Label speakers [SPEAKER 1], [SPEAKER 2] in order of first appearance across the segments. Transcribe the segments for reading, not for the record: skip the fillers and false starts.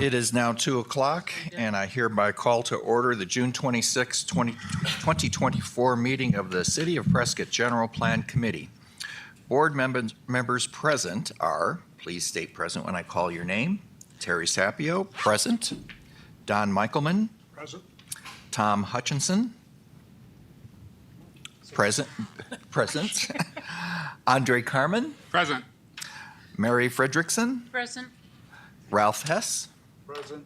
[SPEAKER 1] It is now 2 o'clock, and I hereby call to order the June 26, 2024 meeting of the City of Prescott General Plan Committee. Board members present are, please state present when I call your name, Terry Sapio, present, Don Michaelman,
[SPEAKER 2] Present.
[SPEAKER 1] Tom Hutchinson, present, Andre Carmen,
[SPEAKER 2] Present.
[SPEAKER 1] Mary Fredrickson,
[SPEAKER 3] Present.
[SPEAKER 1] Ralph Hess,
[SPEAKER 2] Present.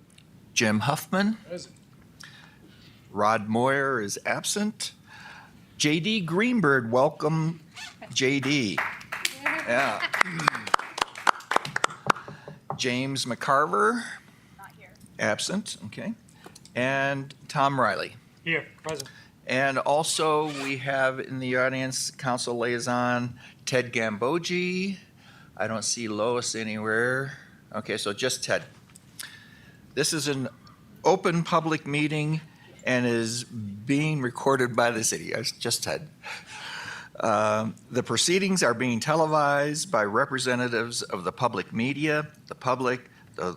[SPEAKER 1] Jim Huffman,
[SPEAKER 2] Present.
[SPEAKER 1] Rod Moyer is absent. JD Greenberg, welcome, JD. Yeah. James McCarver,
[SPEAKER 3] Not here.
[SPEAKER 1] absent, okay. And Tom Riley.
[SPEAKER 2] Here. Present.
[SPEAKER 1] And also, we have in the audience, Council Liaison Ted Gambogi. I don't see Lois anywhere. Okay, so just Ted. This is an open public meeting and is being recorded by the city. Just Ted. The proceedings are being televised by representatives of the public media, the public, the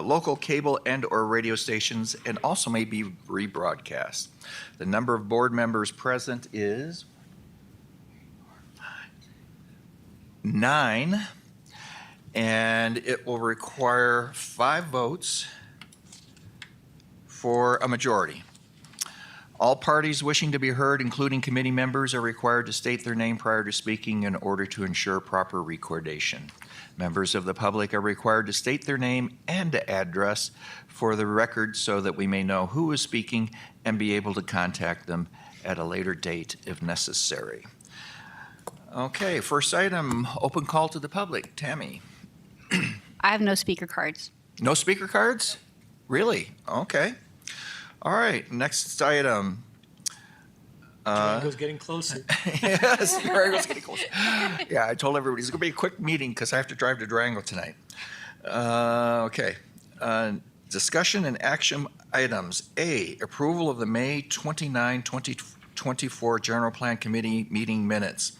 [SPEAKER 1] local cable and/or radio stations, and also may be rebroadcast. The number of board members present is 9, and it will require 5 votes for a majority. All parties wishing to be heard, including committee members, are required to state their name prior to speaking in order to ensure proper recordation. Members of the public are required to state their name and address for the record so that we may know who is speaking and be able to contact them at a later date if necessary. Okay, first item, open call to the public. Tammy.
[SPEAKER 3] I have no speaker cards.
[SPEAKER 1] No speaker cards? Really? Okay. All right, next item.
[SPEAKER 2] Durango's getting closer.
[SPEAKER 1] Yes, Durango's getting close. Yeah, I told everybody it's going to be a quick meeting because I have to drive to Durango tonight. Okay. Discussion and action items. A, approval of the May 29, 2024 General Plan Committee meeting minutes.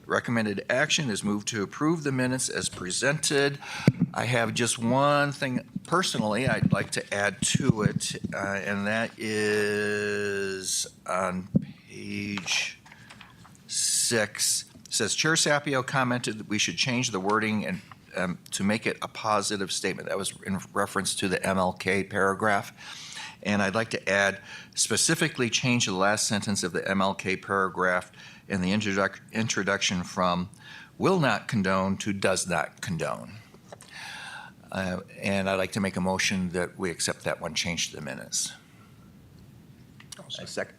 [SPEAKER 1] Recommended action is moved to approve the minutes as presented. I have just one thing personally I'd like to add to it, and that is on page 6. It says Chair Sapio commented that we should change the wording and to make it a positive statement. That was in reference to the MLK paragraph. And I'd like to add, specifically change the last sentence of the MLK paragraph in the introduction from will not condone to does not condone. And I'd like to make a motion that we accept that one change to the minutes.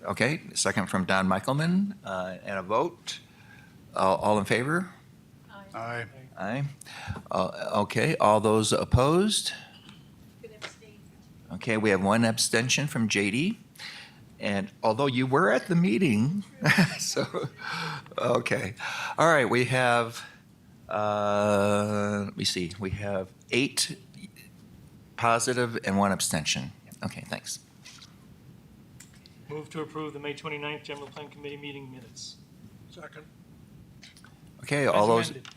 [SPEAKER 1] Okay, second from Don Michaelman, and a vote. All in favor?
[SPEAKER 2] Aye.
[SPEAKER 1] Aye. Okay, all those opposed? Okay, we have one abstention from JD. And although you were at the meeting, so, okay. All right, we have, let me see, we have 8 positive and 1 abstention. Okay, thanks.
[SPEAKER 4] Move to approve the May 29th General Plan Committee meeting minutes.
[SPEAKER 2] Second.
[SPEAKER 1] Okay, all those,
[SPEAKER 4] amended.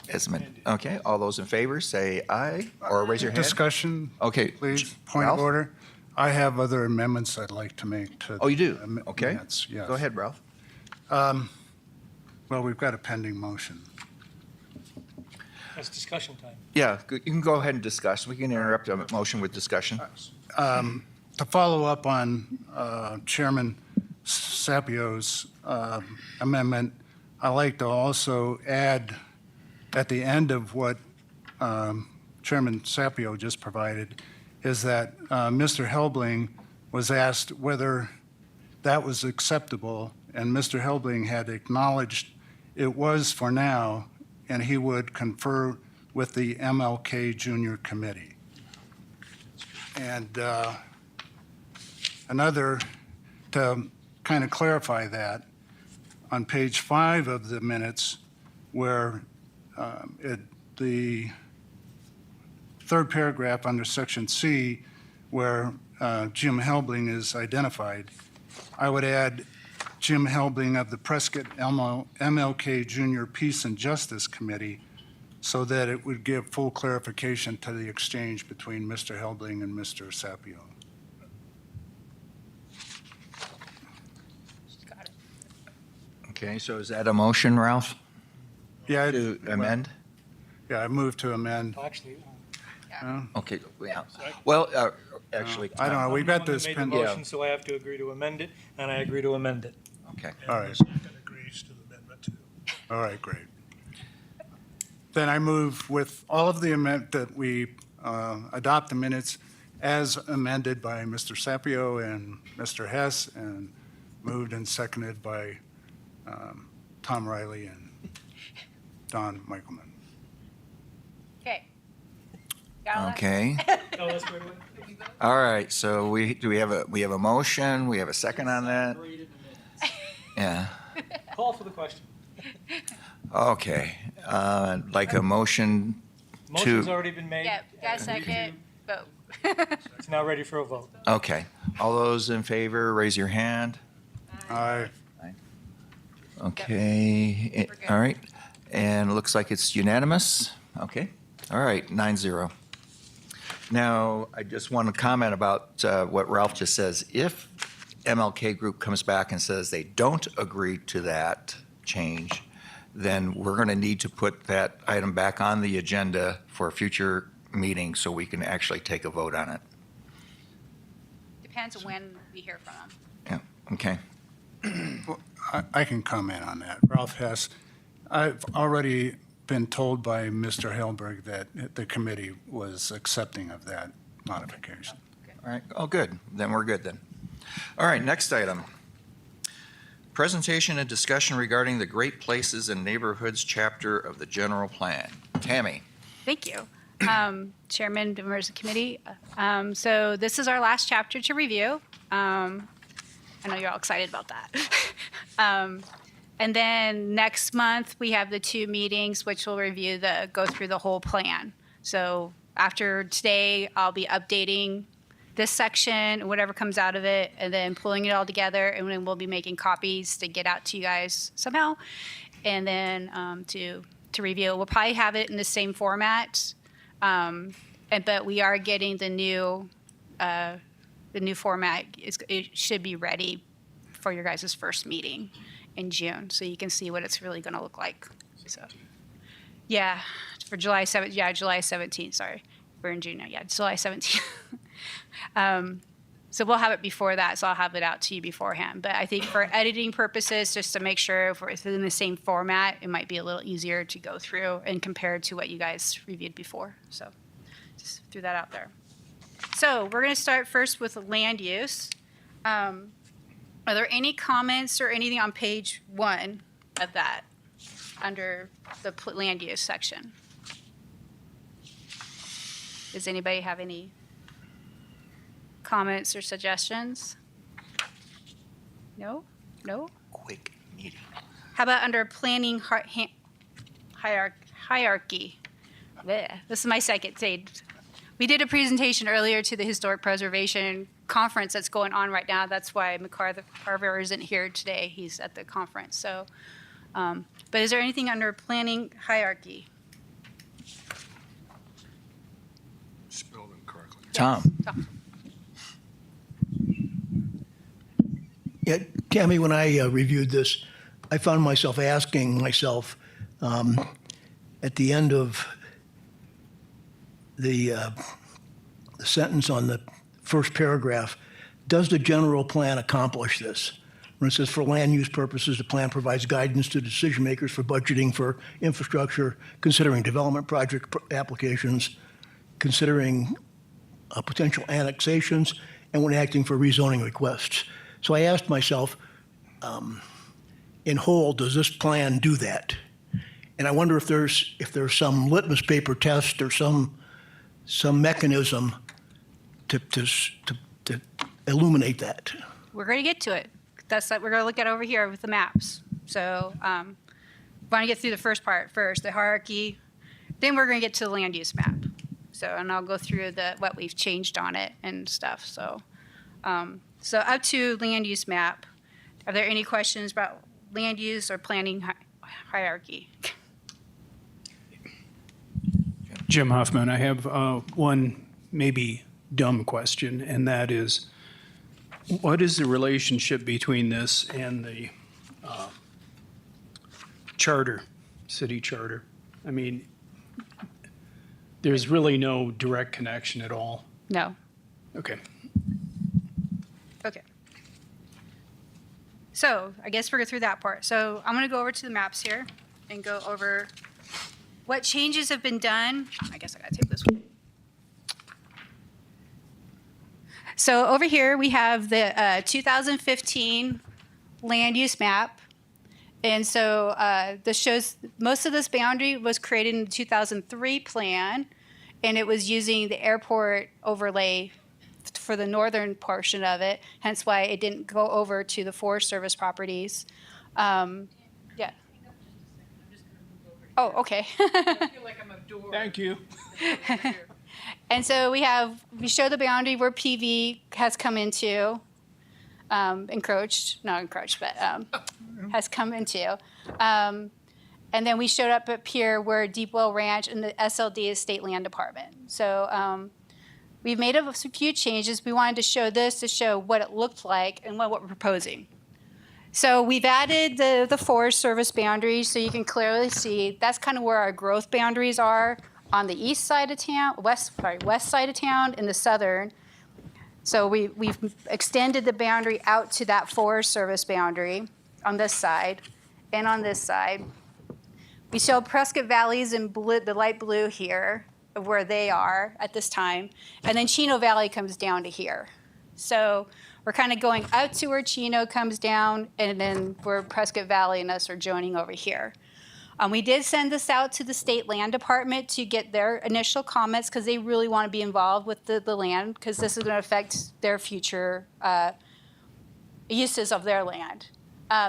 [SPEAKER 1] as amended. Okay, all those in favor, say aye or raise your hand.
[SPEAKER 5] Discussion,
[SPEAKER 1] Okay.
[SPEAKER 5] please. Point of
[SPEAKER 1] Ralph?
[SPEAKER 5] order. I have other amendments I'd like to make to.
[SPEAKER 1] Oh, you do?
[SPEAKER 5] the
[SPEAKER 1] Okay.
[SPEAKER 5] minutes, yes.
[SPEAKER 1] Go ahead, Ralph.
[SPEAKER 5] Well, we've got a pending motion.
[SPEAKER 4] That's discussion time.
[SPEAKER 1] Yeah, you can go ahead and discuss. We can interrupt a motion with discussion.
[SPEAKER 5] To follow up on Chairman Sapio's amendment, I'd like to also add at the end of what Chairman Sapio just provided, is that Mr. Helbling was asked whether that was acceptable, and Mr. Helbling had acknowledged it was for now, and he would confer with the MLK Junior Committee. And another, to kind of clarify that, on page 5 of the minutes, where the third paragraph under section C, where Jim Helbling is identified, I would add Jim Helbling of the Prescott MLK Junior Peace and Justice Committee so that it would give full clarification to the exchange between Mr. Helbling and Mr. Sapio.
[SPEAKER 3] Got it.
[SPEAKER 1] Okay, so is that a motion, Ralph,
[SPEAKER 5] Yeah,
[SPEAKER 1] to amend?
[SPEAKER 5] Yeah, I move to amend.
[SPEAKER 4] Actually,
[SPEAKER 1] Okay, yeah. Well, actually,
[SPEAKER 5] I don't know,
[SPEAKER 4] I'm
[SPEAKER 5] we've
[SPEAKER 4] the
[SPEAKER 5] got
[SPEAKER 4] one who
[SPEAKER 5] this
[SPEAKER 4] made the
[SPEAKER 5] pen.
[SPEAKER 4] motion, so I have to agree to amend it, and I agree to amend it.
[SPEAKER 1] okay.
[SPEAKER 5] All right.
[SPEAKER 2] Second agrees to the amendment too.
[SPEAKER 5] All right, great. Then I move with all of the amendment that we adopt the minutes as amended by Mr. Sapio and Mr. Hess, and moved and seconded by Tom Riley and Don Michaelman.
[SPEAKER 3] Okay. Got all that?
[SPEAKER 1] Okay.
[SPEAKER 4] No, that's where we
[SPEAKER 1] All right, so we have a motion, we have a second on that? Yeah,
[SPEAKER 4] call for the question.
[SPEAKER 1] okay. Like a motion
[SPEAKER 4] Motion's
[SPEAKER 1] to,
[SPEAKER 4] already been made.
[SPEAKER 3] Yeah, got a second, vote.
[SPEAKER 4] It's now ready for a vote.
[SPEAKER 1] okay. All those in favor, raise your hand.
[SPEAKER 5] Aye.
[SPEAKER 1] Okay,
[SPEAKER 3] We're good.
[SPEAKER 1] all right. And it looks like it's unanimous. Okay, all right, 9-0. Now, I just want to comment about what Ralph just says. If MLK Group comes back and says they don't agree to that change, then we're going to need to put that item back on the agenda for a future meeting so we can actually take a vote on it.
[SPEAKER 3] Depends on when we hear from them.
[SPEAKER 1] Yeah, okay.
[SPEAKER 5] I can comment on that. Ralph Hess, I've already been told by Mr. Helberg that the committee was accepting of that modification.
[SPEAKER 1] All right, oh, good. Then we're good then. All right, next item. Presentation and discussion regarding the Great Places and Neighborhoods chapter of the general plan. Tammy.
[SPEAKER 3] Thank you. Chairman, members of the committee. So this is our last chapter to review. I know you're all excited about that. And then next month, we have the 2 meetings, which will go through the whole plan. So after today, I'll be updating this section, whatever comes out of it, and then pulling it all together, and then we'll be making copies to get out to you guys somehow, and then to review. We'll probably have it in the same format, but we are getting the new format. It should be ready for your guys' first meeting in June, so you can see what it's really going to look like. So, yeah, for July 7th. Yeah, July 17th. Sorry, we're in June now. Yeah, July 17th. So we'll have it before that. So I'll have it out to you beforehand. But I think for editing purposes, just to make sure if it's in the same format, it might be a little easier to go through and compare to what you guys reviewed before. So just threw that out there. So we're going to start first with land use. Are there any comments or anything on page 1 of that under the land use section? Does anybody have any comments or suggestions? No?
[SPEAKER 1] Quick meeting.
[SPEAKER 3] How about under planning hierarchy? Blech. This is my second day. We did a presentation earlier to the Historic Preservation Conference that's going on right now. That's why McCarver isn't here today. He's at the conference. So, but is there anything under planning hierarchy?
[SPEAKER 2] Spelled incorrectly.
[SPEAKER 1] Tom.
[SPEAKER 3] Tom.
[SPEAKER 6] Yeah, Tammy, when I reviewed this, I found myself asking myself at the end of the sentence on the first paragraph, does the general plan accomplish this? When it says for land use purposes, the plan provides guidance to decision makers for budgeting for infrastructure, considering development project applications, considering potential annexations, and when acting for rezoning requests. So I asked myself, in whole, does this plan do that? And I wonder if there's some litmus paper test or some mechanism to illuminate that.
[SPEAKER 3] We're going to get to it. That's what we're going to look at over here with the maps. So want to get through the first part first, the hierarchy. Then we're going to get to the land use map. So, and I'll go through what we've changed on it and stuff. So, so up to land use map. Are there any questions about land use or planning hierarchy?
[SPEAKER 7] Jim Huffman. I have one maybe dumb question, and that is, what is the relationship between this and the charter, city charter? I mean, there's really no direct connection at all.
[SPEAKER 3] No.
[SPEAKER 7] Okay.
[SPEAKER 3] Okay. So I guess we're going through that part. So I'm going to go over to the maps here and go over what changes have been done. I guess I got to take this one. So over here we have the 2015 land use map. And so this shows most of this boundary was created in the 2003 plan, and it was using the airport overlay for the northern portion of it, hence why it didn't go over to the Forest Service properties. Yeah. Oh, okay.
[SPEAKER 7] Thank you.
[SPEAKER 3] And so we show the boundary where PV has come into, not encroached, but has come into. And then we showed up here where Deepwell Ranch and the SLD is State Land Department. So we've made a few changes. We wanted to show this to show what it looked like and what we're proposing. So we've added the Forest Service boundaries so you can clearly see that's kind of where our growth boundaries are on the east side of town, west side of town, and the southern. So we've extended the boundary out to that Forest Service boundary on this side and on this side. We show Prescott Valley's in blue, the light blue here, of where they are at this time. And then Chino Valley comes down to here. So we're kind of going out to where Chino comes down, and then where Prescott Valley and us are joining over here. We did send this out to the State Land Department to get their initial comments because they really want to be involved with the land because this is going to affect their future uses of their land.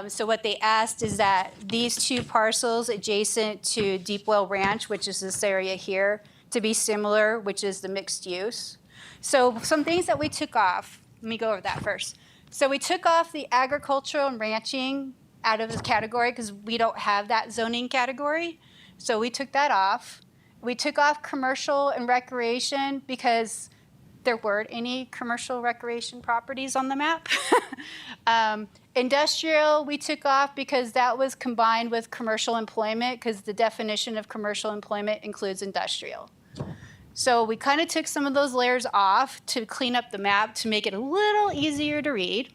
[SPEAKER 3] So what they asked is that these two parcels adjacent to Deepwell Ranch, which is this area here, to be similar, which is the mixed use. So some things that we took off, let me go over that first. So we took off the agricultural and ranching out of this category because we don't have that zoning category. So we took that off. We took off commercial and recreation because there weren't any commercial recreation properties on the map. Industrial, we took off because that was combined with commercial employment because the definition of commercial employment includes industrial. So we kind of took some of those layers off to clean up the map to make it a little easier to read.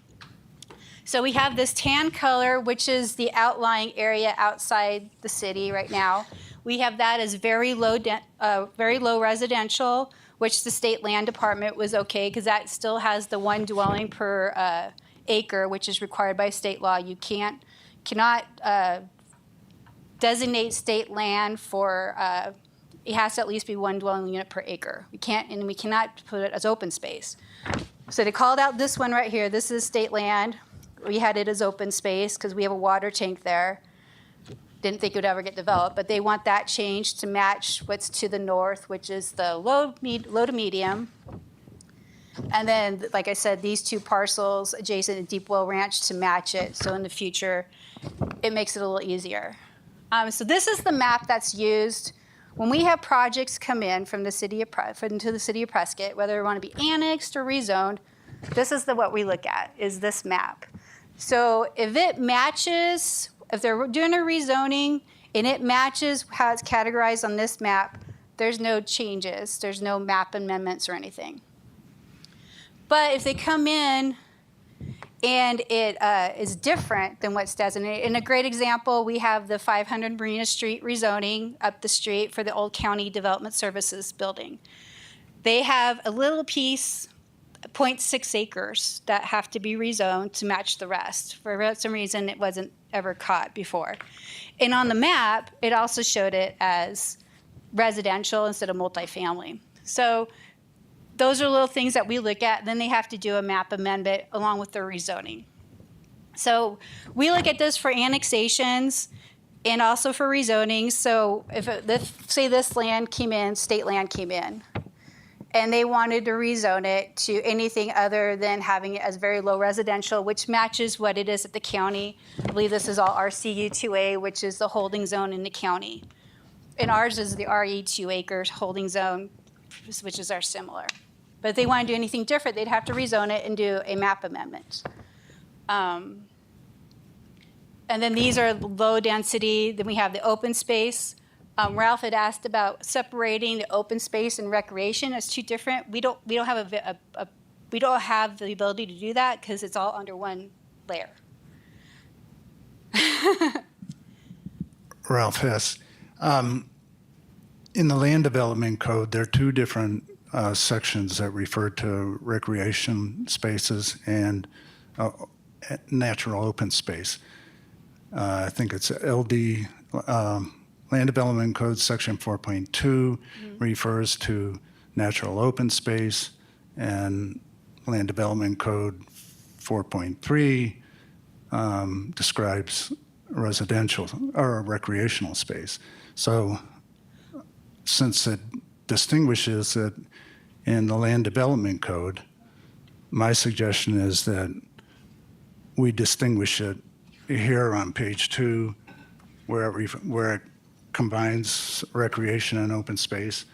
[SPEAKER 3] So we have this tan color, which is the outlying area outside the city right now. We have that as very low residential, which the State Land Department was okay because that still has the one dwelling per acre, which is required by state law. You cannot designate state land for. It has to at least be one dwelling unit per acre. We cannot put it as open space. So they called out this one right here. This is state land. We had it as open space because we have a water tank there. Didn't think it would ever get developed, but they want that changed to match what's to the north, which is the low to medium. And then, like I said, these two parcels adjacent to Deepwell Ranch to match it. So in the future, it makes it a little easier. So this is the map that's used when we have projects come in from the city of into the city of Prescott, whether they want to be annexed or rezoned. This is what we look at, is this map. So if it matches, if they're doing a rezoning and it matches how it's categorized on this map, there's no changes. There's no map amendments or anything. But if they come in and it is different than what's designated, in a great example, we have the 500 Marina Street rezoning up the street for the old County Development Services building. They have a little piece, 0.6 acres, that have to be rezoned to match the rest. For some reason, it wasn't ever caught before. And on the map, it also showed it as residential instead of multifamily. So those are little things that we look at. Then they have to do a map amendment along with their rezoning. So we look at this for annexations and also for rezoning. So if say this land came in, state land came in, and they wanted to rezone it to anything other than having it as very low residential, which matches what it is at the county. I believe this is all RCU 2A, which is the holding zone in the county. And ours is the RE 2 acres holding zone, which is our similar. But if they want to do anything different, they'd have to rezone it and do a map amendment. And then these are low density. Then we have the open space. Ralph had asked about separating the open space and recreation as two different. We don't have we don't have the ability to do that because it's all under one layer.
[SPEAKER 5] Ralph Hess. In the land development code, there are two different sections that refer to recreation spaces and natural open space. I think it's LD, Land Development Code Section 4.2 refers to natural open space, and Land Development Code 4.3 describes residential or recreational space. So since it distinguishes it in the Land Development Code, my suggestion is that we distinguish it here on page 2 where it combines recreation and open space,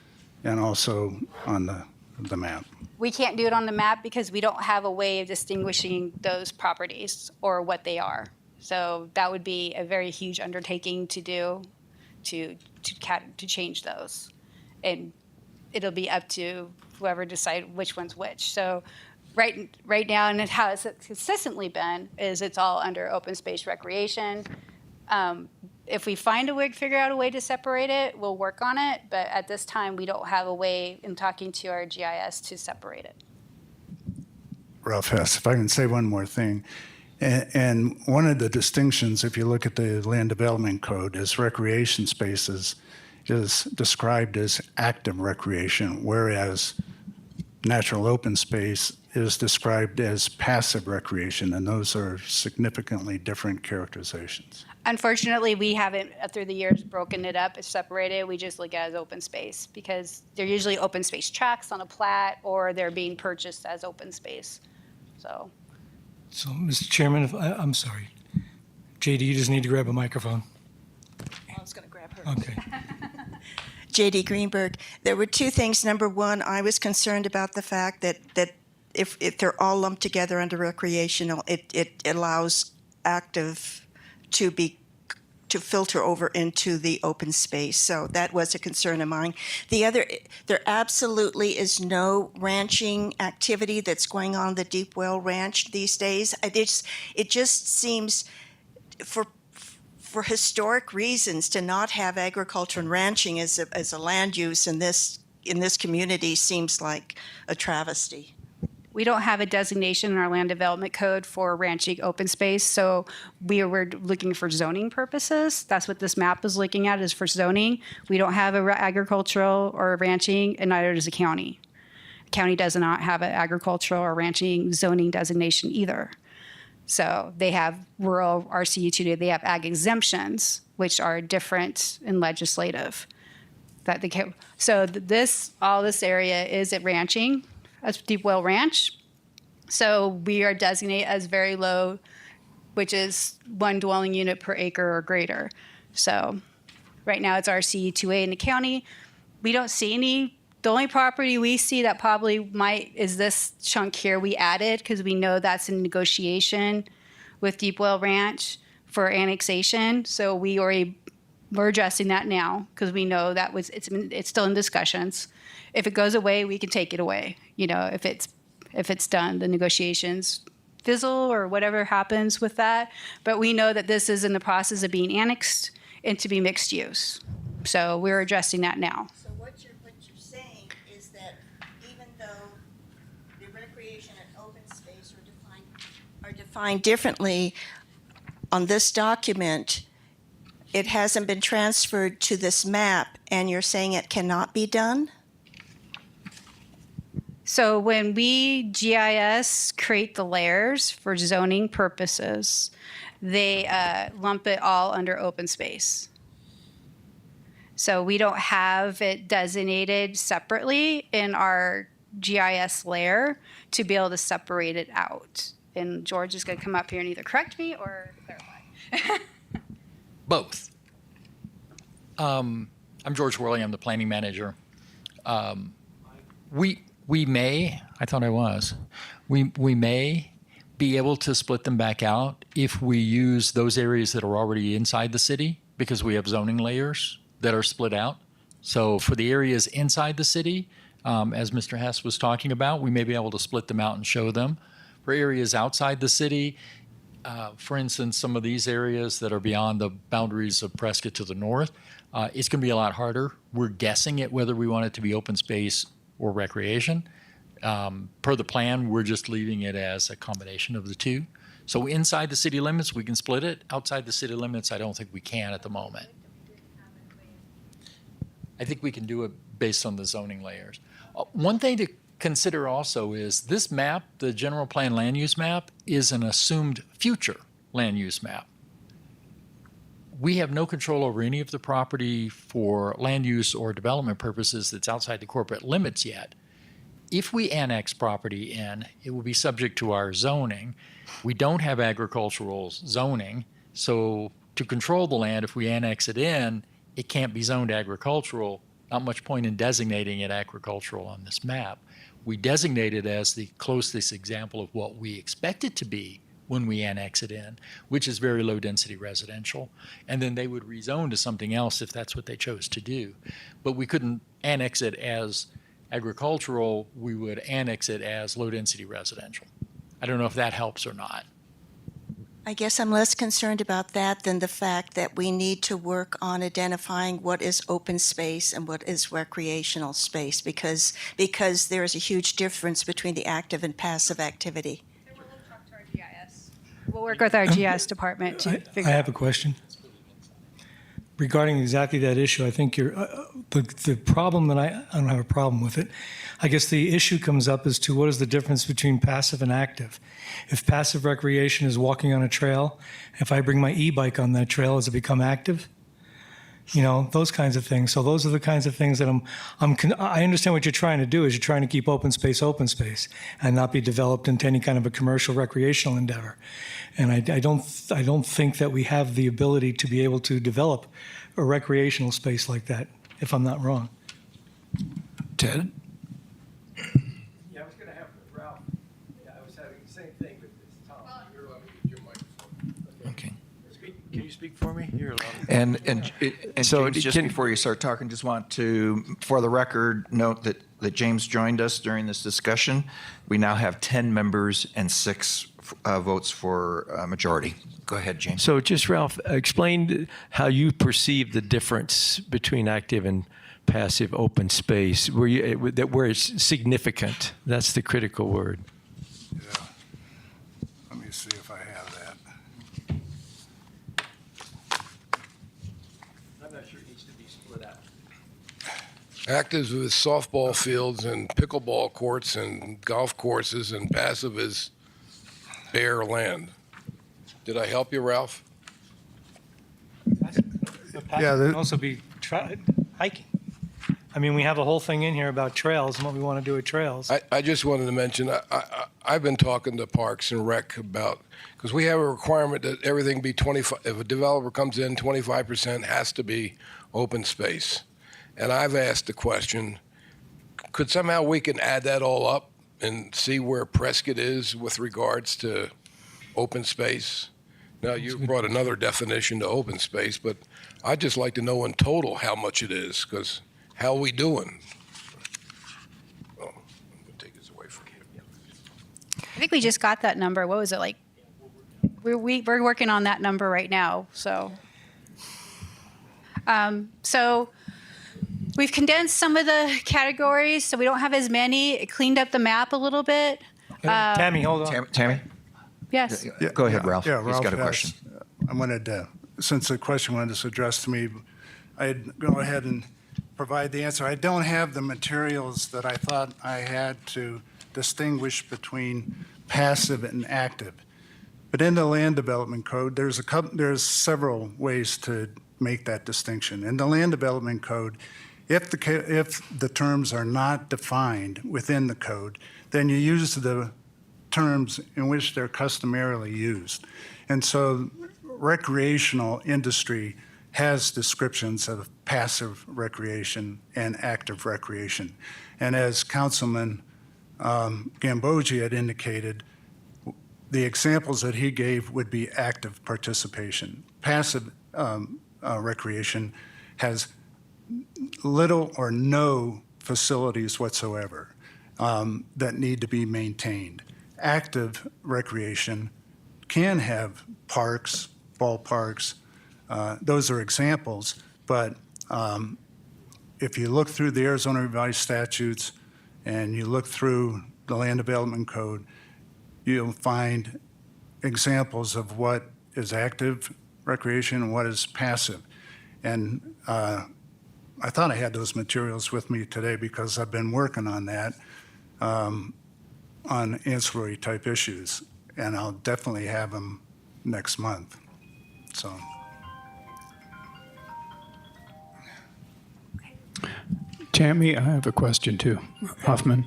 [SPEAKER 5] and also on the map.
[SPEAKER 3] We can't do it on the map because we don't have a way of distinguishing those properties or what they are. So that would be a very huge undertaking to do, to change those. And it'll be up to whoever decide which one's which. So right now, and how it's consistently been, is it's all under open space recreation. If we figure out a way to separate it, we'll work on it. But at this time, we don't have a way, in talking to our GIS, to separate it.
[SPEAKER 5] Ralph Hess, if I can say one more thing. And one of the distinctions, if you look at the Land Development Code, is recreation spaces is described as active recreation, whereas natural open space is described as passive recreation, and those are significantly different characterizations.
[SPEAKER 3] Unfortunately, we haven't, through the years, broken it up, separated. We just look at it as open space because they're usually open space tracts on a plat, or they're being purchased as open space. So,
[SPEAKER 4] Mr. Chairman, I'm sorry. JD, you just need to grab a microphone.
[SPEAKER 8] I was going to grab her.
[SPEAKER 4] Okay.
[SPEAKER 8] JD Greenberg. There were two things. Number one, I was concerned about the fact that if they're all lumped together under recreational, it allows active to filter over into the open space. So that was a concern of mine. The other, there absolutely is no ranching activity that's going on the Deep Well Ranch these days. It just seems for historic reasons to not have agriculture and ranching as a land use in this community seems like a travesty.
[SPEAKER 3] we don't have a designation in our land development code for ranching open space, so we were looking for zoning purposes. That's what this map is looking at, is for zoning. We don't have a agricultural or ranching, and neither does the county. The county does not have an agricultural or ranching zoning designation either. So they have rural RCU2, they have ag exemptions, which are different in legislative. All this area is at ranching, as Deep Well Ranch. So we are designated as very low, which is 1 dwelling unit per acre or greater. So right now it's RCU2A in the county. We don't see any. The only property we see that probably might is this chunk here we added, because we know that's in negotiation with Deep Well Ranch for annexation. So we're addressing that now, because we know that it's still in discussions. If it goes away, we can take it away. You know, if it's done, the negotiations fizzle or whatever happens with that. But we know that this is in the process of being annexed and to be mixed use. So we're addressing that now.
[SPEAKER 8] So what you're saying is that even though the recreation and open space are defined differently on this document, it hasn't been transferred to this map, and you're saying it cannot be done?
[SPEAKER 3] So when we GIS create the layers for zoning purposes, they lump it all under open space. So we don't have it designated separately in our GIS layer to be able to separate it out. And George is going to come up here and either correct me or clarify.
[SPEAKER 1] Both.
[SPEAKER 9] I'm George Worley. I'm the planning manager. We may, I thought I was, we may be able to split them back out if we use those areas that are already inside the city, because we have zoning layers that are split out. So for the areas inside the city, as Mr. Hess was talking about, we may be able to split them out and show them. For areas outside the city, for instance, some of these areas that are beyond the boundaries of Prescott to the north, it's going to be a lot harder. We're guessing at whether we want it to be open space or recreation. Per the plan, we're just leaving it as a combination of the two. So inside the city limits, we can split it. Outside the city limits, I don't think we can at the moment. I think we can do it based on the zoning layers. One thing to consider also is this map, the general plan land use map, is an assumed future land use map. We have no control over any of the property for land use or development purposes that's outside the corporate limits yet. If we annex property in, it will be subject to our zoning. We don't have agricultural zoning, so to control the land, if we annex it in, it can't be zoned agricultural. Not much point in designating it agricultural on this map. We designate it as the closest example of what we expect it to be when we annex it in, which is very low density residential. And then they would rezone to something else if that's what they chose to do. But we couldn't annex it as agricultural, we would annex it as low density residential. I don't know if that helps or not.
[SPEAKER 8] I guess I'm less concerned about that than the fact that we need to work on identifying what is open space and what is recreational space, because there is a huge difference between the active and passive activity.
[SPEAKER 3] We'll talk to our GIS. We'll work with our GIS department to
[SPEAKER 4] I
[SPEAKER 3] figure out.
[SPEAKER 4] have a question regarding exactly that issue. I think the problem that I don't have a problem with it. I guess the issue comes up as to what is the difference between passive and active. If passive recreation is walking on a trail, if I bring my e-bike on that trail, does it become active? You know, those kinds of things. So those are the kinds of things that I understand what you're trying to do is you're trying to keep open space and not be developed into any kind of a commercial recreational endeavor. And I don't think that we have the ability to be able to develop a recreational space like that, if I'm not wrong.
[SPEAKER 10] Ted?
[SPEAKER 11] Yeah, I was going to have Ralph. Yeah, I was having the same thing with this Tom. You're allowed to use your microphone.
[SPEAKER 10] Okay.
[SPEAKER 11] Can you speak for me? You're allowed.
[SPEAKER 1] And
[SPEAKER 10] So
[SPEAKER 1] James, just before you start talking, just want to, for the record, note that James joined us during this discussion. We now have 10 members and 6 votes for majority. Go ahead, James.
[SPEAKER 11] So just, Ralph, explain how you perceive the difference between active and passive open space, where it's significant. That's the critical word.
[SPEAKER 5] Yeah. Let me see if I have that.
[SPEAKER 11] I'm not sure it needs to be split out.
[SPEAKER 10] Active is softball fields and pickleball courts and golf courses, and passive is bare land. Did I help you, Ralph?
[SPEAKER 5] Yeah,
[SPEAKER 4] It can also be hiking. I mean, we have a whole thing in here about trails and what we want to do with trails.
[SPEAKER 10] I just wanted to mention, I've been talking to Parks and Rec about, because we have a requirement that everything be 25, if a developer comes in, 25% has to be open space. And I've asked the question, could somehow we can add that all up and see where Prescott is with regards to open space? Now, you brought another definition to open space, but I'd just like to know in total how much it is, because how are we doing? Oh, I'm going to take this away from you.
[SPEAKER 3] I think we just got that number. What was it like? We're working on that number right now. So, so we've condensed some of the categories, so we don't have as many. It cleaned up the map a little bit.
[SPEAKER 4] Tammy, hold on.
[SPEAKER 1] Tammy?
[SPEAKER 3] Yes.
[SPEAKER 1] Go ahead, Ralph.
[SPEAKER 5] Yeah,
[SPEAKER 1] He's
[SPEAKER 5] Ralph
[SPEAKER 1] got a
[SPEAKER 5] has-
[SPEAKER 1] question.
[SPEAKER 5] I wanted to, since the question was addressed to me, I'd go ahead and provide the answer. I don't have the materials that I thought I had to distinguish between passive and active. But in the land development code, there's several ways to make that distinction. In the land development code, if the terms are not defined within the code, then you use the terms in which they're customarily used. And so recreational industry has descriptions of passive recreation and active recreation. And as Councilman Gambogi had indicated, the examples that he gave would be active participation. Passive recreation has little or no facilities whatsoever that need to be maintained. Active recreation can have parks, ballparks. Those are examples, but if you look through the Arizona Revised Statutes and you look through the Land Development Code, you'll find examples of what is active recreation and what is passive. And I thought I had those materials with me today because I've been working on that, on ancillary type issues, and I'll definitely have them next month. So.
[SPEAKER 7] Tammy, I have a question too. Hoffman.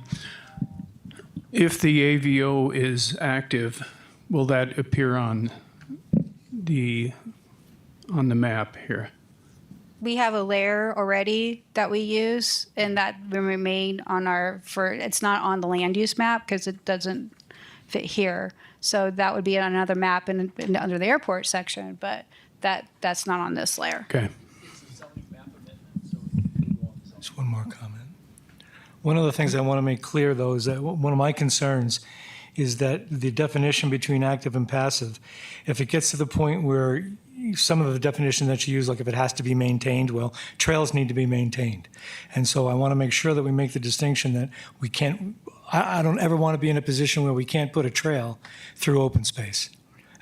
[SPEAKER 7] If the AVO is active, will that appear on the map here?
[SPEAKER 3] We have a layer already that we use, and that will remain on it's not on the land use map because it doesn't fit here. So that would be on another map under the airport section, but that's not on this layer.
[SPEAKER 7] Okay.
[SPEAKER 4] Just one more comment. One of the things I want to make clear, though, is that one of my concerns is that the definition between active and passive, if it gets to the point where some of the definition that you use, like if it has to be maintained, well, trails need to be maintained. And so I want to make sure that we make the distinction that we can't, I don't ever want to be in a position where we can't put a trail through open space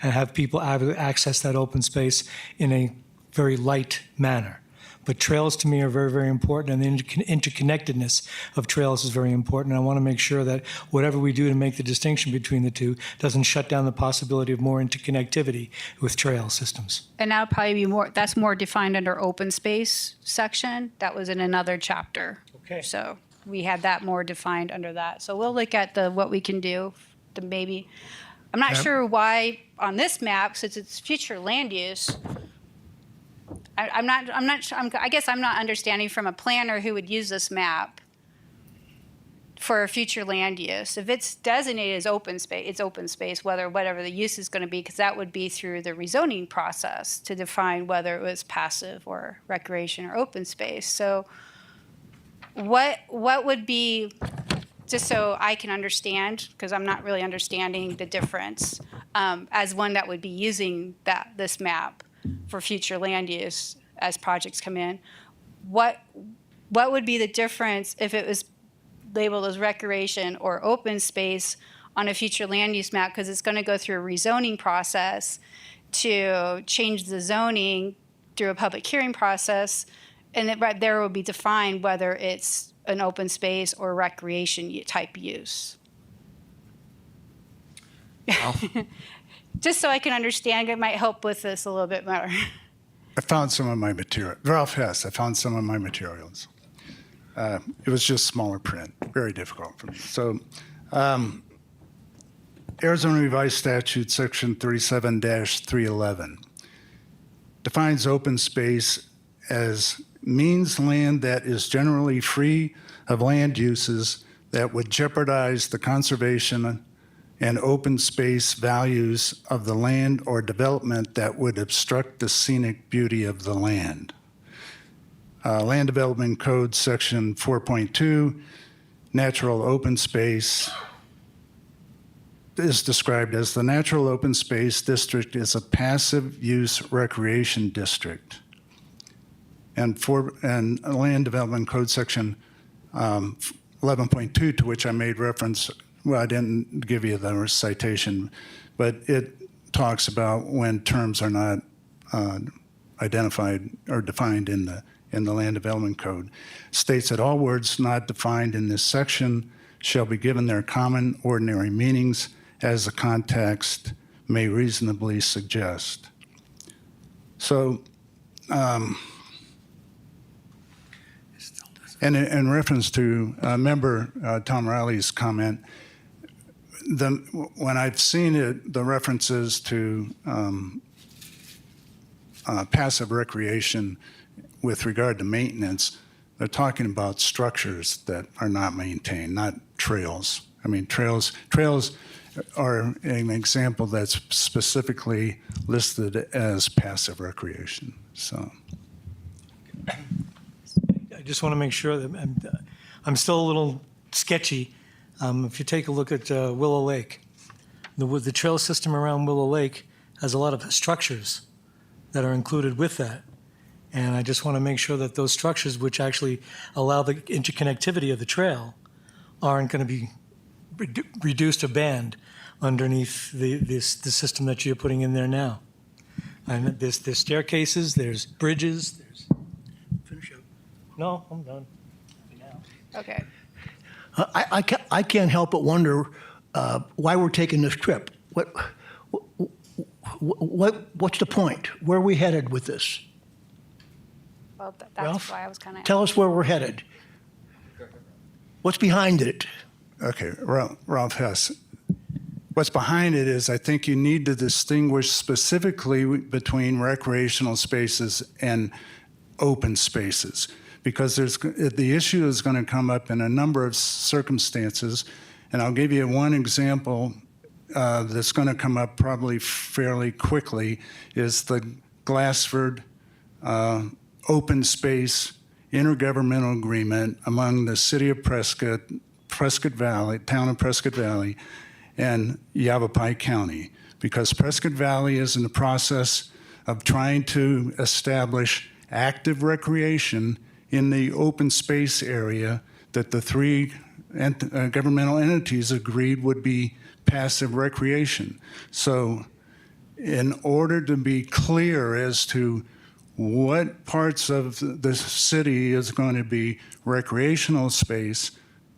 [SPEAKER 4] and have people access that open space in a very light manner. But trails to me are very, very important, and the interconnectedness of trails is very important. I want to make sure that whatever we do to make the distinction between the two doesn't shut down the possibility of more interconnectivity with trail systems.
[SPEAKER 3] And that'll probably be that's more defined under open space section. That was in another chapter.
[SPEAKER 4] Okay.
[SPEAKER 3] So we had that more defined under that. So we'll look at what we can do to maybe, I'm not sure why on this map, since it's future land use, I guess I'm not understanding from a planner who would use this map for future land use. If it's designated as open space, it's open space, whatever the use is going to be, because that would be through the rezoning process to define whether it was passive or recreation or open space. So what would be, just so I can understand, because I'm not really understanding the difference, as one that would be using this map for future land use as projects come in, what would be the difference if it was labeled as recreation or open space on a future land use map? Because it's going to go through a rezoning process to change the zoning through a public hearing process, and it right there will be defined whether it's an open space or recreation type use. Just so I can understand, it might help with this a little bit more.
[SPEAKER 5] I found some of my material. Ralph Hess, I found some of my materials. It was just smaller print, very difficult for me. So Arizona Revised Statute, Section 37-311, defines open space as means land that is generally free of land uses that would jeopardize the conservation and open space values of the land or development that would obstruct the scenic beauty of the land. Land Development Code Section 4.2, natural open space is described as the natural open space district is a passive use recreation district. And Land Development Code Section 11.2, to which I made reference. Well, I didn't give you the citation, but it talks about when terms are not identified or defined in the Land Development Code. States that all words not defined in this section shall be given their common ordinary meanings as the context may reasonably suggest. So, and in reference to member Tom Riley's comment, when I've seen it, the references to passive recreation with regard to maintenance, they're talking about structures that are not maintained, not trails. I mean, trails are an example that's specifically listed as passive recreation. So,
[SPEAKER 4] I just want to make sure that I'm still a little sketchy. If you take a look at Willow Lake, the trail system around Willow Lake has a lot of structures that are included with that. And I just want to make sure that those structures, which actually allow the interconnectivity of the trail, aren't going to be reduced or banned underneath the system that you're putting in there now. And there's staircases, there's bridges, there's.
[SPEAKER 6] Finish up.
[SPEAKER 4] No, I'm done.
[SPEAKER 3] Okay.
[SPEAKER 6] I can't help but wonder why we're taking this trip. What's the point? Where are we headed with this?
[SPEAKER 3] Well, that's
[SPEAKER 6] Ralph,
[SPEAKER 3] why I was kind of.
[SPEAKER 6] Tell us where we're headed. What's behind it?
[SPEAKER 5] okay, Ralph Hess. What's behind it is I think you need to distinguish specifically between recreational spaces and open spaces, because the issue is going to come up in a number of circumstances. And I'll give you one example that's going to come up probably fairly quickly is the Glassford open space intergovernmental agreement among the city of Prescott Valley, town of Prescott Valley, and Yavapai County, because Prescott Valley is in the process of trying to establish active recreation in the open space area that the three governmental entities agreed would be passive recreation. So in order to be clear as to what parts of the city is going to be recreational space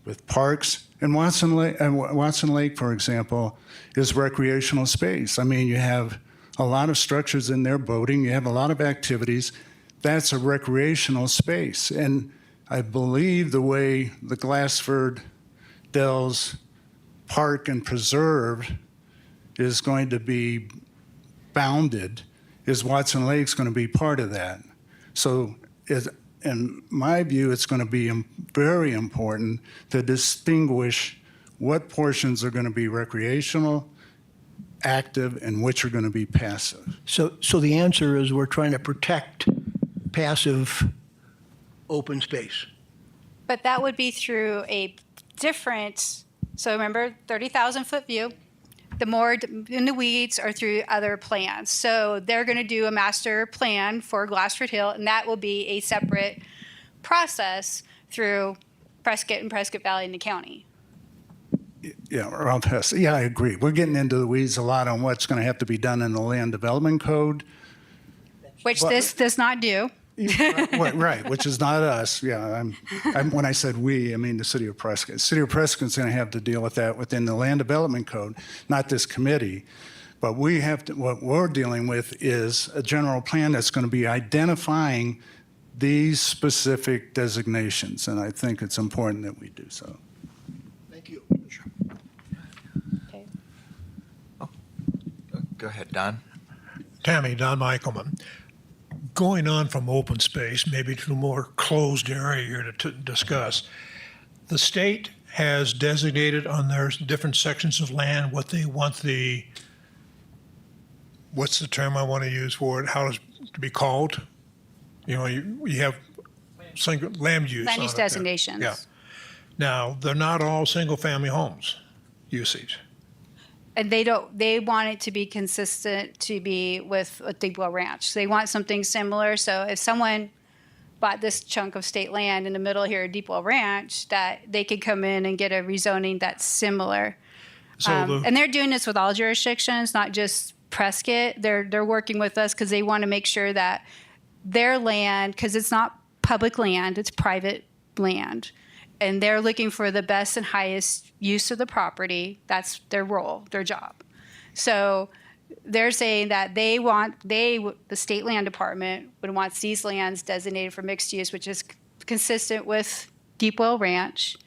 [SPEAKER 5] with parks, and Watson Lake, for example, is recreational space. I mean, you have a lot of structures in there, boating, you have a lot of activities. That's a recreational space. And I believe the way the Glassford Dells Park and Preserve is going to be bounded is Watson Lake's going to be part of that. So in my view, it's going to be very important to distinguish what portions are going to be recreational, active, and which are going to be passive.
[SPEAKER 6] So the answer is we're trying to protect passive open space.
[SPEAKER 3] But that would be through a different, so remember, 30,000-foot view. The more in the weeds are through other plans. So they're going to do a master plan for Glassford Hill, and that will be a separate process through Prescott and Prescott Valley in the county.
[SPEAKER 5] Yeah, Ralph Hess. Yeah, I agree. We're getting into the weeds a lot on what's going to have to be done in the land development code.
[SPEAKER 3] Which
[SPEAKER 5] But-
[SPEAKER 3] this does not do.
[SPEAKER 5] Right, which is not us. Yeah, when I said we, I mean the city of Prescott. The city of Prescott's going to have to deal with that within the land development code, not this committee. But we have to, what we're dealing with is a general plan that's going to be identifying these specific designations, and I think it's important that we do so.
[SPEAKER 6] Thank you.
[SPEAKER 3] Okay.
[SPEAKER 1] Go ahead, Don.
[SPEAKER 2] Tammy, Don Michaelman. Going on from open space, maybe to a more closed area here to discuss, the state has designated on their different sections of land what they want what's the term I want to use for it, how it's to be called? You know, you have single land use.
[SPEAKER 3] Land
[SPEAKER 2] on
[SPEAKER 3] use
[SPEAKER 2] it there.
[SPEAKER 3] designations.
[SPEAKER 2] Yeah. Now, they're not all single-family homes usage.
[SPEAKER 3] And they want it to be consistent to be with Deepwell Ranch. So they want something similar. So if someone bought this chunk of state land in the middle here at Deepwell Ranch, that they could come in and get a rezoning that's similar.
[SPEAKER 2] So
[SPEAKER 3] And they're doing this with all jurisdictions, not just Prescott. They're working with us because they want to make sure that their land, because it's not public land, it's private land. And they're looking for the best and highest use of the property. That's their role, their job. So they're saying that the state land department would want these lands designated for mixed use, which is consistent with Deepwell Ranch.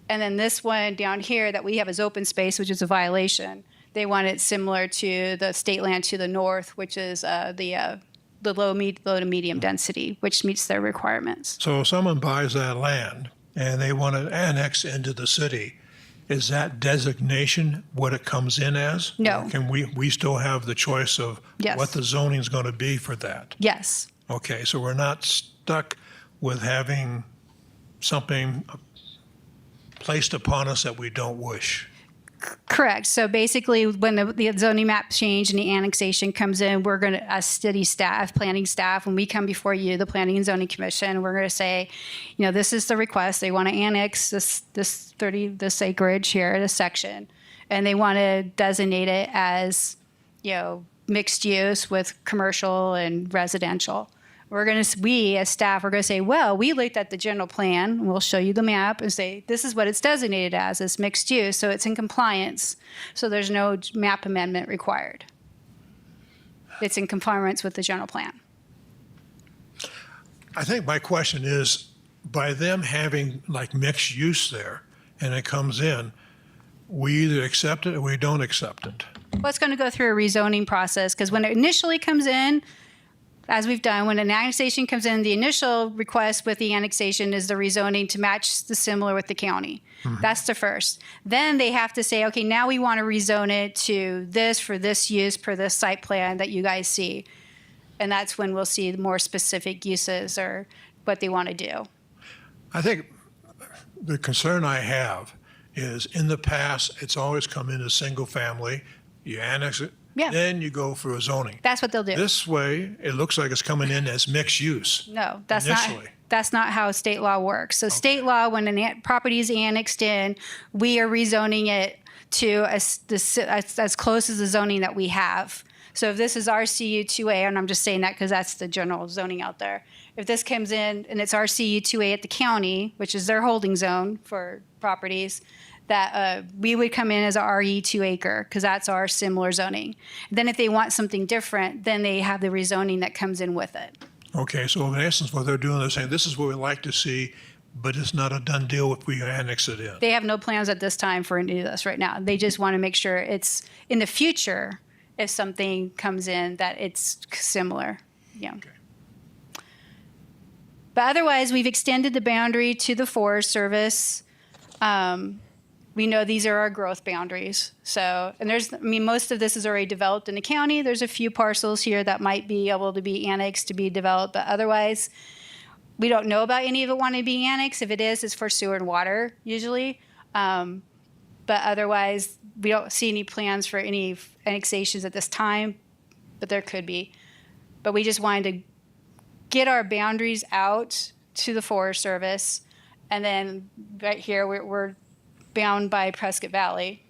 [SPEAKER 3] And then this one down here that we have as open space, which is a violation. They want it similar to the state land to the north, which is the the low to medium density, which meets their requirements.
[SPEAKER 2] So if someone buys that land and they want to annex into the city, is that designation what it comes in as?
[SPEAKER 3] No.
[SPEAKER 2] Or can we still have the choice of
[SPEAKER 3] Yes.
[SPEAKER 2] what the zoning is going to be for that?
[SPEAKER 3] Yes.
[SPEAKER 2] Okay, so we're not stuck with having something placed upon us that we don't wish.
[SPEAKER 3] Correct. So basically, when the zoning map change and the annexation comes in, we're going to, as city staff, planning staff, when we come before you, the Planning and Zoning Commission, we're going to say, this is the request. They want to annex this acreage here, this section, and they want to designate it as, mixed use with commercial and residential. We as staff are going to say, well, we looked at the general plan. We'll show you the map and say, this is what it's designated as. It's mixed use, so it's in compliance. So there's no map amendment required. It's in compliance with the general plan.
[SPEAKER 2] I think my question is, by them having like mixed use there and it comes in, we either accept it or we don't accept it.
[SPEAKER 3] Well, it's going to go through a rezoning process because when it initially comes in, as we've done, when an annexation comes in, the initial request with the annexation is the rezoning to match the similar with the county. That's the first. Then they have to say, okay, now we want to rezone it to this for this use per this site plan that you guys see. And that's when we'll see the more specific uses or what they want to do.
[SPEAKER 2] I think the concern I have is in the past, it's always come in as single family, you annex it,
[SPEAKER 3] Yeah.
[SPEAKER 2] then you go for a zoning.
[SPEAKER 3] That's what they'll do.
[SPEAKER 2] This way, it looks like it's coming in as mixed use.
[SPEAKER 3] No, that's
[SPEAKER 2] Initially.
[SPEAKER 3] not how state law works. So state law, when property is annexed in, we are rezoning it to as close as the zoning that we have. So if this is RCU2A, and I'm just saying that because that's the general zoning out there. If this comes in and it's RCU2A at the county, which is their holding zone for properties, that we would come in as a RE2 acre because that's our similar zoning. Then if they want something different, then they have the rezoning that comes in with it.
[SPEAKER 2] Okay, so in essence, what they're doing, they're saying, this is what we like to see, but it's not a done deal if we annex it in.
[SPEAKER 3] They have no plans at this time for any of this right now. They just want to make sure it's in the future, if something comes in, that it's similar. Yeah.
[SPEAKER 2] Okay.
[SPEAKER 3] But otherwise, we've extended the boundary to the Forest Service. We know these are our growth boundaries. So, and most of this is already developed in the county. There's a few parcels here that might be able to be annexed to be developed, but otherwise, we don't know about any of it wanting to be annexed. If it is, it's for sewer and water usually. But otherwise, we don't see any plans for any annexations at this time, but there could be. But we just wanted to get our boundaries out to the Forest Service. And then right here, we're bound by Prescott Valley,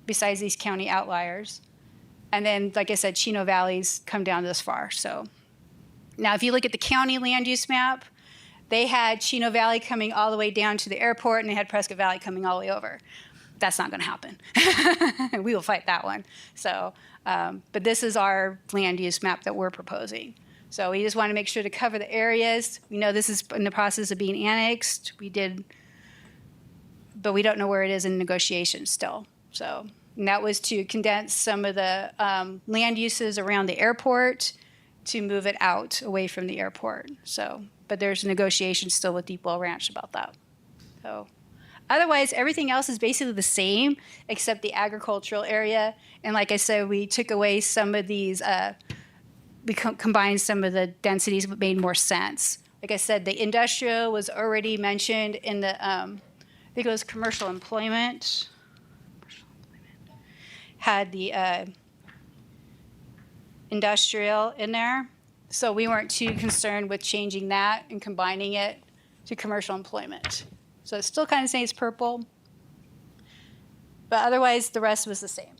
[SPEAKER 3] besides these county outliers. And then, like I said, Chino Valley's come down this far. So now if you look at the county land use map, they had Chino Valley coming all the way down to the airport and they had Prescott Valley coming all the way over. That's not going to happen. We will fight that one. So, but this is our land use map that we're proposing. So we just want to make sure to cover the areas. We know this is in the process of being annexed. But we don't know where it is in negotiations still. So, and that was to condense some of the land uses around the airport to move it out away from the airport. So, but there's negotiations still with Deepwell Ranch about that. So, otherwise, everything else is basically the same except the agricultural area. And like I said, we took away some of these, we combined some of the densities that made more sense. Like I said, the industrial was already mentioned in the, I think it was commercial employment. Had the industrial in there. So we weren't too concerned with changing that and combining it to commercial employment. So it's still kind of saying it's purple. But otherwise, the rest was the same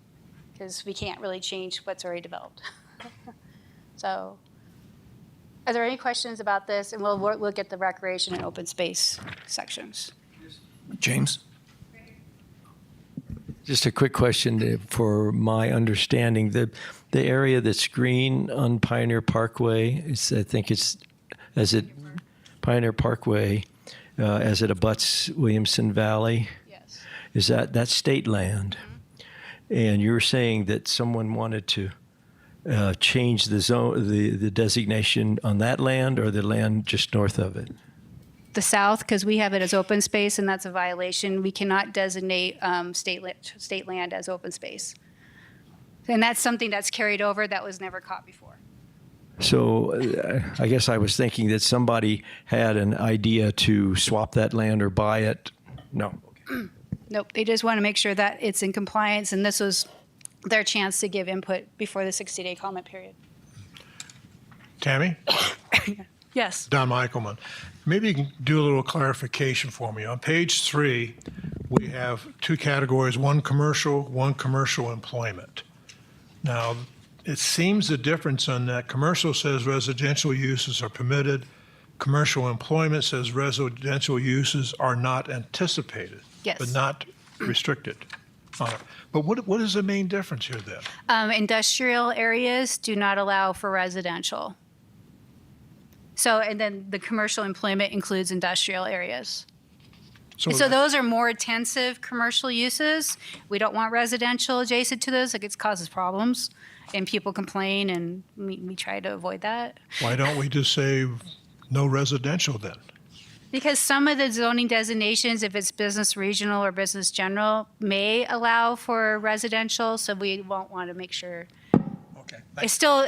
[SPEAKER 3] because we can't really change what's already developed. So are there any questions about this? And we'll look at the recreation and open space sections.
[SPEAKER 1] James?
[SPEAKER 11] Just a quick question for my understanding. The area that's green on Pioneer Parkway, I think it's Pioneer Parkway, as it abuts Williamson Valley.
[SPEAKER 3] Yes.
[SPEAKER 11] Is that's state land? Mm-hmm. And you were saying that someone wanted to change the zone, the designation on that land or the land just north of it?
[SPEAKER 3] The south, because we have it as open space, and that's a violation. We cannot designate state land as open space. And that's something that's carried over that was never caught before.
[SPEAKER 11] So I guess I was thinking that somebody had an idea to swap that land or buy it. No.
[SPEAKER 3] Nope, they just want to make sure that it's in compliance, and this was their chance to give input before the 60-day comment period.
[SPEAKER 2] Tammy?
[SPEAKER 3] Yes.
[SPEAKER 2] Don Michaelman. Maybe you can do a little clarification for me. On page 3, we have two categories, one commercial employment. Now, it seems the difference on that, commercial says residential uses are permitted, commercial employment says residential uses are not anticipated.
[SPEAKER 3] Yes.
[SPEAKER 2] But not restricted. But what is the main difference here then?
[SPEAKER 3] Industrial areas do not allow for residential. So, and then the commercial employment includes industrial areas. So those are more intensive commercial uses. We don't want residential adjacent to those. Like, it causes problems, and people complain, and we try to avoid that.
[SPEAKER 2] Why don't we just say no residential then?
[SPEAKER 3] Because some of the zoning designations, if it's business regional or business general, may allow for residential, so we won't want to make sure.
[SPEAKER 2] Okay.
[SPEAKER 3] It's still,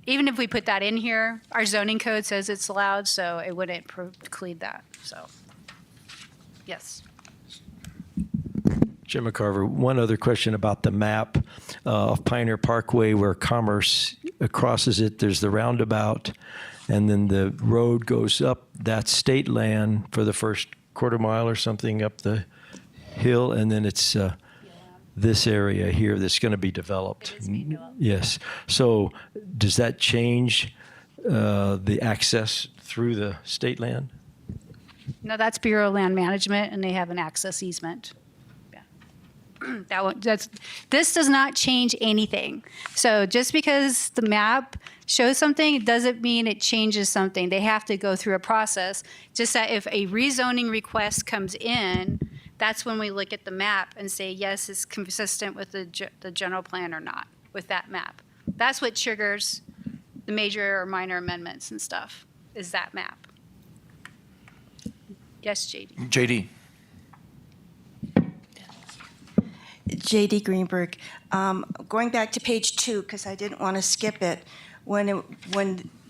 [SPEAKER 3] even if we put that in here, our zoning code says it's allowed, so it wouldn't preclude that, so. Yes.
[SPEAKER 11] Jim McCarver, one other question about the map of Pioneer Parkway where Commerce crosses it. There's the roundabout, and then the road goes up that state land for the first quarter mile or something up the hill, and then it's this area here that's going to be developed.
[SPEAKER 3] It is being developed.
[SPEAKER 11] Yes. So does that change the access through the state land?
[SPEAKER 3] No, that's Bureau of Land Management, and they have an access easement. Yeah. This does not change anything. So just because the map shows something, it doesn't mean it changes something. They have to go through a process. Just that if a rezoning request comes in, that's when we look at the map and say, yes, it's consistent with the general plan or not with that map. That's what triggers the major or minor amendments and stuff, is that map. Yes, JD.
[SPEAKER 1] JD.
[SPEAKER 8] J.D. Greenberg. Going back to page 2, because I didn't want to skip it, when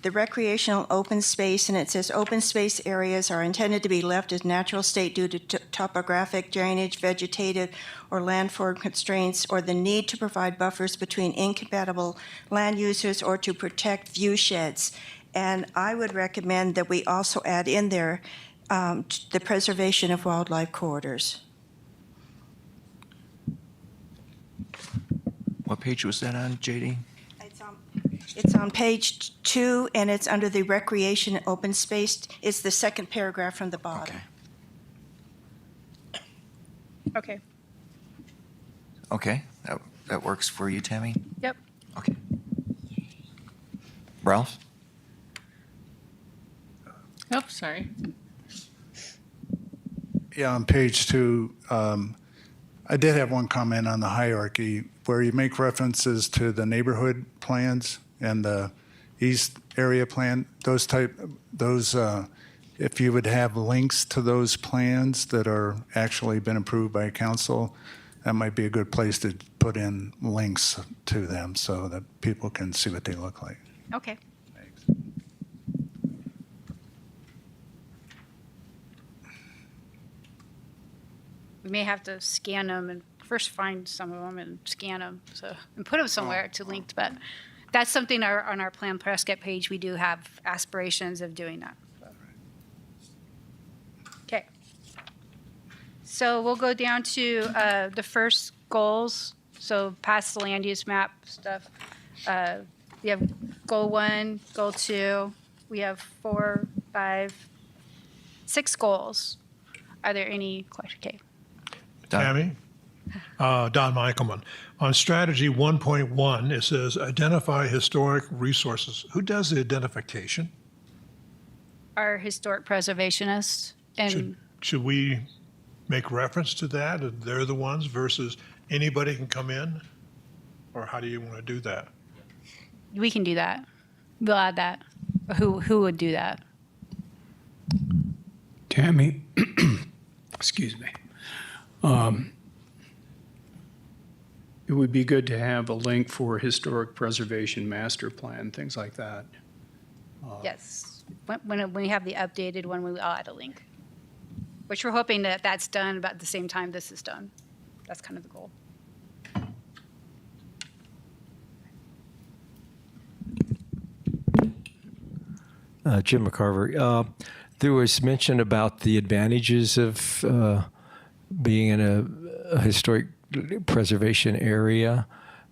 [SPEAKER 8] the recreational open space, and it says open space areas are intended to be left as natural state due to topographic, drainage, vegetative, or landform constraints, or the need to provide buffers between incompatible land users or to protect view sheds. And I would recommend that we also add in there the preservation of wildlife corridors.
[SPEAKER 1] What page was that on, JD?
[SPEAKER 8] It's on page 2, and it's under the recreation and open space. It's the second paragraph from the bottom.
[SPEAKER 1] Okay.
[SPEAKER 3] Okay.
[SPEAKER 1] Okay. That works for you, Tammy?
[SPEAKER 3] Yep.
[SPEAKER 1] Okay. Ralph?
[SPEAKER 12] Oh, sorry.
[SPEAKER 5] Yeah, on page 2, I did have one comment on the hierarchy where you make references to the neighborhood plans and the east area plan. If you would have links to those plans that are actually been approved by council, that might be a good place to put in links to them so that people can see what they look like.
[SPEAKER 3] Okay.
[SPEAKER 5] Thanks.
[SPEAKER 3] We may have to scan them and first find some of them and scan them, and put them somewhere to linked. But that's something on our Plan Prescott page. We do have aspirations of doing that. Okay. So we'll go down to the first goals. So past the land use map stuff. We have goal 1, goal 2. We have 4, 5, 6 goals. Are there any questions? Okay.
[SPEAKER 2] Tammy? Don Michaelman. On strategy 1.1, it says identify historic resources. Who does the identification?
[SPEAKER 3] Our historic preservationists and
[SPEAKER 2] Should we make reference to that? And they're the ones versus anybody can come in? Or how do you want to do that?
[SPEAKER 3] We can do that. We'll add that. Who would do that?
[SPEAKER 7] Tammy, excuse me. It would be good to have a link for historic preservation master plan, things like that.
[SPEAKER 3] Yes. When we have the updated one, we'll add a link. Which we're hoping that that's done about the same time this is done. That's kind of the goal.
[SPEAKER 11] Jim McCarver, there was mention about the advantages of being in a historic preservation area.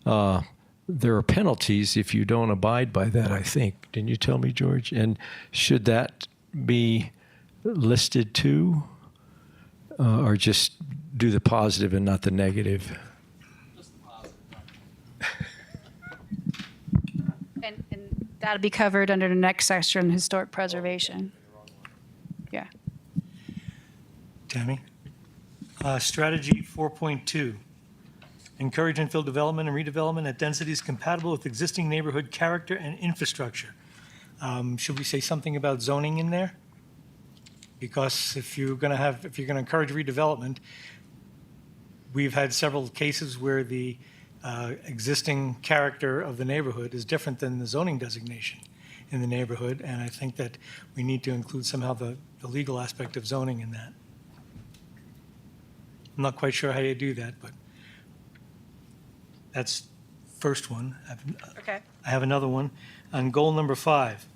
[SPEAKER 11] There are penalties if you don't abide by that, I think. Didn't you tell me, George? And should that be listed too? Or just do the positive and not the negative?
[SPEAKER 3] And that'll be covered under the next section, historic preservation. Yeah.
[SPEAKER 4] Tammy? Strategy 4.2. Encourage infill development and redevelopment at densities compatible with existing neighborhood character and infrastructure. Should we say something about zoning in there? Because if you're going to encourage redevelopment, we've had several cases where the existing character of the neighborhood is different than the zoning designation in the neighborhood, and I think that we need to include somehow the legal aspect of zoning in that. I'm not quite sure how you do that, but that's first one.
[SPEAKER 3] Okay.
[SPEAKER 4] I have another one on goal number 5.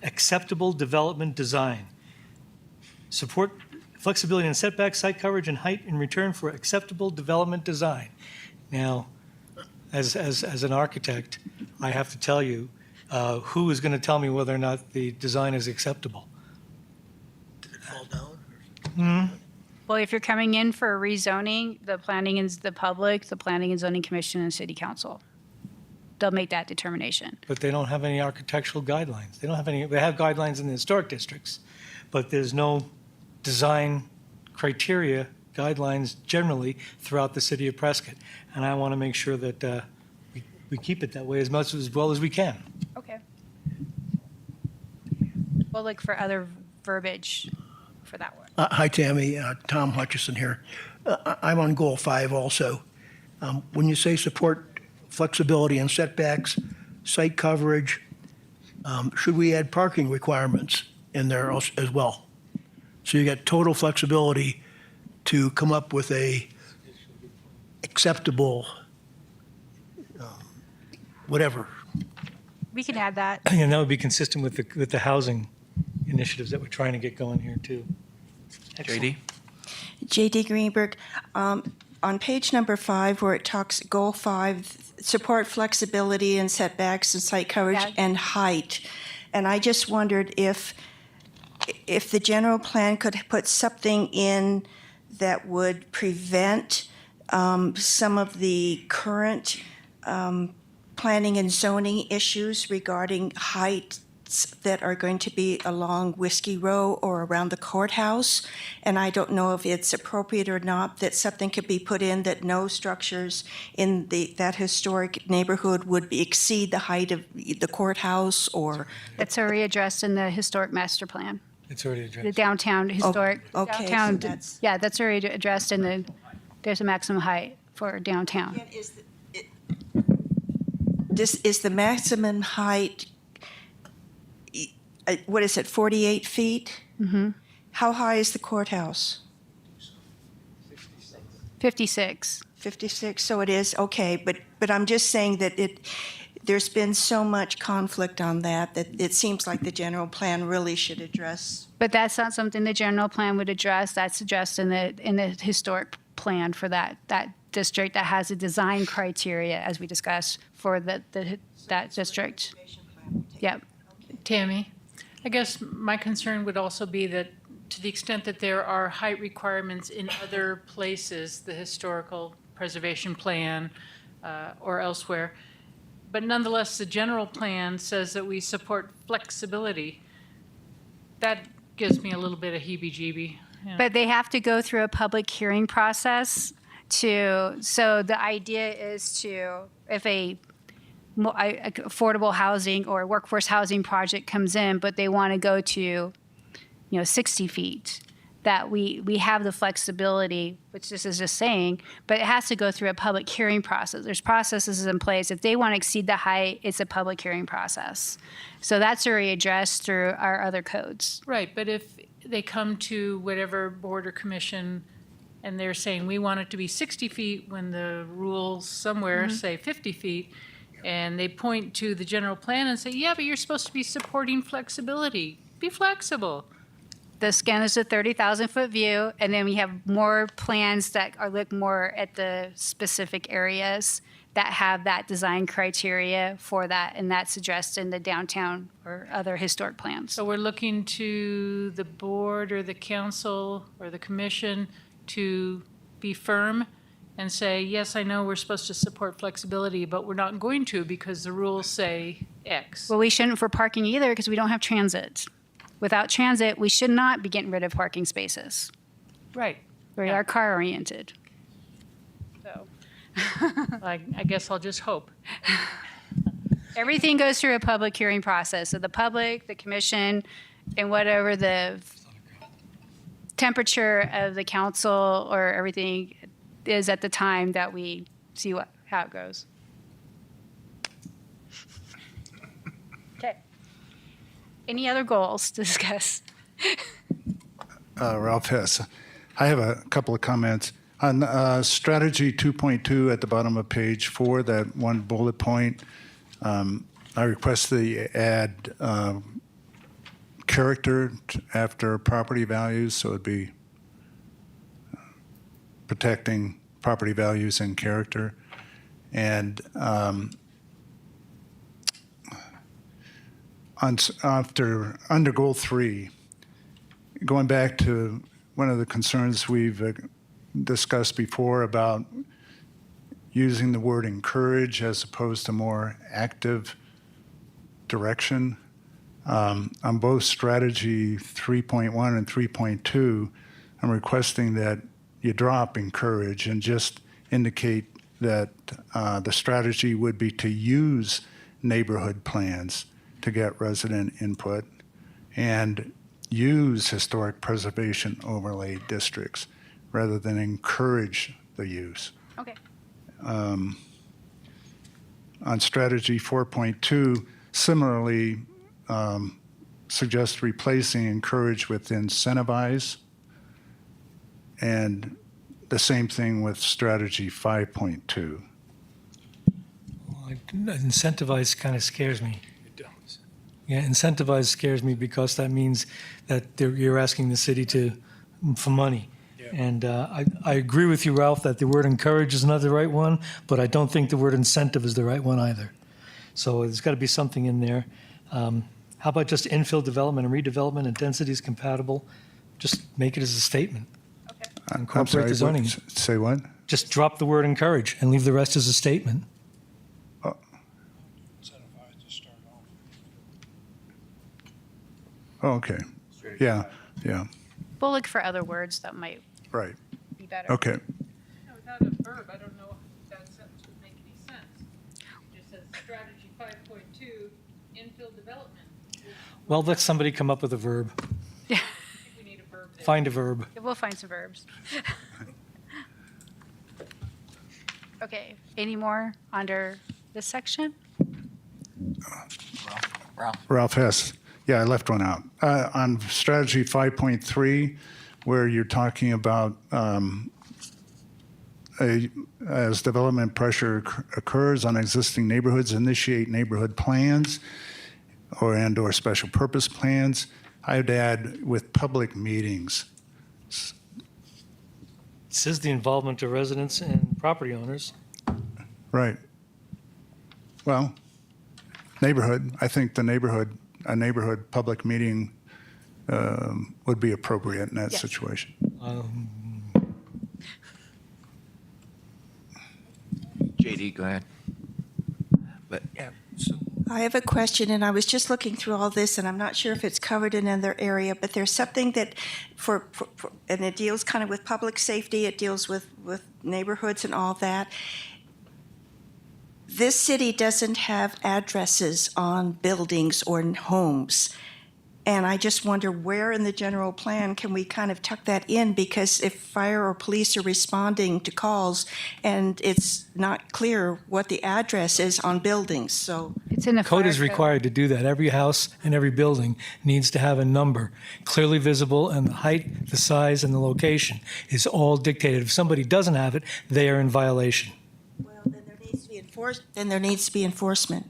[SPEAKER 4] Acceptable development design. Support flexibility in setback, site coverage, and height in return for acceptable development design. Now, as an architect, I have to tell you, who is going to tell me whether or not the design is acceptable?
[SPEAKER 6] Did it fall down?
[SPEAKER 3] Well, if you're coming in for a rezoning, the planning and the public, the Planning and Zoning Commission and City Council, they'll make that determination.
[SPEAKER 4] But they don't have any architectural guidelines. They have guidelines in the historic districts, but there's no design criteria, guidelines generally throughout the city of Prescott. And I want to make sure that we keep it that way as well as we can.
[SPEAKER 3] Okay. We'll look for other verbiage for that one.
[SPEAKER 6] Hi, Tammy. Tom Hutchison here. I'm on goal 5 also. When you say support flexibility and setbacks, site coverage, should we add parking requirements in there as well? So you get total flexibility to come up with a acceptable, whatever.
[SPEAKER 3] We can add that.
[SPEAKER 4] And that would be consistent with the housing initiatives that we're trying to get going here too.
[SPEAKER 1] JD?
[SPEAKER 8] J.D. Greenberg, on page number 5, where it talks, goal 5, support flexibility and setbacks and site coverage
[SPEAKER 3] Yeah.
[SPEAKER 8] and height. And I just wondered if the general plan could put something in that would prevent some of the current planning and zoning issues regarding heights that are going to be along Whiskey Row or around the courthouse. And I don't know if it's appropriate or not that something could be put in that no structures in that historic neighborhood would exceed the height of the courthouse or.
[SPEAKER 3] That's already addressed in the historic master plan.
[SPEAKER 4] It's already
[SPEAKER 3] The
[SPEAKER 4] addressed.
[SPEAKER 3] downtown historic.
[SPEAKER 8] okay, so
[SPEAKER 3] Downtown,
[SPEAKER 8] that's-
[SPEAKER 3] yeah, that's already addressed in there's a maximum height for downtown.
[SPEAKER 8] This is the maximum height, what is it, 48 feet? Mm-hmm. How high is the courthouse?
[SPEAKER 3] 56.
[SPEAKER 8] 56, so it is, okay, but I'm just saying that there's been so much conflict on that it seems like the general plan really should address.
[SPEAKER 3] But that's not something the general plan would address. That's addressed in the historic plan for that district that has a design criteria, as we discussed, for that district. Yep.
[SPEAKER 12] Tammy, I guess my concern would also be that to the extent that there are height requirements in other places, the historical preservation plan or elsewhere, but nonetheless, the general plan says that we support flexibility. That gives me a little bit of heebie-jeebie. Yeah.
[SPEAKER 3] But they have to go through a public hearing process so the idea is if a affordable housing or workforce housing project comes in, but they want to go to, 60 feet, that we have the flexibility, which this is just saying, but it has to go through a public hearing process. There's processes in place. If they want to exceed the height, it's a public hearing process. So that's already addressed through our other codes.
[SPEAKER 12] Right, but if they come to whatever board or commission and they're saying, we want it to be 60 feet when the rules somewhere say 50 feet, and they point to the general plan and say, yeah, but you're supposed to be supporting flexibility. Be flexible.
[SPEAKER 3] The scan is a 30,000-foot view, and then we have more plans that look more at the specific areas that have that design criteria for that, and that's addressed in the downtown or other historic plans.
[SPEAKER 12] So we're looking to the board or the council or the commission to be firm and say, yes, I know we're supposed to support flexibility, but we're not going to because the rules say X.
[SPEAKER 3] Well, we shouldn't for parking either because we don't have transit. Without transit, we should not be getting rid of parking spaces.
[SPEAKER 12] Right.
[SPEAKER 3] We are car oriented.
[SPEAKER 12] So I guess I'll just hope.
[SPEAKER 3] Everything goes through a public hearing process. So the public, the commission, and whatever the temperature of the council or everything is at the time that we see how it goes. Okay. Any other goals to discuss?
[SPEAKER 5] Ralph Hess. I have a couple of comments. On strategy 2.2 at the bottom of page 4, that one bullet point, I request the add character after property values, so it'd be protecting property values and character. And under goal 3, going back to one of the concerns we've discussed before about using the word encourage as opposed to more active direction. On both strategy 3.1 and 3.2, I'm requesting that you drop encourage and just indicate that the strategy would be to use neighborhood plans to get resident input and use historic preservation overlay districts rather than encourage the use.
[SPEAKER 3] Okay.
[SPEAKER 5] On strategy 4.2, similarly, suggest replacing encourage with incentivize, and the same thing with strategy 5.2.
[SPEAKER 4] Incentivize kind of scares me. It does. Yeah, incentivize scares me because that means that you're asking the city for money. And I agree with you, Ralph, that the word encourage is not the right one, but I don't think the word incentive is the right one either. So there's got to be something in there. How about just infill development and redevelopment and densities compatible? Just make it as a statement.
[SPEAKER 3] Okay.
[SPEAKER 4] Incorporate the zoning.
[SPEAKER 5] Say what?
[SPEAKER 4] Just drop the word encourage and leave the rest as a statement.
[SPEAKER 5] Oh, okay. Yeah, yeah,
[SPEAKER 3] We'll look for other words that might
[SPEAKER 5] right.
[SPEAKER 3] be better.
[SPEAKER 5] Okay.
[SPEAKER 12] Without a verb, I don't know if that sentence would make any sense. It just says strategy 5.2, infill development.
[SPEAKER 4] Well, let somebody come up with a verb.
[SPEAKER 3] Yeah.
[SPEAKER 12] I think we need a verb there.
[SPEAKER 4] Find a verb.
[SPEAKER 3] We'll find some verbs. Okay, any more under this section?
[SPEAKER 5] Ralph Hess. Yeah, I left one out. On strategy 5.3, where you're talking about as development pressure occurs on existing neighborhoods, initiate neighborhood plans or special purpose plans. I'd add with public meetings.
[SPEAKER 4] It says the involvement of residents and property owners.
[SPEAKER 5] Right. Well, neighborhood, I think a neighborhood public meeting would be appropriate in that
[SPEAKER 3] Yes.
[SPEAKER 5] situation.
[SPEAKER 1] JD, go ahead. But yeah, so
[SPEAKER 8] I have a question, and I was just looking through all this, and I'm not sure if it's covered in another area, but there's something that and it deals kind of with public safety, it deals with neighborhoods and all that. this city doesn't have addresses on buildings or homes. And I just wonder where in the general plan can we kind of tuck that in? Because if fire or police are responding to calls and it's not clear what the address is on buildings, so.
[SPEAKER 3] It's in the
[SPEAKER 4] Code is
[SPEAKER 3] fire
[SPEAKER 4] required to do that. Every house and every building needs to have a number clearly visible, and the height, the size, and the location is all dictated. If somebody doesn't have it, they are in violation.
[SPEAKER 8] Well, then there needs to be enforcement.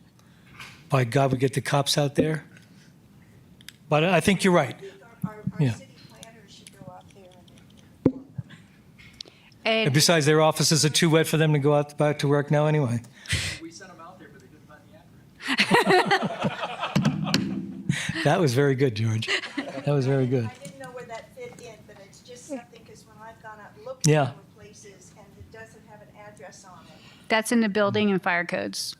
[SPEAKER 4] By God, we get the cops out there. But I think you're right.
[SPEAKER 8] Our
[SPEAKER 4] Yeah.
[SPEAKER 8] city planners should go out there and inform them.
[SPEAKER 4] And
[SPEAKER 3] And
[SPEAKER 4] besides, their offices are too wet for them to go out back to work now anyway.
[SPEAKER 9] We sent them out there, but they couldn't find the address.
[SPEAKER 4] That was very good, George. That was very good.
[SPEAKER 8] I didn't know where that fit in, but it's just something, because when I've gone out looking
[SPEAKER 4] Yeah.
[SPEAKER 8] for places and it doesn't have an address on it.
[SPEAKER 3] that's in the building and fire codes.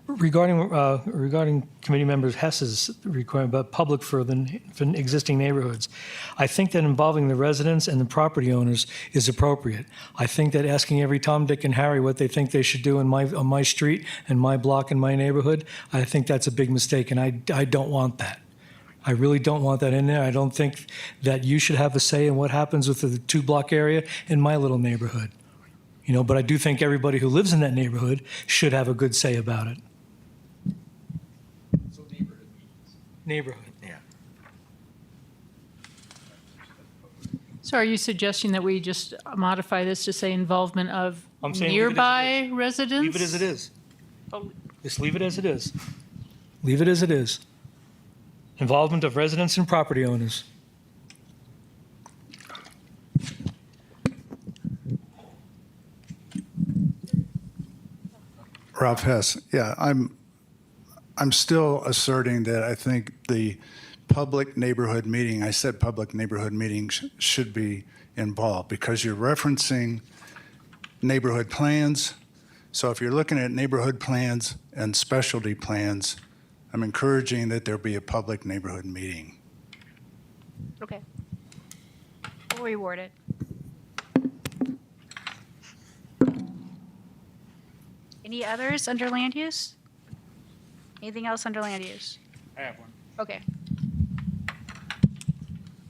[SPEAKER 4] Regarding committee members Hess's requirement about public for existing neighborhoods, I think that involving the residents and the property owners is appropriate. I think that asking every Tom, Dick, and Harry what they think they should do on my street and my block and my neighborhood, I think that's a big mistake, and I don't want that. I really don't want that in there. I don't think that you should have a say in what happens with the 2-block area in my little neighborhood. But I do think everybody who lives in that neighborhood should have a good say about it.
[SPEAKER 9] So neighborhood meetings.
[SPEAKER 4] Neighborhood.
[SPEAKER 1] Yeah.
[SPEAKER 12] So are you suggesting that we just modify this to say involvement of
[SPEAKER 4] I'm saying leave it as it
[SPEAKER 12] nearby residents?
[SPEAKER 4] Leave it as it is.
[SPEAKER 12] Oh.
[SPEAKER 4] Just leave it as it is. Leave it as it is. Involvement of residents and property owners.
[SPEAKER 5] Ralph Hess, yeah, I'm still asserting that I think the public neighborhood meeting, I said public neighborhood meetings should be involved because you're referencing neighborhood plans. So if you're looking at neighborhood plans and specialty plans, I'm encouraging that there be a public neighborhood meeting.
[SPEAKER 3] Okay. We'll reward it. Any others under land use? Anything else under land use?
[SPEAKER 13] I have one.
[SPEAKER 3] Okay.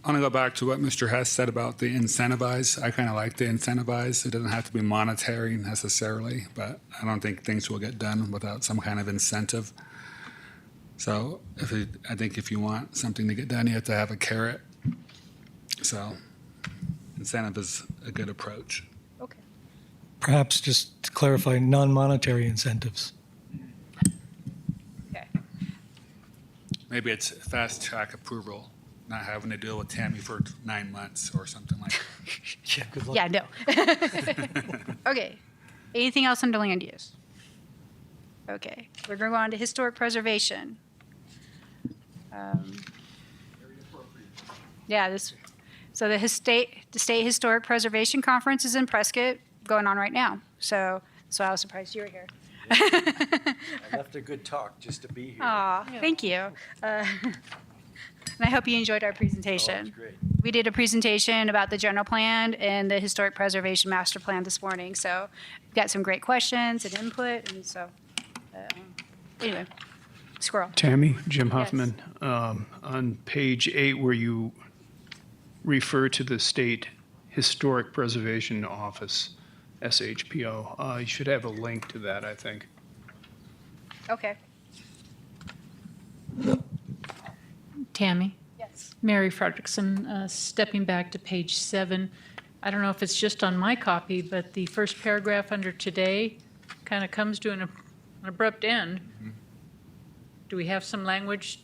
[SPEAKER 13] I want to go back to what Mr. Hess said about the incentivize. I kind of like the incentivize. It doesn't have to be monetary necessarily, but I don't think things will get done without some kind of incentive. So I think if you want something to get done, you have to have a carrot. So incentive is a good approach.
[SPEAKER 3] Okay.
[SPEAKER 4] Perhaps just to clarify, non-monetary incentives.
[SPEAKER 3] Okay.
[SPEAKER 13] Maybe it's fast track approval, not having to deal with Tammy for 9 months or something like that.
[SPEAKER 4] Yeah, good luck.
[SPEAKER 3] Yeah, no. Okay. Anything else under land use? Okay. We're going to go on to historic preservation. Yeah, so the State Historic Preservation Conference is in Prescott, going on right now. So I was surprised you were here.
[SPEAKER 11] I left a good talk just to be here.
[SPEAKER 3] Aw, thank you. And I hope you enjoyed our presentation.
[SPEAKER 11] Great.
[SPEAKER 3] We did a presentation about the general plan and the historic preservation master plan this morning. So we got some great questions and input. And so anyway, squirrel.
[SPEAKER 7] Tammy, Jim
[SPEAKER 3] Yes.
[SPEAKER 7] Huffman, on page 8 where you refer to the State Historic Preservation Office, SHPO, you should have a link to that, I think.
[SPEAKER 3] Okay.
[SPEAKER 12] Tammy?
[SPEAKER 3] Yes.
[SPEAKER 12] Mary Frederickson, stepping back to page 7. I don't know if it's just on my copy, but the first paragraph under today kind of comes to an abrupt end. Do we have some language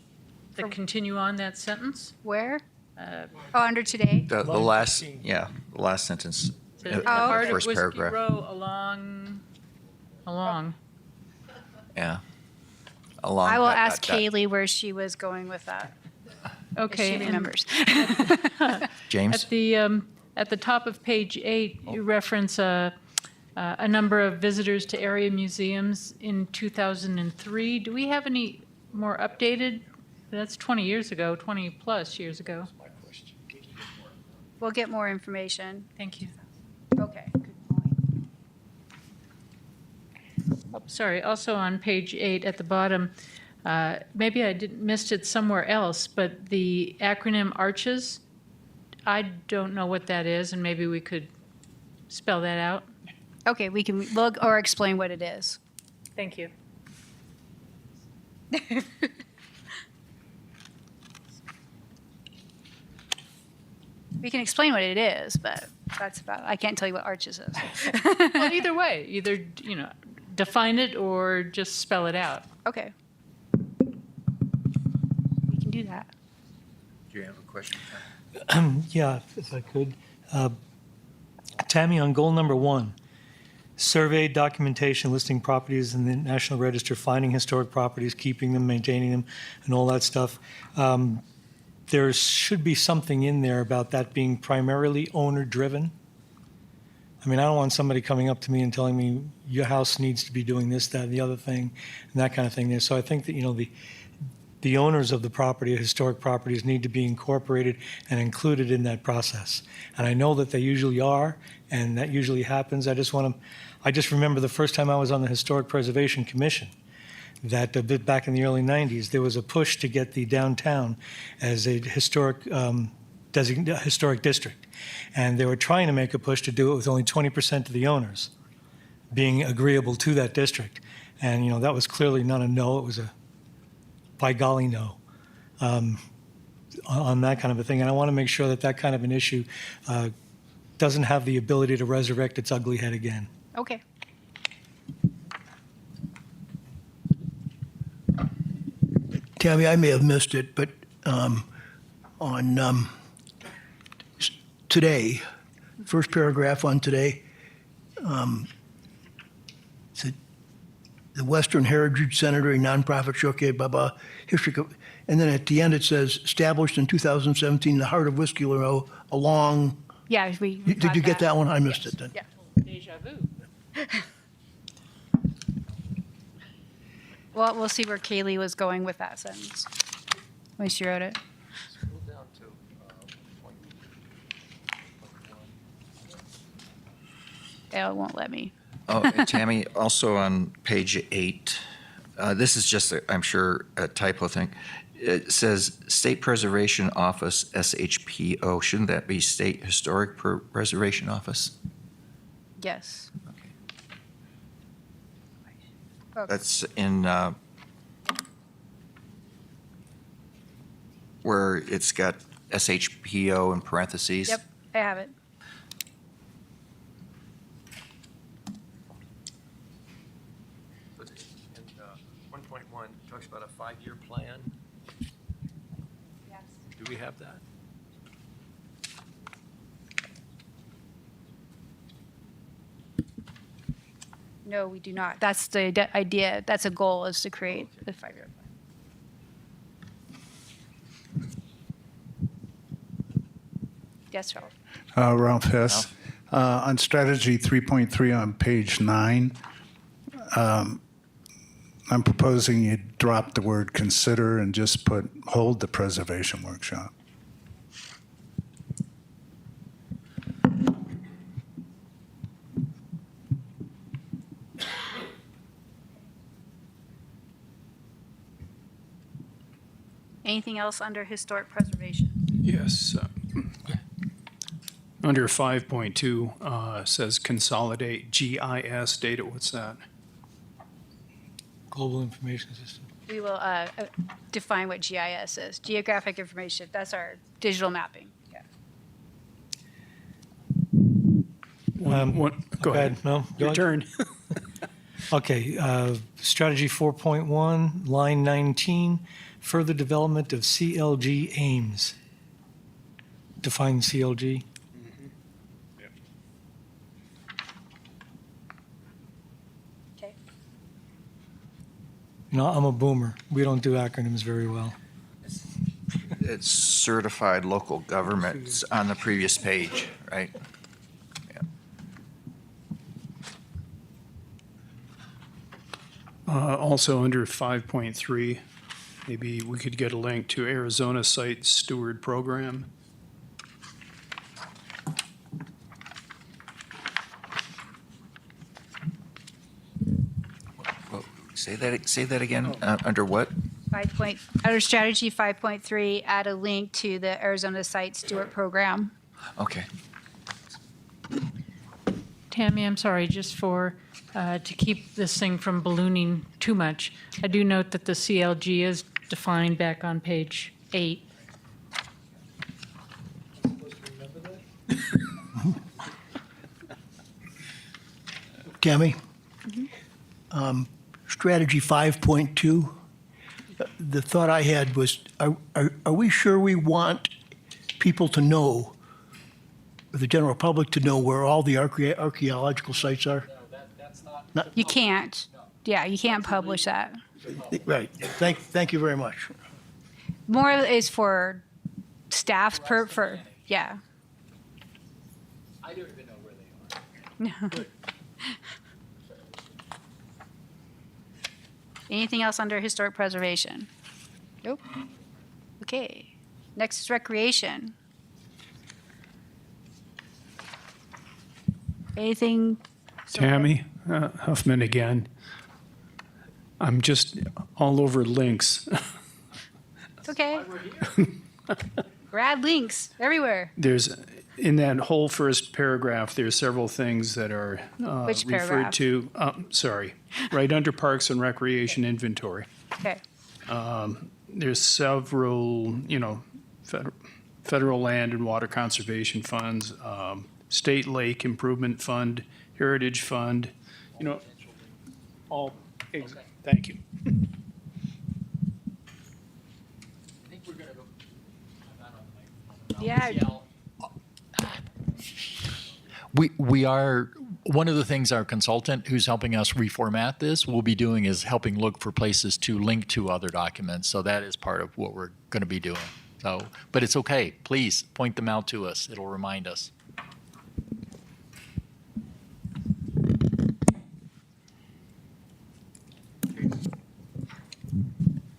[SPEAKER 12] that continue on that sentence?
[SPEAKER 3] Where? Under today?
[SPEAKER 1] The last sentence.
[SPEAKER 12] Says,
[SPEAKER 1] in
[SPEAKER 12] "The heart of
[SPEAKER 1] first
[SPEAKER 12] Whiskey
[SPEAKER 1] paragraph.
[SPEAKER 12] Row along.
[SPEAKER 1] Yeah. Along
[SPEAKER 3] I will
[SPEAKER 1] that-
[SPEAKER 3] ask
[SPEAKER 1] that-
[SPEAKER 3] Kaylee where she was going with that.
[SPEAKER 12] Okay.
[SPEAKER 3] If she
[SPEAKER 12] and
[SPEAKER 3] remembers.
[SPEAKER 1] James?
[SPEAKER 12] At the top of page 8, you reference a number of visitors to area museums in 2003. Do we have any more updated? That's 20 years ago, 20 plus years ago.
[SPEAKER 3] We'll get more information.
[SPEAKER 12] Thank you.
[SPEAKER 3] Okay, good point.
[SPEAKER 12] Oh, sorry, also on page 8 at the bottom, maybe I missed it somewhere else, but the acronym ARCHES, I don't know what that is, and maybe we could spell that out.
[SPEAKER 3] Okay, we can look or explain what it is.
[SPEAKER 12] Thank you.
[SPEAKER 3] We can explain what it is, but that's about, I can't tell you what arches is.
[SPEAKER 12] Well, either way, either, define it or just spell it out.
[SPEAKER 3] Okay. We can do that.
[SPEAKER 1] Do you have a question?
[SPEAKER 4] Yeah, if I could. Tammy, on goal number 1, survey documentation listing properties in the National Register, finding historic properties, keeping them, maintaining them, and all that stuff. There should be something in there about that being primarily owner-driven. I mean, I don't want somebody coming up to me and telling me your house needs to be doing this, that, and the other thing, and that kind of thing there. So I think that, the owners of the property, historic properties, need to be incorporated and included in that process. And I know that they usually are, and that usually happens. I just remember the first time I was on the Historic Preservation Commission, that a bit back in the early 90s, there was a push to get the downtown as a historic district. And they were trying to make a push to do it with only 20% of the owners being agreeable to that district. And, that was clearly not a no, it was a by golly no on that kind of a thing. And I want to make sure that that kind of an issue doesn't have the ability to resurrect its ugly head again.
[SPEAKER 3] Okay.
[SPEAKER 6] Tammy, I may have missed it, but on today, first paragraph on today, said the Western Heritage Center, a nonprofit showcase, blah, blah, history. And then at the end it says, established in 2017 in the heart of Whiskey Row along.
[SPEAKER 3] Yeah,
[SPEAKER 6] Did you get that one? I missed it then.
[SPEAKER 12] Yeah. Deja vu.
[SPEAKER 3] Well, we'll see where Kaylee was going with that sentence when she wrote it.
[SPEAKER 1] Scroll down to point
[SPEAKER 3] It won't let me.
[SPEAKER 1] Oh, and Tammy, also on page 8, this is just, I'm sure, a typo thing. It says State Preservation Office, SHPO. Shouldn't that be State Historic Preservation Office?
[SPEAKER 3] Yes.
[SPEAKER 1] Okay.
[SPEAKER 3] Okay.
[SPEAKER 1] That's in where it's got SHPO in parentheses.
[SPEAKER 3] Yep, I have it.
[SPEAKER 11] And 1.1 talks about a 5-year plan.
[SPEAKER 3] Yes.
[SPEAKER 11] Do we have that?
[SPEAKER 3] No, we do not. That's the idea. That's a goal, is to create the 5-year plan. Yes, Charles.
[SPEAKER 5] Ralph Hess. On strategy 3.3 on page 9, I'm proposing you drop the word consider and just hold the preservation workshop.
[SPEAKER 3] Anything else under historic preservation?
[SPEAKER 7] Yes. Under 5.2 says consolidate GIS data. What's that?
[SPEAKER 4] Global Information System.
[SPEAKER 3] We will define what GIS is. Geographic information. That's our digital mapping. Yeah.
[SPEAKER 7] Go ahead.
[SPEAKER 4] No, go
[SPEAKER 7] Your
[SPEAKER 4] ahead.
[SPEAKER 7] turn.
[SPEAKER 4] Okay, strategy 4.1, line 19, further development of CLG aims. Define CLG.
[SPEAKER 3] Okay.
[SPEAKER 4] I'm a boomer. We don't do acronyms very well.
[SPEAKER 1] It's certified local governments on the previous page, right?
[SPEAKER 7] Also under 5.3, maybe we could get a link to Arizona Site Steward Program.
[SPEAKER 1] Say that again. Under what?
[SPEAKER 3] Under strategy 5.3, add a link to the Arizona Site Steward program.
[SPEAKER 1] Okay.
[SPEAKER 12] Tammy, I'm sorry, just to keep this thing from ballooning too much, I do note that the CLG is defined back on page 8.
[SPEAKER 6] Tammy? Strategy 5.2, the thought I had was, are we sure we want people to know, the general public to know where all the archaeological sites are?
[SPEAKER 3] You can't. Yeah, you can't publish that.
[SPEAKER 6] Right. Thank you very much.
[SPEAKER 3] More is for staff yeah.
[SPEAKER 9] I don't even know where they are.
[SPEAKER 3] Anything else under historic preservation? Nope. Okay. Next is recreation. Anything?
[SPEAKER 7] Tammy, Huffman again. I'm just all over links.
[SPEAKER 3] It's okay. We're add links everywhere.
[SPEAKER 7] There's, in that whole first paragraph, there's several things that are
[SPEAKER 3] Which
[SPEAKER 7] referred
[SPEAKER 3] paragraph?
[SPEAKER 7] to, right under Parks and Recreation Inventory.
[SPEAKER 3] Okay.
[SPEAKER 7] There's several, federal land and water conservation funds, state lake improvement fund, heritage fund, all, thank you.
[SPEAKER 9] I think we're gonna go. I'm not on the microphone.
[SPEAKER 3] Yeah.
[SPEAKER 9] We are, one of the things our consultant who's helping us reformat this will be doing is helping look for places to link to other documents. So that is part of what we're going to be doing. So, but it's okay. Please point them out to us. It'll remind us.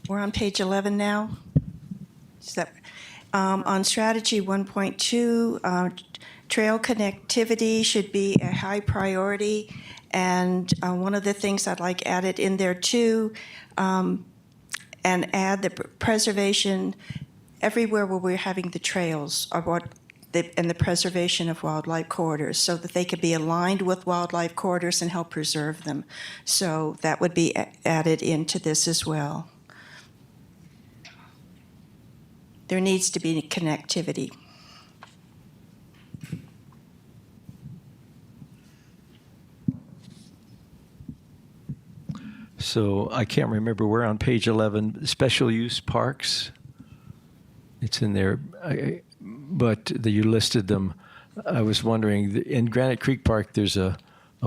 [SPEAKER 8] We're on page 11 now. Is that, on strategy 1.2, trail connectivity should be a high priority. And one of the things I'd like added in there too, and add the preservation everywhere where we're having the trails and the preservation of wildlife corridors so that they could be aligned with wildlife corridors and help preserve them. So that would be added into this as well. There needs to be connectivity.
[SPEAKER 11] So I can't remember, we're on page 11, special use parks. It's in there, but you listed them. I was wondering, in Granite Creek Park, there's a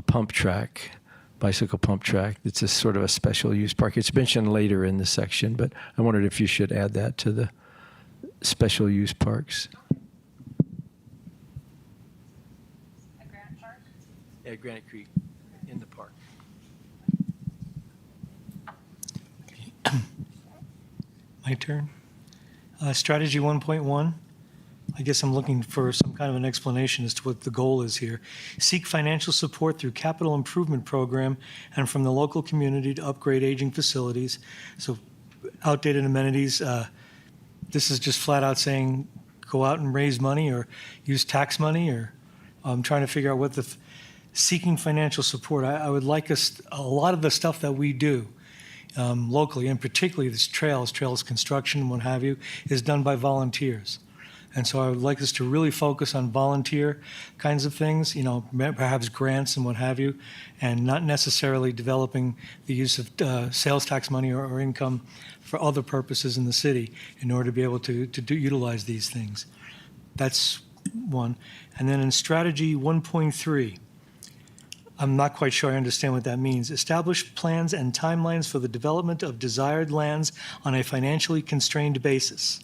[SPEAKER 11] pump track, bicycle pump track. It's a sort of a special use park. It's mentioned later in the section, but I wondered if you should add that to the special use parks.
[SPEAKER 3] At Granite Park?
[SPEAKER 11] At Granite Creek, in the park.
[SPEAKER 4] My turn. Strategy 1.1. I guess I'm looking for some kind of an explanation as to what the goal is here. Seek financial support through capital improvement program and from the local community to upgrade aging facilities. So outdated amenities. This is just flat out saying go out and raise money or use tax money, or I'm trying to figure out what seeking financial support. I would like us, a lot of the stuff that we do locally, and particularly this trails construction and what have you, is done by volunteers. And so I would like us to really focus on volunteer kinds of things, perhaps grants and what have you, and not necessarily developing the use of sales tax money or income for other purposes in the city in order to be able to utilize these things. That's one. And then in strategy 1.3, I'm not quite sure I understand what that means. Establish plans and timelines for the development of desired lands on a financially constrained basis.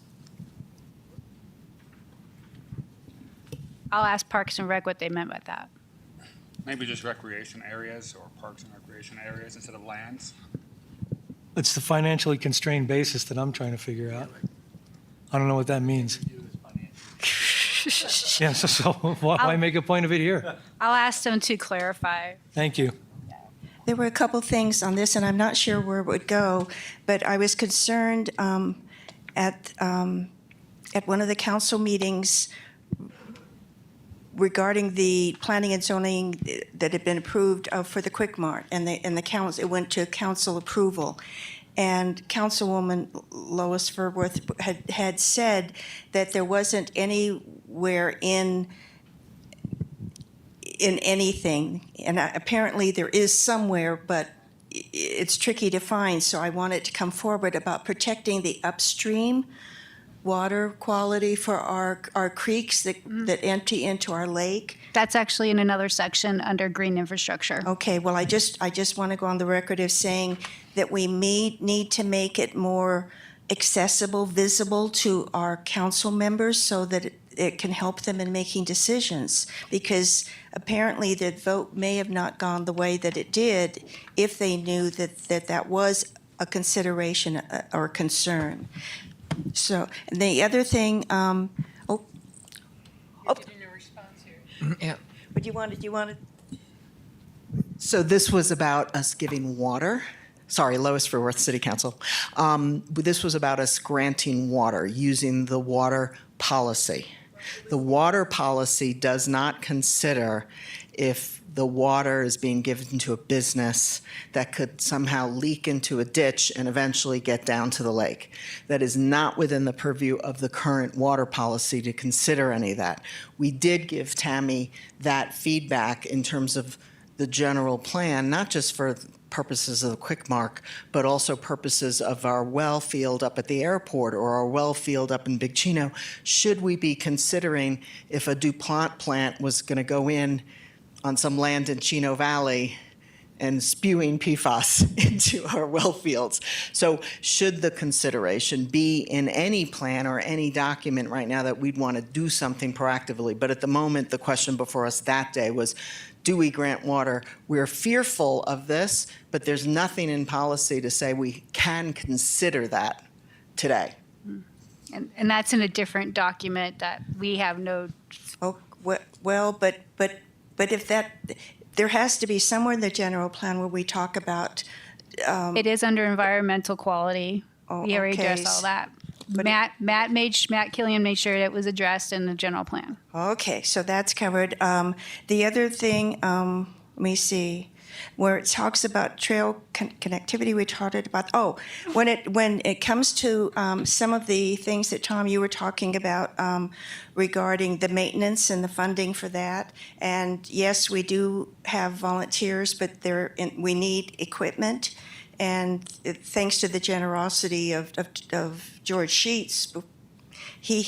[SPEAKER 3] I'll ask Parks and Rec what they meant by that.
[SPEAKER 13] Maybe just recreation areas or parks and recreation areas instead of lands.
[SPEAKER 4] It's the financially constrained basis that I'm trying to figure out. I don't know what that means. Yeah, so why make a point of it here?
[SPEAKER 3] I'll ask them to clarify.
[SPEAKER 4] Thank you.
[SPEAKER 8] There were a couple things on this, and I'm not sure where it would go, but I was concerned at one of the council meetings regarding the planning and zoning that had been approved for the Quick Mart, and the council, it went to council approval. And Councilwoman Lois Verworth had said that there wasn't anywhere in anything, and apparently there is somewhere, but it's tricky to find. So I wanted to come forward about protecting the upstream water quality for our creeks that empty into our lake.
[SPEAKER 3] That's actually in another section under green infrastructure.
[SPEAKER 8] Okay, well, I just want to go on the record of saying that we need to make it more accessible, visible to our council members so that it can help them in making decisions, because apparently the vote may have not gone the way that it did if they knew that was a consideration or concern. So the other thing,
[SPEAKER 1] Yeah.
[SPEAKER 8] but you wanted.
[SPEAKER 14] So this was about us giving water. Sorry, Lois Verworth, City Council. This was about us granting water, using the water policy. The water policy does not consider if the water is being given to a business that could somehow leak into a ditch and eventually get down to the lake. That is not within the purview of the current water policy to consider any of that. We did give Tammy that feedback in terms of the general plan, not just for purposes of the Quick Mart, but also purposes of our well field up at the airport or our well field up in Big Chino. Should we be considering if a DuPont plant was going to go in on some land in Chino Valley and spewing PFAS into our well fields? So should the consideration be in any plan or any document right now that we'd want to do something proactively? But at the moment, the question before us that day was, do we grant water? We're fearful of this, but there's nothing in policy to say we can consider that today.
[SPEAKER 3] And that's in a different document that we have no.
[SPEAKER 8] Oh, well, but if that, there has to be somewhere in the general plan where we talk about.
[SPEAKER 3] It is under environmental quality.
[SPEAKER 8] Oh,
[SPEAKER 3] We already
[SPEAKER 8] okay.
[SPEAKER 3] addressed all that.
[SPEAKER 8] But
[SPEAKER 3] Matt Killian made sure it was addressed in the general plan.
[SPEAKER 8] Okay, so that's covered. The other thing, let me see, where it talks about trail connectivity, we talked about. Oh, when it comes to some of the things that Tom, you were talking about regarding the maintenance and the funding for that. And yes, we do have volunteers, but we need equipment. And thanks to the generosity of George Sheets, he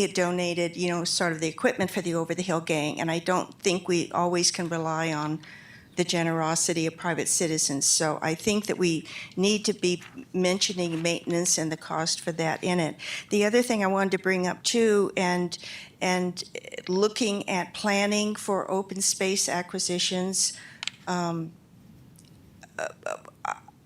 [SPEAKER 8] had donated, sort of the equipment for the Over the Hill Gang. And I don't think we always can rely on the generosity of private citizens. So I think that we need to be mentioning maintenance and the cost for that in it. The other thing I wanted to bring up too, and looking at planning for open space acquisitions.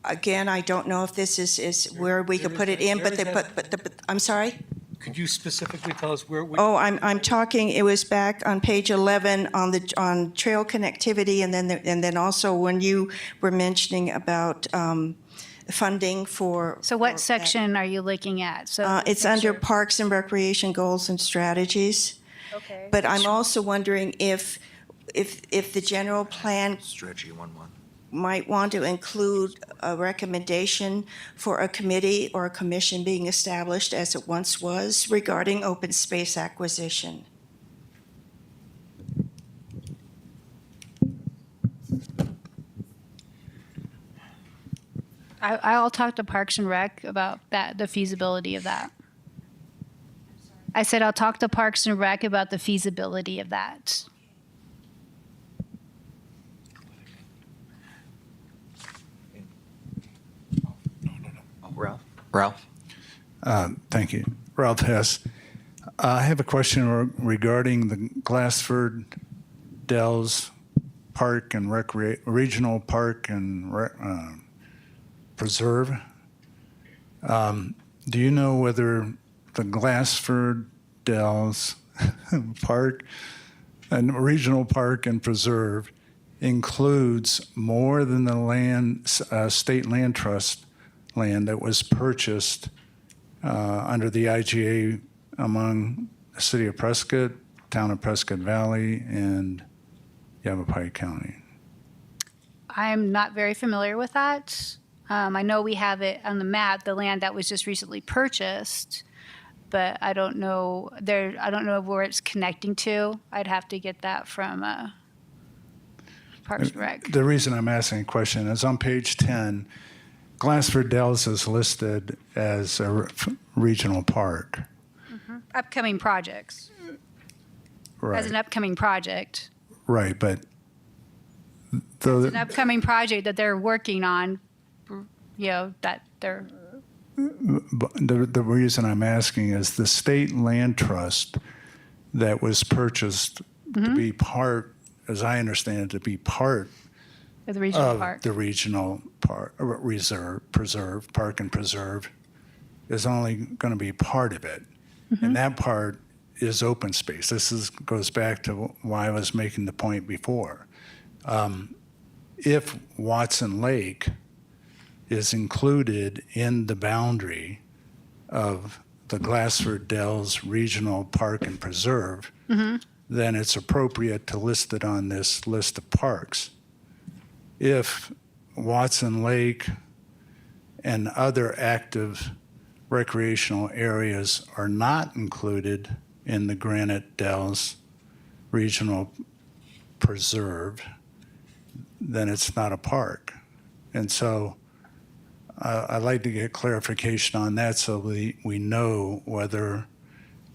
[SPEAKER 8] Again, I don't know if this is where we could put it in, but I'm sorry?
[SPEAKER 4] Could you specifically tell us where?
[SPEAKER 8] Oh, I'm talking, it was back on page 11 on trail connectivity, and then also when you were mentioning about funding for.
[SPEAKER 3] So what section are you looking at? So
[SPEAKER 8] It's under Parks and Recreation Goals and Strategies.
[SPEAKER 3] Okay.
[SPEAKER 8] But I'm also wondering if the general plan
[SPEAKER 1] Strategy 1-1.
[SPEAKER 8] might want to include a recommendation for a committee or a commission being established, as it once was, regarding open space acquisition.
[SPEAKER 3] I'll talk to Parks and Rec about that, the feasibility of that. I said I'll talk to Parks and Rec about the feasibility of that.
[SPEAKER 1] Ralph?
[SPEAKER 5] Thank you. Ralph Hess. I have a question regarding the Glassford Dells Park and Regional Park and Preserve. Do you know whether the Glassford Dells Park and Regional Park and Preserve includes more than the land, state land trust land that was purchased under the IGA among the city of Prescott, town of Prescott Valley, and Yavapai County.
[SPEAKER 3] I'm not very familiar with that. I know we have it on the map, the land that was just recently purchased, but I don't know I don't know where it's connecting to. I'd have to get that from Parks and Rec.
[SPEAKER 5] The reason I'm asking a question is on page 10, Glassford Dells is listed as a regional park.
[SPEAKER 3] Upcoming projects. As
[SPEAKER 5] Right,
[SPEAKER 3] an upcoming project.
[SPEAKER 5] right, but
[SPEAKER 3] An upcoming project that they're working on, that they're,
[SPEAKER 5] the reason I'm asking is the state land trust that was purchased to be part, as I understand it, to be part
[SPEAKER 3] the regional
[SPEAKER 5] of
[SPEAKER 3] park.
[SPEAKER 5] the regional park, park and preserve, is only going to be part of it. And that part is open space. Goes back to why I was making the point before. If Watson Lake is included in the boundary of the Glassford Dells Regional Park and Preserve, then it's appropriate to list it on this list of parks. If Watson Lake and other active recreational areas are not included in the Granite Dells Regional Preserve, then it's not a park. And so I'd like to get clarification on that so we know whether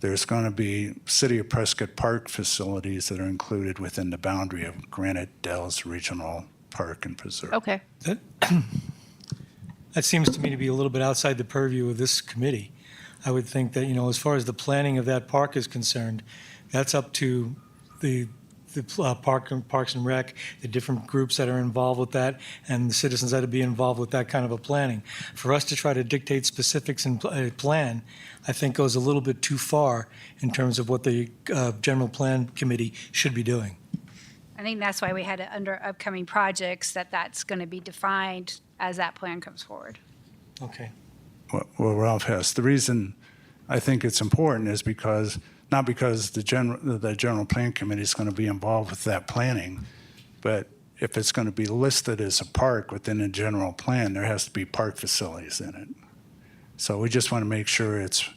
[SPEAKER 5] there's going to be City of Prescott Park facilities that are included within the boundary of Granite Dells Regional Park and Preserve.
[SPEAKER 3] Okay.
[SPEAKER 4] That seems to me to be a little bit outside the purview of this committee. I would think that, as far as the planning of that park is concerned, that's up to the Parks and Rec, the different groups that are involved with that, and the citizens that would be involved with that kind of a planning. For us to try to dictate specifics in a plan, I think goes a little bit too far in terms of what the General Plan Committee should be doing.
[SPEAKER 3] I think that's why we had it under upcoming projects, that's going to be defined as that plan comes forward.
[SPEAKER 4] Okay.
[SPEAKER 5] Well, Ralph Hess, the reason I think it's important is not because the General Plan Committee is going to be involved with that planning, but if it's going to be listed as a park within a general plan, there has to be park facilities in it. So we just want to make sure it's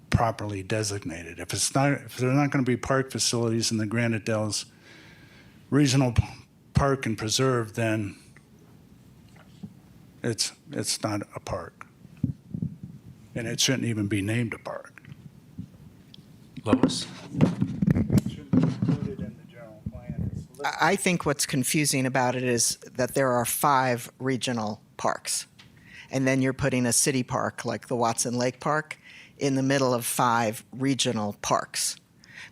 [SPEAKER 5] properly designated. If there are not going to be park facilities in the Granite Dells Regional Park and Preserve, then it's not a park. And it shouldn't even be named a park.
[SPEAKER 1] Lois?
[SPEAKER 14] I think what's confusing about it is that there are 5 regional parks. And then you're putting a city park like the Watson Lake Park in the middle of 5 regional parks.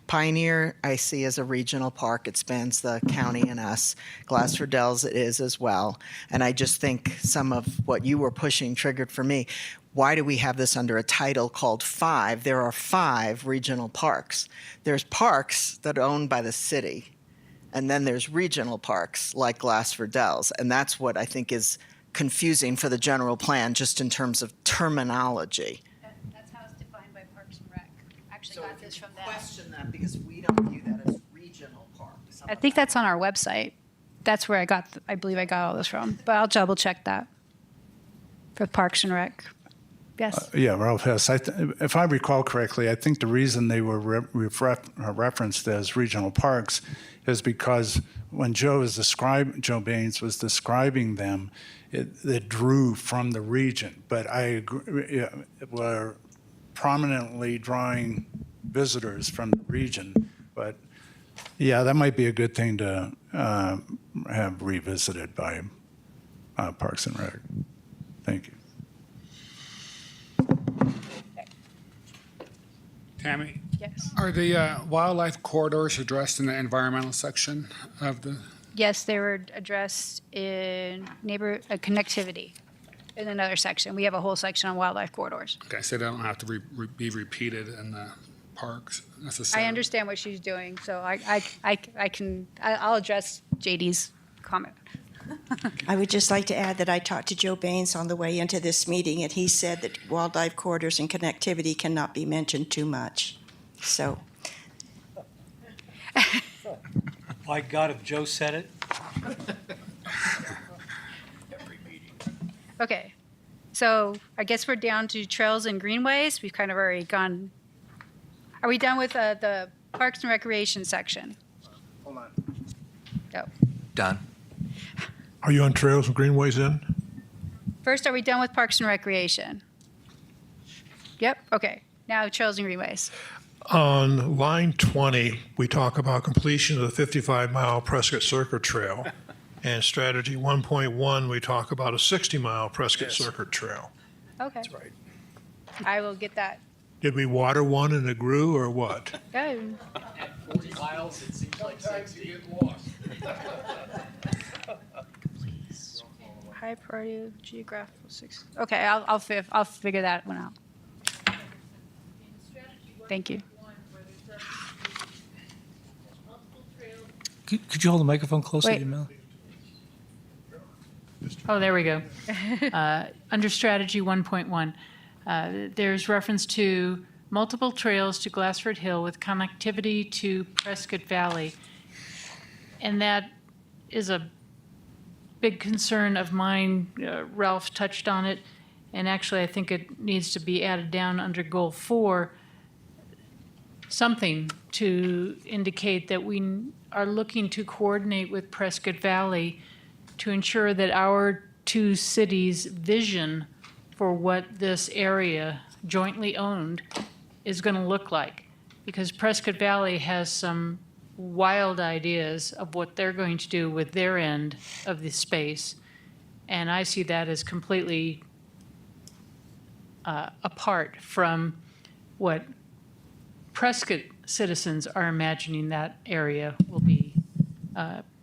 [SPEAKER 14] Pioneer, I see as a regional park. It spans the county and us. Glassford Dells it is as well. And I just think some of what you were pushing triggered for me. Why do we have this under a title called 5? There are 5 regional parks. There's parks that are owned by the city, and then there's regional parks like Glassford Dells. And that's what I think is confusing for the general plan, just in terms of terminology.
[SPEAKER 3] That's how it's defined by Parks and Rec. Actually got this from them.
[SPEAKER 14] Question that because we don't view that as regional parks.
[SPEAKER 3] I think that's on our website. That's where I believe I got all this from. But I'll double check that for Parks and Rec. Yes.
[SPEAKER 5] Yeah, Ralph Hess. If I recall correctly, I think the reason they were referenced as regional parks is because when Joe Baines was describing them, it drew from the region. But I agree, we're prominently drawing visitors from the region. But yeah, that might be a good thing to have revisited by Parks and Rec. Thank you.
[SPEAKER 13] Tammy,
[SPEAKER 3] Yes.
[SPEAKER 13] are the wildlife corridors addressed in the environmental section of the?
[SPEAKER 3] Yes, they were addressed in connectivity in another section. We have a whole section on wildlife corridors.
[SPEAKER 13] Okay, so they don't have to be repeated in the parks necessarily.
[SPEAKER 3] I understand what she's doing, so I'll address JD's comment.
[SPEAKER 8] I would just like to add that I talked to Joe Baines on the way into this meeting, and he said that wildlife corridors and connectivity cannot be mentioned too much. So,
[SPEAKER 4] My God, if Joe said it.
[SPEAKER 3] Okay, so I guess we're down to trails and greenways. We've kind of already gone. Are we done with the Parks and Recreation section?
[SPEAKER 5] Hold on.
[SPEAKER 3] No.
[SPEAKER 1] Done.
[SPEAKER 2] Are you on trails and greenways then?
[SPEAKER 3] First, are we done with Parks and Recreation? Yep, okay. Now trails and greenways.
[SPEAKER 2] On line 20, we talk about completion of the 55-mile Prescott Circuit Trail. And strategy 1.1, we talk about a 60-mile Prescott Circuit Trail.
[SPEAKER 3] Okay.
[SPEAKER 2] That's right.
[SPEAKER 3] I will get that.
[SPEAKER 2] Did we water one and it grew or what?
[SPEAKER 3] Yeah.
[SPEAKER 9] 40 miles, it seems like 60.
[SPEAKER 3] High priority geographical six. Okay, I'll figure that one out. Thank you.
[SPEAKER 4] Could you hold the microphone closer
[SPEAKER 3] Wait.
[SPEAKER 4] to your mouth?
[SPEAKER 12] Oh, there we go. Under strategy 1.1, there's reference to multiple trails to Glassford Hill with connectivity to Prescott Valley. And that is a big concern of mine. Ralph touched on it. And actually, I think it needs to be added down under goal 4, something to indicate that we are looking to coordinate with Prescott Valley to ensure that our two cities' vision for what this area jointly owned is going to look like. Because Prescott Valley has some wild ideas of what they're going to do with their end of the space. And I see that as completely apart from what Prescott citizens are imagining that area will be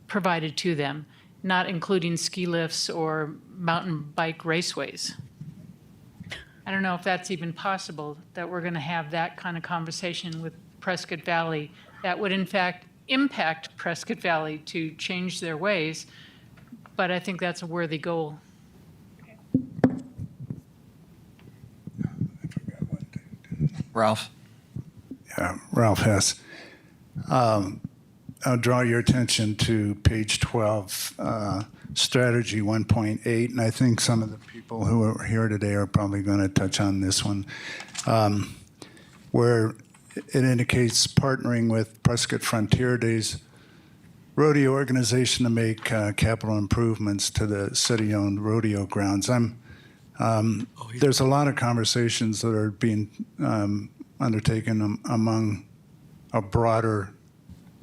[SPEAKER 12] provided to them, not including ski lifts or mountain bike raceways. I don't know if that's even possible, that we're going to have that kind of conversation with Prescott Valley that would in fact impact Prescott Valley to change their ways, but I think that's a worthy goal.
[SPEAKER 1] Ralph?
[SPEAKER 5] Ralph Hess. I'll draw your attention to page 12, strategy 1.8, and I think some of the people who are here today are probably going to touch on this one, where it indicates partnering with Prescott Frontier Days rodeo organization to make capital improvements to the city-owned rodeo grounds. There's a lot of conversations that are being undertaken among a broader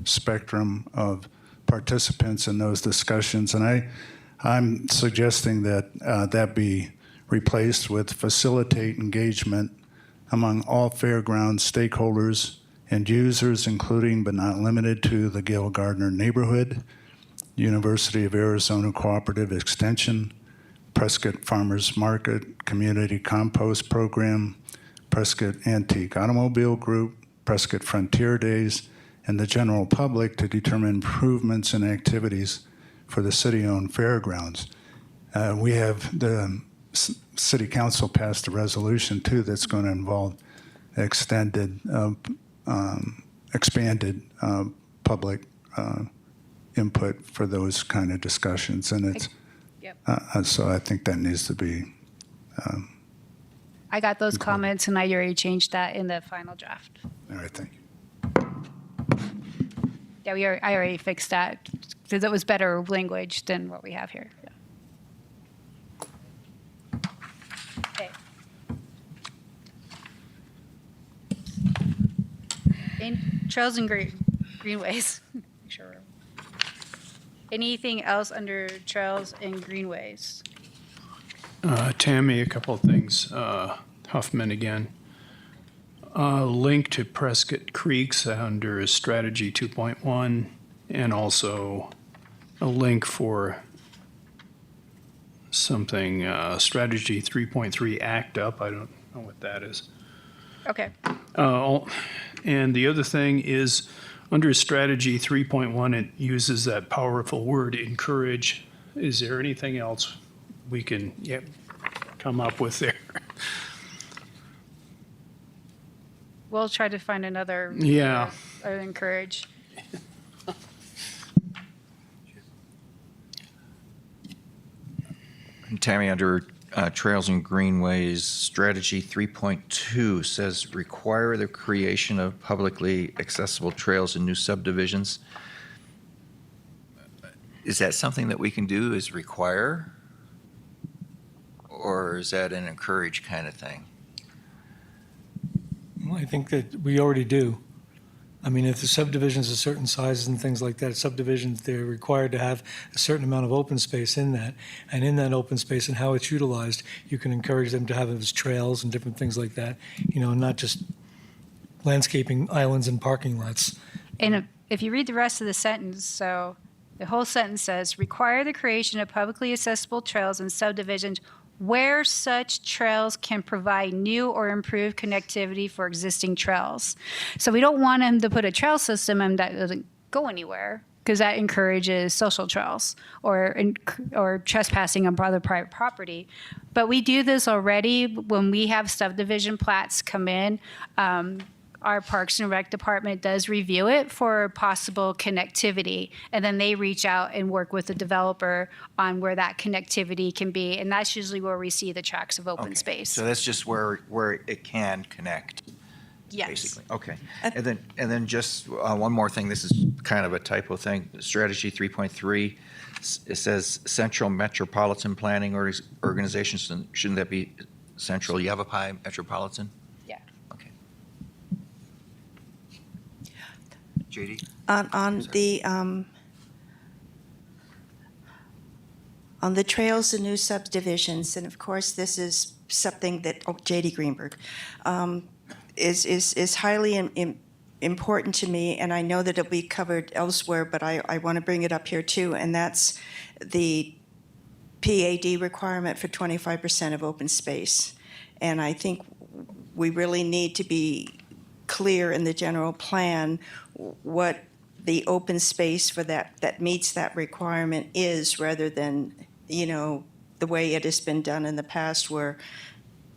[SPEAKER 5] spectrum of participants in those discussions, and I'm suggesting that that be replaced with facilitate engagement among all fairground stakeholders and users, including but not limited to the Gail Gardner neighborhood, University of Arizona Cooperative Extension, Prescott Farmers Market Community Compost Program, Prescott Antique Automobile Group, Prescott Frontier Days, and the general public to determine improvements and activities for the city-owned fairgrounds. We have the City Council passed a resolution too that's going to involve expanded public input for those kind of discussions, and it's so I think that needs to be.
[SPEAKER 3] I got those comments and I already changed that in the final draft.
[SPEAKER 5] All right, thank you.
[SPEAKER 3] Yeah, I already fixed that because it was better language than what we have here. Yeah. Okay. Trails and greenways. Sure. Anything else under trails and greenways?
[SPEAKER 7] Tammy, a couple of things. Huffman again. Link to Prescott Creeks under Strategy 2.1, and also a link for something, Strategy 3.3 Act Up. I don't know what that is.
[SPEAKER 3] Okay.
[SPEAKER 7] And the other thing is Under strategy 3.1, it uses that powerful word encourage. Is there anything else we can come up with there?
[SPEAKER 3] We'll try to find another.
[SPEAKER 7] Yeah.
[SPEAKER 3] Encourage.
[SPEAKER 1] And Tammy, under Trails and Greenways, Strategy 3.2 says require the creation of publicly accessible trails in new subdivisions. Is that something that we can do, is require? Or is that an encourage kind of thing?
[SPEAKER 4] Well, I think that we already do. I mean, if the subdivision's a certain size and things like that, subdivisions, they're required to have a certain amount of open space in that. And in that open space and how it's utilized, you can encourage them to have those trails and different things like that, not just landscaping islands and parking lots.
[SPEAKER 3] And if you read the rest of the sentence, so the whole sentence says, require the creation of publicly accessible trails in subdivisions where such trails can provide new or improved connectivity for existing trails. So we don't want them to put a trail system in that doesn't go anywhere, because that encourages social trails or trespassing on other private property. But we do this already when we have subdivision plats come in. Our Parks and Rec department does review it for possible connectivity, and then they reach out and work with the developer on where that connectivity can be, and that's usually where we see the tracts of open
[SPEAKER 1] Okay.
[SPEAKER 3] space.
[SPEAKER 1] So that's just where it can connect,
[SPEAKER 3] Yes.
[SPEAKER 1] basically. Okay. And then just one more thing. This is kind of a typo thing. Strategy 3.3, it says Central Metropolitan Planning Organization. Shouldn't that be Central Yavapai Metropolitan?
[SPEAKER 3] Yeah.
[SPEAKER 1] Okay. JD?
[SPEAKER 8] On the trails and new subdivisions, and of course, this is something that J.D. Greenberg is highly important to me, and I know that it'll be covered elsewhere, but I want to bring it up here too, and that's the PAD requirement for 25% of open space. And I think we really need to be clear in the general plan what the open space for that meets that requirement is, rather than, the way it has been done in the past, where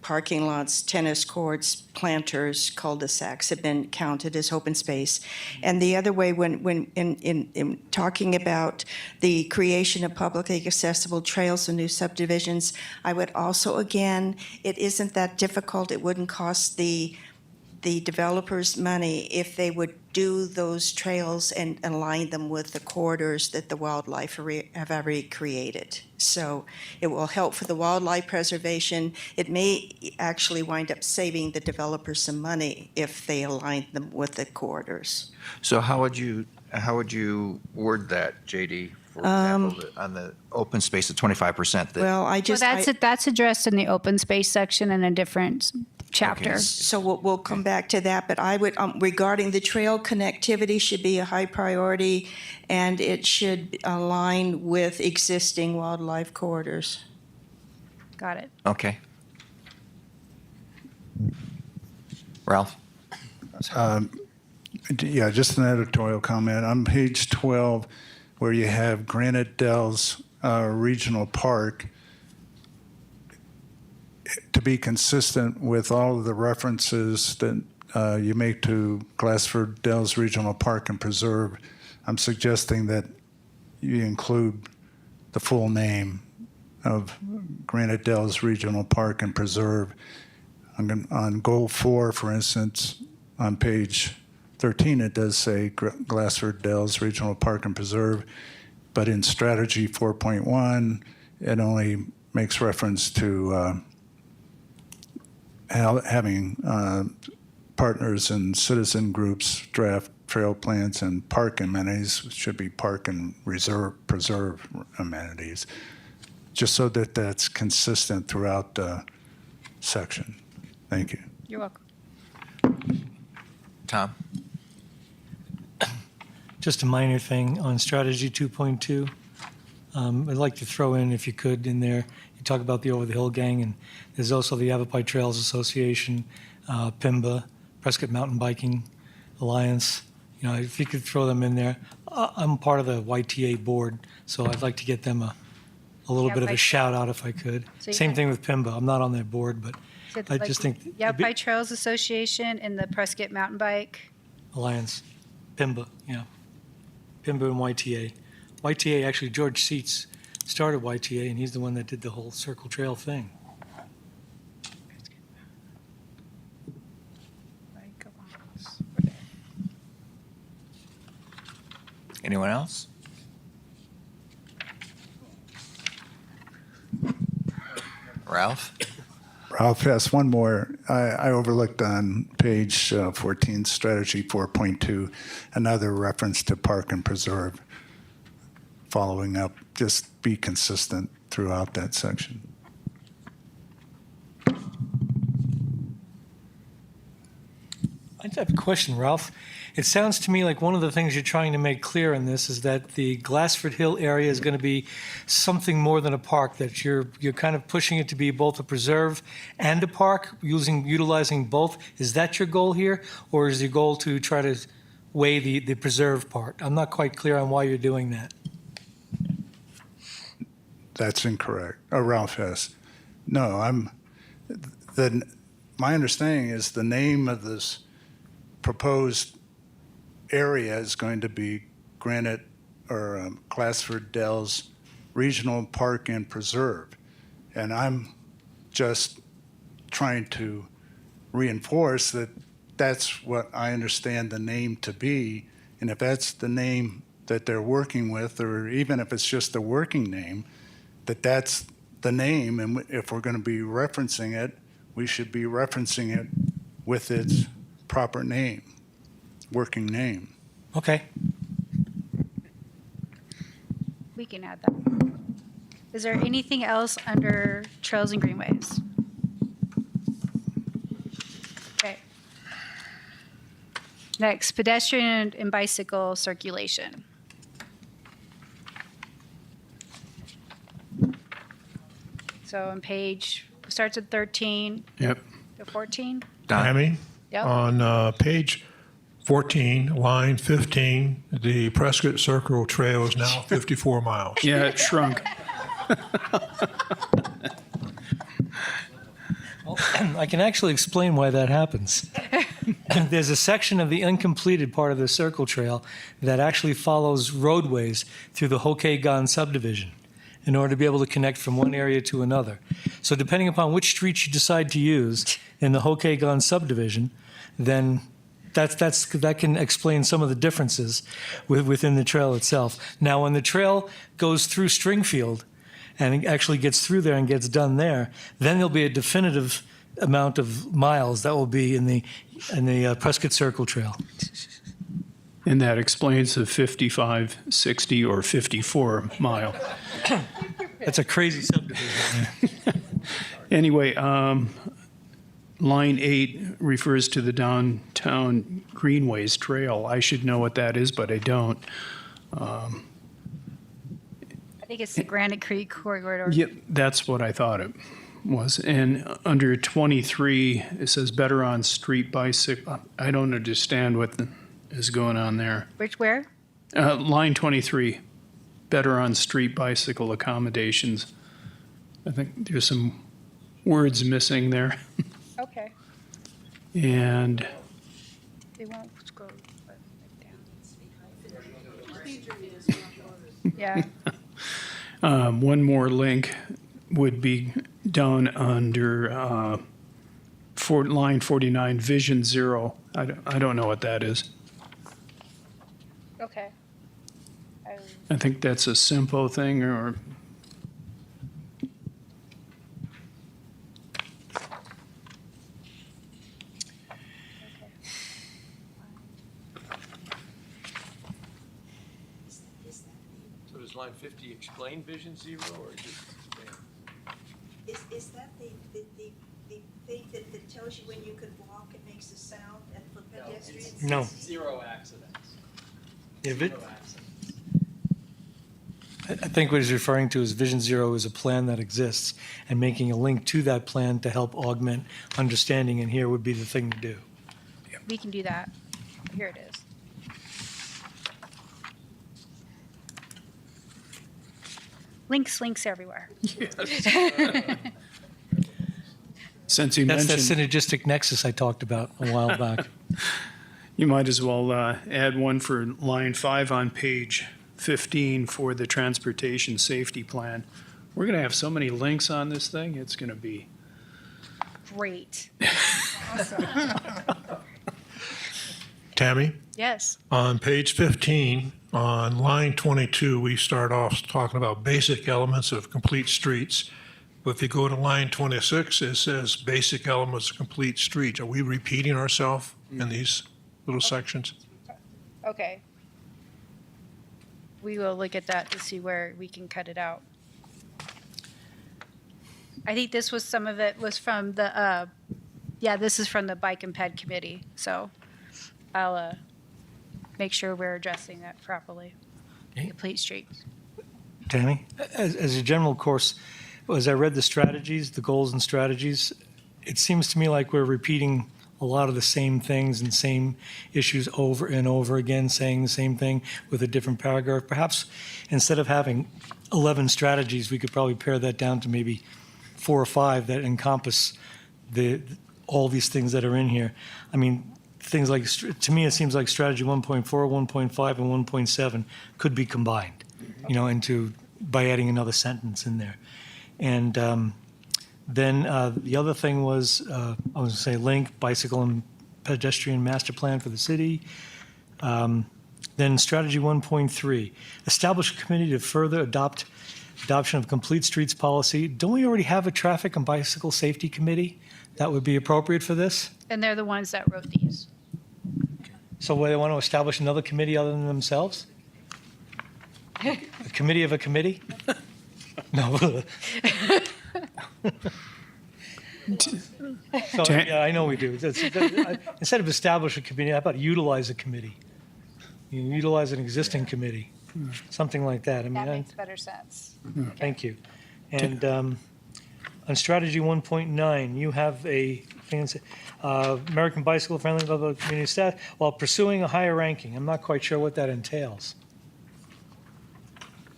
[SPEAKER 8] parking lots, tennis courts, planters, cul-de-sacs have been counted as open space. And the other way, when in talking about the creation of publicly accessible trails and new subdivisions, I would also, again, it isn't that difficult. It wouldn't cost the developers money if they would do those trails and align them with the corridors that the wildlife have already created. So it will help for the wildlife preservation. It may actually wind up saving the developers some money if they align them with the corridors.
[SPEAKER 1] So how would you word that, JD, for example, on the open space of 25%?
[SPEAKER 8] Well,
[SPEAKER 3] That's addressed in the open space section in a different chapter.
[SPEAKER 8] So we'll come back to that, but I would, regarding the trail, connectivity should be a high priority, and it should align with existing wildlife corridors.
[SPEAKER 3] Got it.
[SPEAKER 1] Okay. Ralph?
[SPEAKER 5] Yeah, just an editorial comment. On page 12, where you have Granite Dells Regional Park, to be consistent with all of the references that you make to Glassford Dells Regional Park and Preserve, I'm suggesting that you include the full name of Granite Dells Regional Park and Preserve. On goal 4, for instance, on page 13, it does say Glassford Dells Regional Park and Preserve, but in strategy 4.1, it only makes reference to having partners and citizen groups draft trail plans and park amenities. It should be park and preserve amenities, just so that that's consistent throughout the section. Thank you.
[SPEAKER 3] You're welcome.
[SPEAKER 1] Tom?
[SPEAKER 4] Just a minor thing on strategy 2.2. I'd like to throw in, if you could, in there, you talk about the Over the Hill Gang, and there's also the Yavapai Trails Association, PIMBA, Prescott Mountain Biking Alliance, if you could throw them in there. I'm part of the YTA board, so I'd like to get them a little
[SPEAKER 3] Yeah,
[SPEAKER 4] bit of a
[SPEAKER 3] Bike-
[SPEAKER 4] shout out if I could.
[SPEAKER 3] So you
[SPEAKER 4] Same
[SPEAKER 3] got-
[SPEAKER 4] thing with PIMBA. I'm not on their board, but
[SPEAKER 3] So
[SPEAKER 4] I
[SPEAKER 3] like
[SPEAKER 4] just think
[SPEAKER 3] the Bike Trails Association and the Prescott Mountain Bike.
[SPEAKER 4] Alliance, PIMBA, yeah. PIMBA and YTA. YTA, actually, George Seats started YTA, and he's the one that did the whole Circle Trail thing.
[SPEAKER 1] Anyone else? Ralph?
[SPEAKER 5] Ralph has one more. I overlooked on page 14, strategy 4.2, another reference to park and preserve. Following up, just be consistent throughout that section.
[SPEAKER 4] I just have a question, Ralph. It sounds to me like one of the things you're trying to make clear in this is that the Glassford Hill area is going to be something more than a park, that you're kind of pushing it to be both a preserve and a park, utilizing both. Is that your goal here, or is your goal to try to weigh the preserve part? I'm not quite clear on why you're doing that.
[SPEAKER 5] That's incorrect. Oh, Ralph has. No, my understanding is the name of this proposed area is going to be Granite or Glassford Dells Regional Park and Preserve. And I'm just trying to reinforce that that's what I understand the name to be. And if that's the name that they're working with, or even if it's just a working name, that's the name. And if we're going to be referencing it, we should be referencing it with its proper name, working name.
[SPEAKER 4] Okay.
[SPEAKER 3] We can add that. Is there anything else under trails and greenways? Okay. Next, pedestrian and bicycle circulation. So on page, starts at 13
[SPEAKER 7] Yep.
[SPEAKER 3] to 14?
[SPEAKER 2] Tammy,
[SPEAKER 3] Yep.
[SPEAKER 2] on page 14, line 15, the Prescott Circle Trail is now 54 miles.
[SPEAKER 7] Yeah, it shrunk.
[SPEAKER 4] I can actually explain why that happens. There's a section of the uncompleted part of the Circle Trail that actually follows roadways through the Hokagon subdivision in order to be able to connect from one area to another. So depending upon which streets you decide to use in the Hokagon subdivision, then that can explain some of the differences within the trail itself. Now, when the trail goes through Stringfield and it actually gets through there and gets done there, then there'll be a definitive amount of miles that will be in the Prescott Circle Trail.
[SPEAKER 7] And that explains the 55, 60, or 54 mile.
[SPEAKER 4] That's a crazy subdivision.
[SPEAKER 7] Anyway, line 8 refers to the downtown Greenways Trail. I should know what that is, but I don't.
[SPEAKER 3] I think it's the Granite Creek corridor.
[SPEAKER 7] Yep, that's what I thought it was. And under 23, it says better on street bicycle. I don't understand what is going on there.
[SPEAKER 3] Where?
[SPEAKER 7] Line 23, better on street bicycle accommodations. I think there's some words missing there.
[SPEAKER 3] Okay.
[SPEAKER 7] And
[SPEAKER 3] They won't scroll right down. Yeah.
[SPEAKER 7] one more link would be down under line 49, Vision Zero. I don't know what that is.
[SPEAKER 3] Okay.
[SPEAKER 7] I think that's a SIMPO thing, or
[SPEAKER 11] So does line 50 explain Vision Zero, or just?
[SPEAKER 8] Is that the thing that tells you when you could walk, it makes a sound, and for pedestrians?
[SPEAKER 4] No.
[SPEAKER 9] Zero accidents.
[SPEAKER 4] If it, I think what he's referring to is Vision Zero is a plan that exists, and making a link to that plan to help augment understanding in here would be the thing to do.
[SPEAKER 3] We can do that. Here it is. Links, links everywhere.
[SPEAKER 7] Since you
[SPEAKER 4] That's that
[SPEAKER 7] mentioned,
[SPEAKER 4] synergistic nexus I talked about a while back.
[SPEAKER 7] you might as well add one for line 5 on page 15 for the transportation safety plan. We're going to have so many links on this thing, it's going to be.
[SPEAKER 3] Great.
[SPEAKER 2] Tammy,
[SPEAKER 3] Yes.
[SPEAKER 2] on page 15, on line 22, we start off talking about basic elements of complete streets. But if you go to line 26, it says basic elements of complete streets. Are we repeating ourselves in these little sections?
[SPEAKER 3] Okay. We will look at that to see where we can cut it out. I think this was, some of it was from the, this is from the Bike and Ped Committee. So I'll make sure we're addressing that properly. Complete streets.
[SPEAKER 4] Tammy? As a general course, as I read the strategies, the goals and strategies, it seems to me like we're repeating a lot of the same things and same issues over and over again, saying the same thing with a different paragraph. Perhaps instead of having 11 strategies, we could probably pare that down to maybe 4 or 5 that encompass all these things that are in here. I mean, things like, to me, it seems like strategy 1.4, 1.5, and 1.7 could be combined, by adding another sentence in there. And then the other thing was, I was going to say link, bicycle and pedestrian master plan for the city. Then strategy 1.3, establish a committee to further adoption of complete streets policy. Don't we already have a traffic and bicycle safety committee that would be appropriate for this?
[SPEAKER 3] And they're the ones that wrote these.
[SPEAKER 4] So they want to establish another committee other than themselves? A committee of a committee? No. So, yeah, I know we do. Instead of establish a committee, how about utilize a committee? Utilize an existing committee, something like that. I mean,
[SPEAKER 3] That makes better sense.
[SPEAKER 4] thank you. And on strategy 1.9, you have a thing that says, American Bicycle Friendly level of community staff while pursuing a higher ranking. I'm not quite sure what that entails.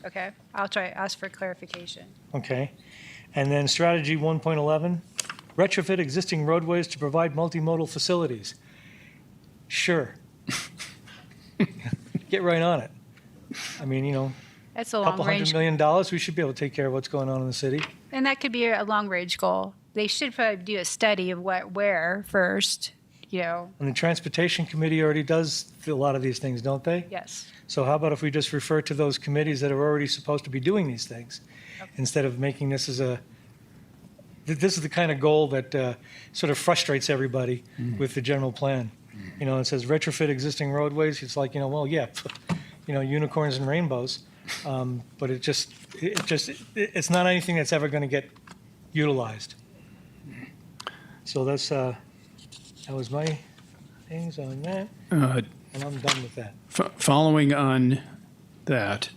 [SPEAKER 3] Okay, I'll ask for clarification.
[SPEAKER 4] Okay. And then strategy 1.11, retrofit existing roadways to provide multimodal facilities. Sure. Get right on it. I mean,
[SPEAKER 3] That's a
[SPEAKER 4] a couple
[SPEAKER 3] long range,
[SPEAKER 4] $100 million, we should be able to take care of what's going on in the city.
[SPEAKER 3] and that could be a long range goal. They should probably do a study of where first,
[SPEAKER 4] And the Transportation Committee already does a lot of these things, don't they?
[SPEAKER 3] Yes.
[SPEAKER 4] So how about if we just refer to those committees that are already supposed to be doing these things, instead of making this as this is the kind of goal that sort of frustrates everybody with the general plan. It says retrofit existing roadways. It's like, unicorns and rainbows. But it's not anything that's ever going to get utilized. So that was my things on that, and I'm done with that.
[SPEAKER 7] Following on that,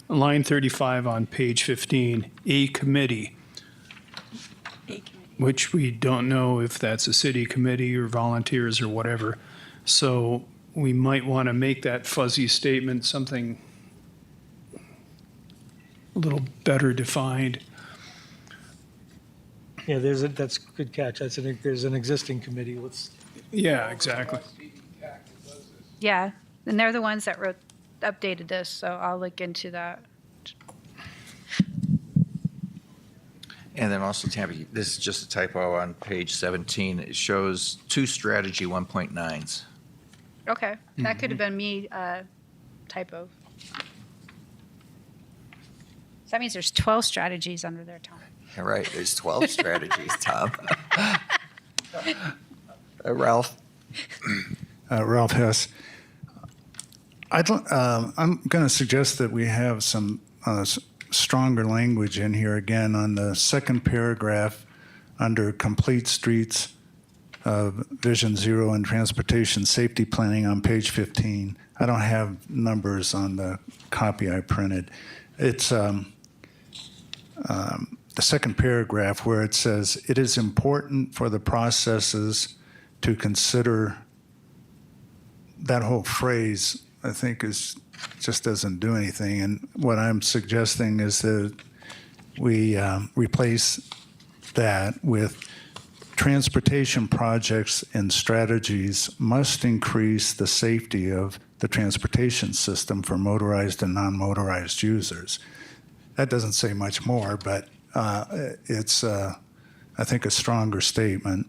[SPEAKER 7] line 35 on page 15, a committee, which we don't know if that's a city committee or volunteers or whatever. So we might want to make that fuzzy statement something a little better defined.
[SPEAKER 4] Yeah, that's a good catch. There's an existing committee.
[SPEAKER 7] Yeah, exactly.
[SPEAKER 3] Yeah, and they're the ones that updated this, so I'll look into that.
[SPEAKER 1] And then also, Tammy, this is just a typo on page 17. It shows 2 strategy 1.9s.
[SPEAKER 3] Okay, that could have been me typo. So that means there's 12 strategies under their time.
[SPEAKER 1] All right, there's 12 strategies, Tom. Ralph?
[SPEAKER 5] Ralph Hess. I'm going to suggest that we have some stronger language in here again on the second paragraph under complete streets, Vision Zero and transportation safety planning on page 15. I don't have numbers on the copy I printed. It's the second paragraph where it says, it is important for the processes to consider, that whole phrase I think just doesn't do anything. And what I'm suggesting is that we replace that with transportation projects and strategies must increase the safety of the transportation system for motorized and non-motorized users. That doesn't say much more, but it's, I think, a stronger statement.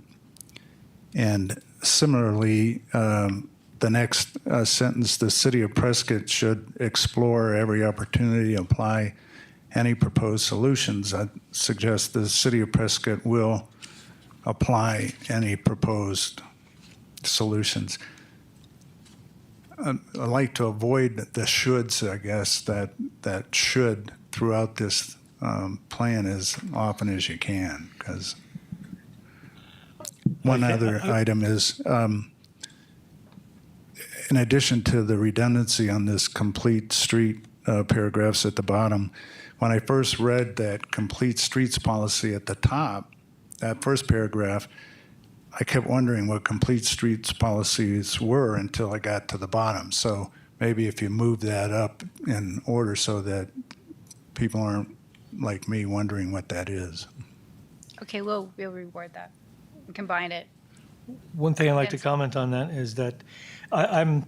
[SPEAKER 5] And similarly, the next sentence, the city of Prescott should explore every opportunity to apply any proposed solutions. I suggest the city of Prescott will apply any proposed solutions. I like to avoid the shoulds, I guess, that should throughout this plan as often as you can, because one other item is, in addition to the redundancy on this complete street paragraphs at the bottom, when I first read that complete streets policy at the top, that first paragraph, I kept wondering what complete streets policies were until I got to the bottom. So maybe if you move that up in order so that people aren't like me wondering what that is.
[SPEAKER 3] Okay, we'll reward that and combine it.
[SPEAKER 4] One thing I'd like to comment on that is that I'm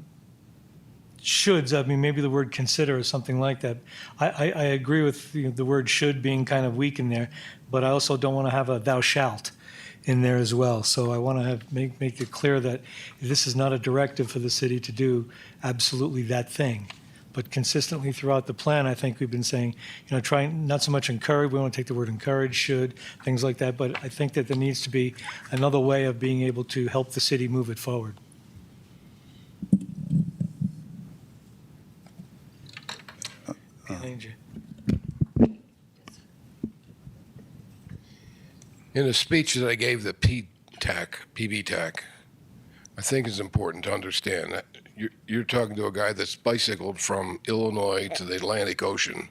[SPEAKER 4] shoulds, I mean, maybe the word consider or something like that. I agree with the word should being kind of weak in there, but I also don't want to have a thou shalt in there as well. So I want to make it clear that this is not a directive for the city to do absolutely that thing. But consistently throughout the plan, I think we've been saying, trying not so much encourage, we want to take the word encourage, should, things like that, but I think that there needs to be another way of being able to help the city move it forward.
[SPEAKER 10] In a speech that I gave the PBTAC, I think it's important to understand that you're talking to a guy that's bicycled from Illinois to the Atlantic Ocean.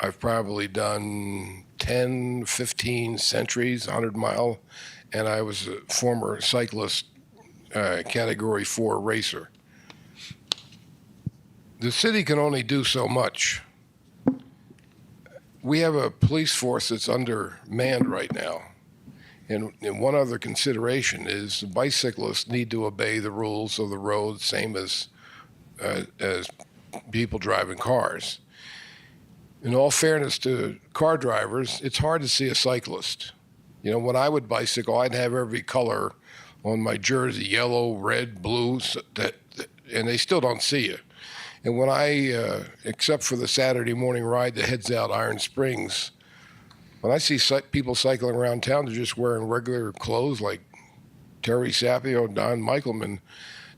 [SPEAKER 10] I've probably done 10, 15 centuries, 100-mile, and I was a former cyclist, Category 4 racer. The city can only do so much. We have a police force that's undermanned right now. And one other consideration is the bicyclists need to obey the rules of the road, same as people driving cars. In all fairness to car drivers, it's hard to see a cyclist. When I would bicycle, I'd have every color on my jersey, yellow, red, blue, and they still don't see you. And when I, except for the Saturday morning ride that heads out Iron Springs, when I see people cycling around town, they're just wearing regular clothes like Terry Sapio, Don Michelman.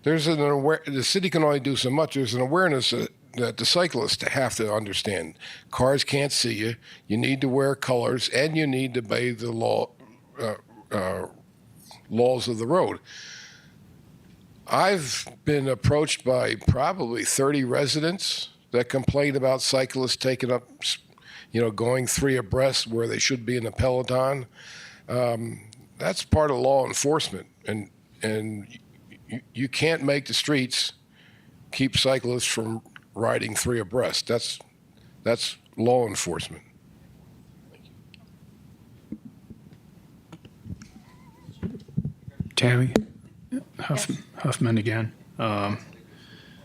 [SPEAKER 10] The city can only do so much. There's an awareness that the cyclists have to understand. Cars can't see you. You need to wear colors, and you need to obey the laws of the road. I've been approached by probably 30 residents that complain about cyclists taking up going 3 abreast where they should be in a peloton. That's part of law enforcement, and you can't make the streets keep cyclists from riding 3 abreast. That's law enforcement.
[SPEAKER 7] Tammy, Huffman again.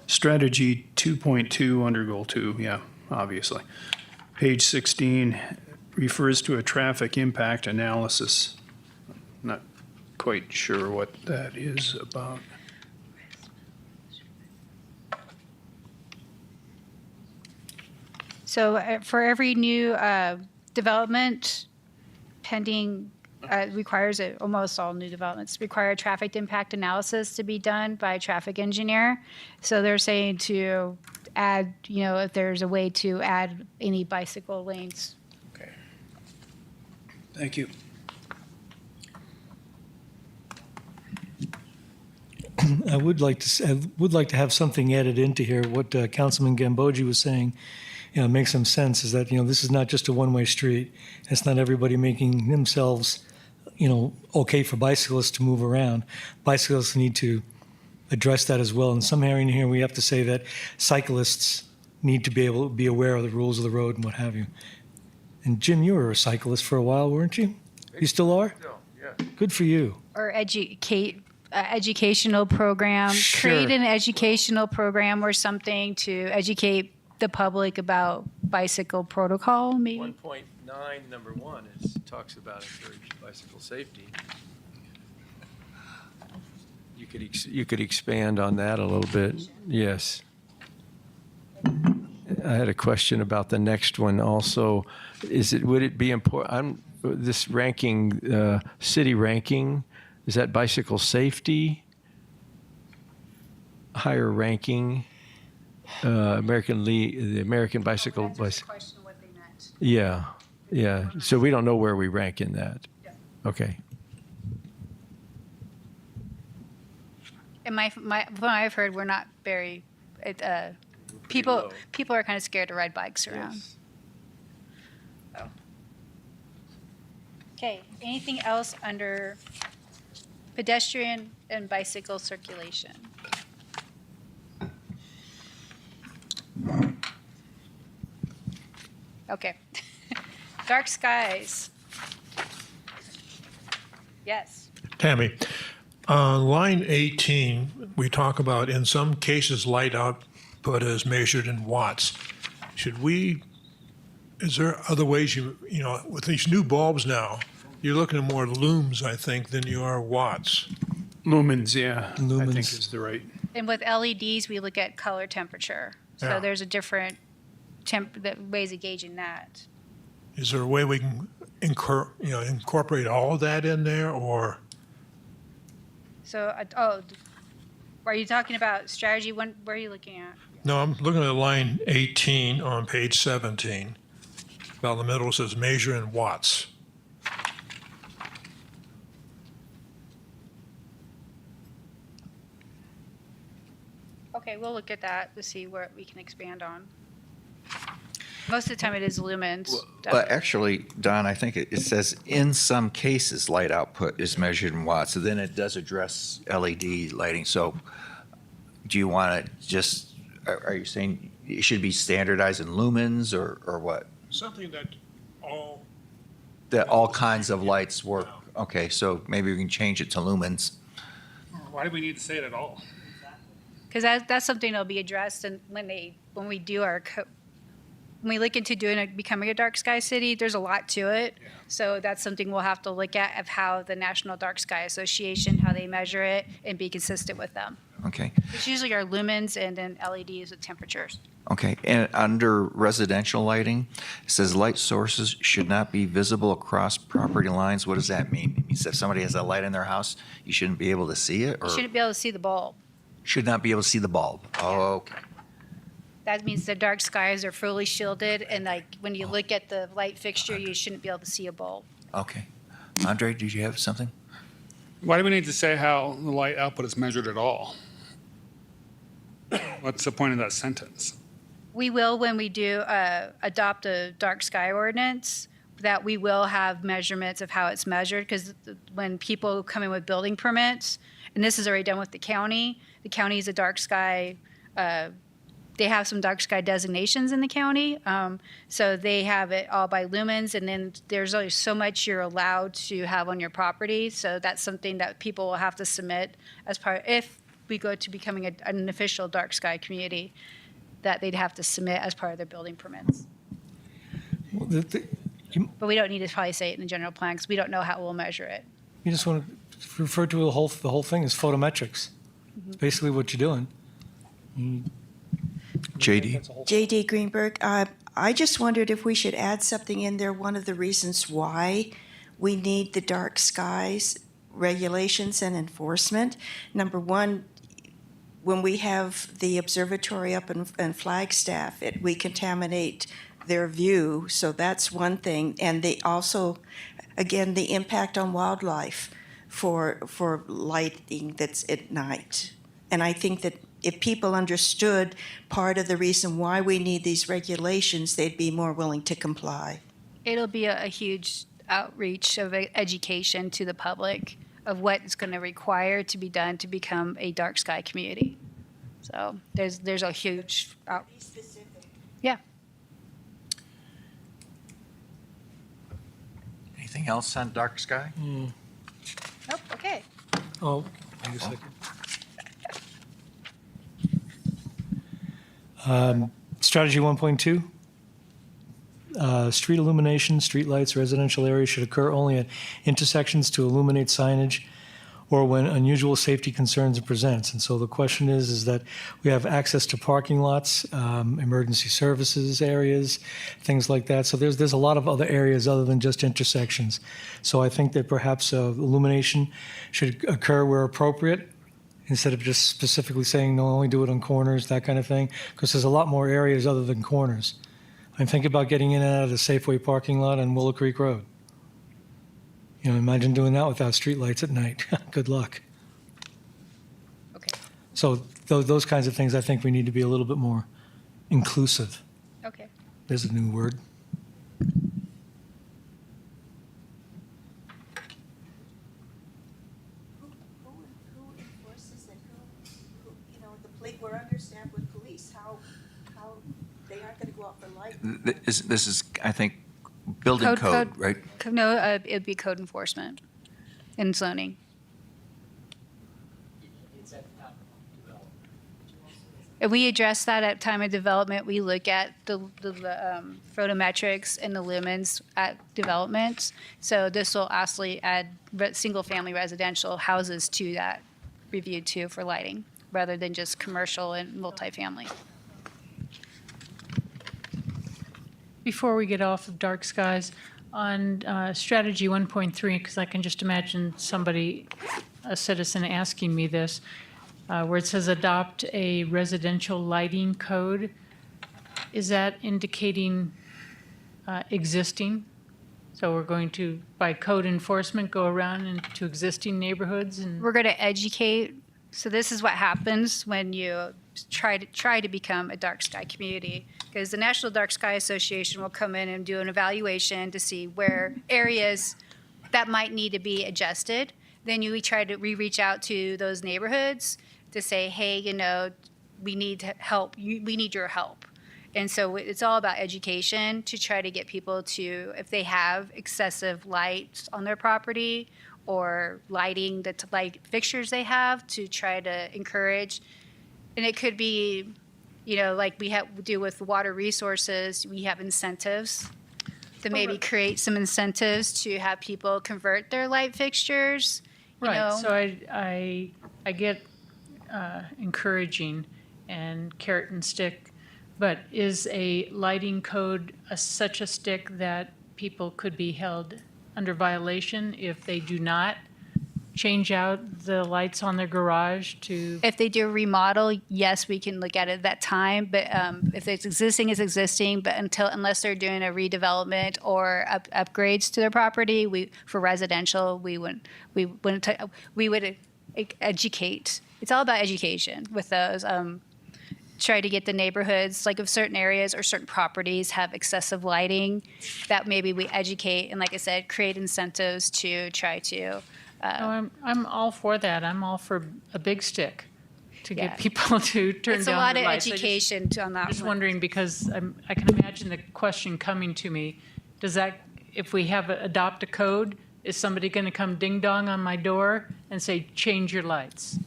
[SPEAKER 7] Strategy 2.2 under goal 2, yeah, obviously. Page 16 refers to a traffic impact analysis. Not quite sure what that is about.
[SPEAKER 3] So for every new development pending, requires almost all new developments require a traffic impact analysis to be done by a traffic engineer. So they're saying to add, if there's a way to add any bicycle lanes.
[SPEAKER 7] Okay. Thank you.
[SPEAKER 4] I would like to have something added into here. What Councilman Gambogi was saying, makes some sense. Is that this is not just a one-way street. It's not everybody making themselves, okay for bicyclists to move around. Bicyclists need to address that as well. In some area in here, we have to say that cyclists need to be able to be aware of the rules of the road and what have you. And Jim, you were a cyclist for a while, weren't you? You still are?
[SPEAKER 1] Yeah.
[SPEAKER 4] Good for you.
[SPEAKER 3] Or educational program,
[SPEAKER 4] Sure.
[SPEAKER 3] create an educational program or something to educate the public about bicycle protocol, maybe?
[SPEAKER 11] 1.9, number 1, talks about encouraged bicycle safety. You could expand on that a little bit. Yes. I had a question about the next one also. Would it be important? This ranking, city ranking, is that bicycle safety? Higher ranking, the American Bicycle. Yeah. So we don't know where we rank in that. Okay.
[SPEAKER 3] And from what I've heard, we're not very, people are kind of scared to ride bikes around. So. Okay, anything else under pedestrian and bicycle circulation? Okay. Dark skies. Yes.
[SPEAKER 2] Tammy, on line 18, we talk about in some cases light output is measured in watts. Is there other ways with these new bulbs now, you're looking at more looms, I think, than you are watts.
[SPEAKER 7] Lumens, yeah. I think
[SPEAKER 4] Lumens.
[SPEAKER 7] is the right.
[SPEAKER 3] And with LEDs, we look at color temperature. So
[SPEAKER 2] Yeah.
[SPEAKER 3] there's a different ways of gauging that.
[SPEAKER 2] Is there a way we can incorporate all of that in there, or?
[SPEAKER 3] So, are you talking about strategy? Where are you looking at?
[SPEAKER 2] No, I'm looking at line 18 on page 17. About in the middle, it says measure in watts.
[SPEAKER 3] Okay, we'll look at that to see what we can expand on. Most of the time it is lumens.
[SPEAKER 1] But actually, Don, I think it says in some cases, light output is measured in watts. So then it does address LED lighting. So do you want to are you saying it should be standardized in lumens or what?
[SPEAKER 2] Something that
[SPEAKER 1] That all kinds of lights work. Okay, so maybe we can change it to lumens.
[SPEAKER 13] Why do we need to say it at all?
[SPEAKER 3] Because that's something that'll be addressed and when we do when we look into becoming a dark sky city, there's a lot to it.
[SPEAKER 13] Yeah.
[SPEAKER 3] So that's something we'll have to look at of how the National Dark Sky Association, how they measure it and be consistent with them.
[SPEAKER 1] Okay.
[SPEAKER 3] It's usually our lumens and then LEDs with temperatures.
[SPEAKER 1] Okay, and under residential lighting, it says light sources should not be visible across property lines. What does that mean? It means if somebody has a light in their house, you shouldn't be able to see it, or
[SPEAKER 3] You shouldn't be able to see the bulb.
[SPEAKER 1] should not be able to see the bulb? Oh, okay.
[SPEAKER 3] That means the dark skies are fully shielded and when you look at the light fixture, you shouldn't be able to see a bulb.
[SPEAKER 1] Okay. Andre, did you have something?
[SPEAKER 13] Why do we need to say how the light output is measured at all? What's the point of that sentence?
[SPEAKER 3] We will, when we do adopt a dark sky ordinance, that we will have measurements of how it's measured, because when people come in with building permits, and this is already done with the county is a dark sky, they have some dark sky designations in the county. So they have it all by lumens, and then there's only so much you're allowed to have on your property. So that's something that people will have to submit as part, if we go to becoming an official dark sky community, that they'd have to submit as part of their building permits.
[SPEAKER 4] Well,
[SPEAKER 3] But we don't need to probably say it in the general plan because we don't know how we'll measure it.
[SPEAKER 4] you just want to refer to the whole thing as photometrics. It's basically what you're doing.
[SPEAKER 1] JD?
[SPEAKER 8] J.D. Greenberg, I just wondered if we should add something in there. One of the reasons why we need the dark skies regulations and enforcement. Number one, when we have the observatory up in Flagstaff, we contaminate their view. So that's one thing. And they also, again, the impact on wildlife for lighting that's at night. And I think that if people understood part of the reason why we need these regulations, they'd be more willing to comply.
[SPEAKER 3] It'll be a huge outreach of education to the public of what it's going to require to be done to become a dark sky community. So there's a huge, yeah.
[SPEAKER 1] Anything else on dark sky?
[SPEAKER 3] Nope. Okay.
[SPEAKER 4] Oh, wait a second. Strategy 1.2. Street illumination, street lights, residential areas should occur only at intersections to illuminate signage or when unusual safety concerns presents. And so the question is that we have access to parking lots, emergency services areas, things like that. So there's a lot of other areas other than just intersections. So I think that perhaps illumination should occur where appropriate, instead of just specifically saying no, only do it on corners, that kind of thing, because there's a lot more areas other than corners. I'm thinking about getting in and out of the Safeway parking lot on Willow Creek Road. You know, imagine doing that without streetlights at night. Good luck.
[SPEAKER 3] Okay.
[SPEAKER 4] So those kinds of things, I think we need to be a little bit more inclusive.
[SPEAKER 3] Okay.
[SPEAKER 4] There's a new word.
[SPEAKER 8] Who enforces it? We're understaffed with police. How they aren't going to go out for light?
[SPEAKER 1] This is, I think, building code, right?
[SPEAKER 3] No, it'd be code enforcement and zoning. And we address that at time of development. We look at the photometrics and the lumens at development. So this will actually add single-family residential houses to that review too for lighting, rather than just commercial and multifamily.
[SPEAKER 12] Before we get off of dark skies, on strategy 1.3, because I can just imagine somebody, a citizen, asking me this, where it says adopt a residential lighting code, is that indicating existing? So we're going to, by code enforcement, go around into existing neighborhoods and
[SPEAKER 3] We're going to educate. So this is what happens when you try to become a dark sky community, because the National Dark Sky Association will come in and do an evaluation to see where areas that might need to be adjusted. Then we reach out to those neighborhoods to say, hey, we need help. We need your help. And so it's all about education to try to get people to, if they have excessive lights on their property or lighting, the light fixtures they have, to try to encourage. And it could be, like we do with water resources, we have incentives to maybe create some incentives to have people convert their light fixtures.
[SPEAKER 12] Right, so I get encouraging and carrot and stick, but is a lighting code such a stick that people could be held under violation if they do not change out the lights on their garage to?
[SPEAKER 3] If they do a remodel, yes, we can look at it at that time. But if it's existing, it's existing. But unless they're doing a redevelopment or upgrades to their property, for residential, we would educate. It's all about education with those. Try to get the neighborhoods, like if certain areas or certain properties have excessive lighting, that maybe we educate and, like I said, create incentives to try to.
[SPEAKER 12] I'm all for that. I'm all for a big stick to
[SPEAKER 3] Yeah.
[SPEAKER 12] get people to turn
[SPEAKER 3] It's
[SPEAKER 12] down
[SPEAKER 3] a lot
[SPEAKER 12] the
[SPEAKER 3] of
[SPEAKER 12] lights.
[SPEAKER 3] education on that
[SPEAKER 12] I'm just
[SPEAKER 3] one.
[SPEAKER 12] wondering, because I can imagine the question coming to me, if we adopt a code, is somebody going to come ding dong on my door and say, change your lights?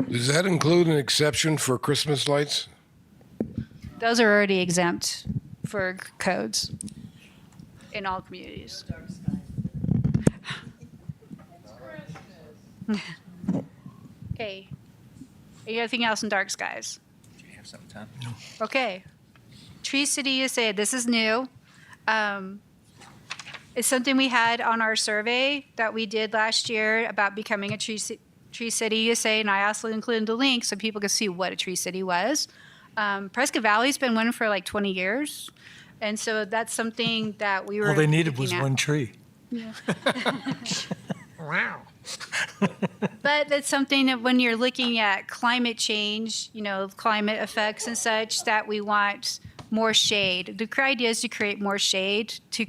[SPEAKER 10] Does that include an exception for Christmas lights?
[SPEAKER 3] Those are already exempt for codes in all communities. Okay. Anything else in dark skies?
[SPEAKER 1] Do you have something, Tom?
[SPEAKER 3] Okay. Tree City USA, this is new. It's something we had on our survey that we did last year about becoming a Tree City USA, and I also included the link so people could see what a Tree City was. Prescott Valley's been one for like 20 years, and so that's something that we were
[SPEAKER 4] All they needed was
[SPEAKER 3] looking at.
[SPEAKER 4] one tree.
[SPEAKER 3] Wow. But it's something that when you're looking at climate change, climate effects and such, that we want more shade. The idea is to create more shade to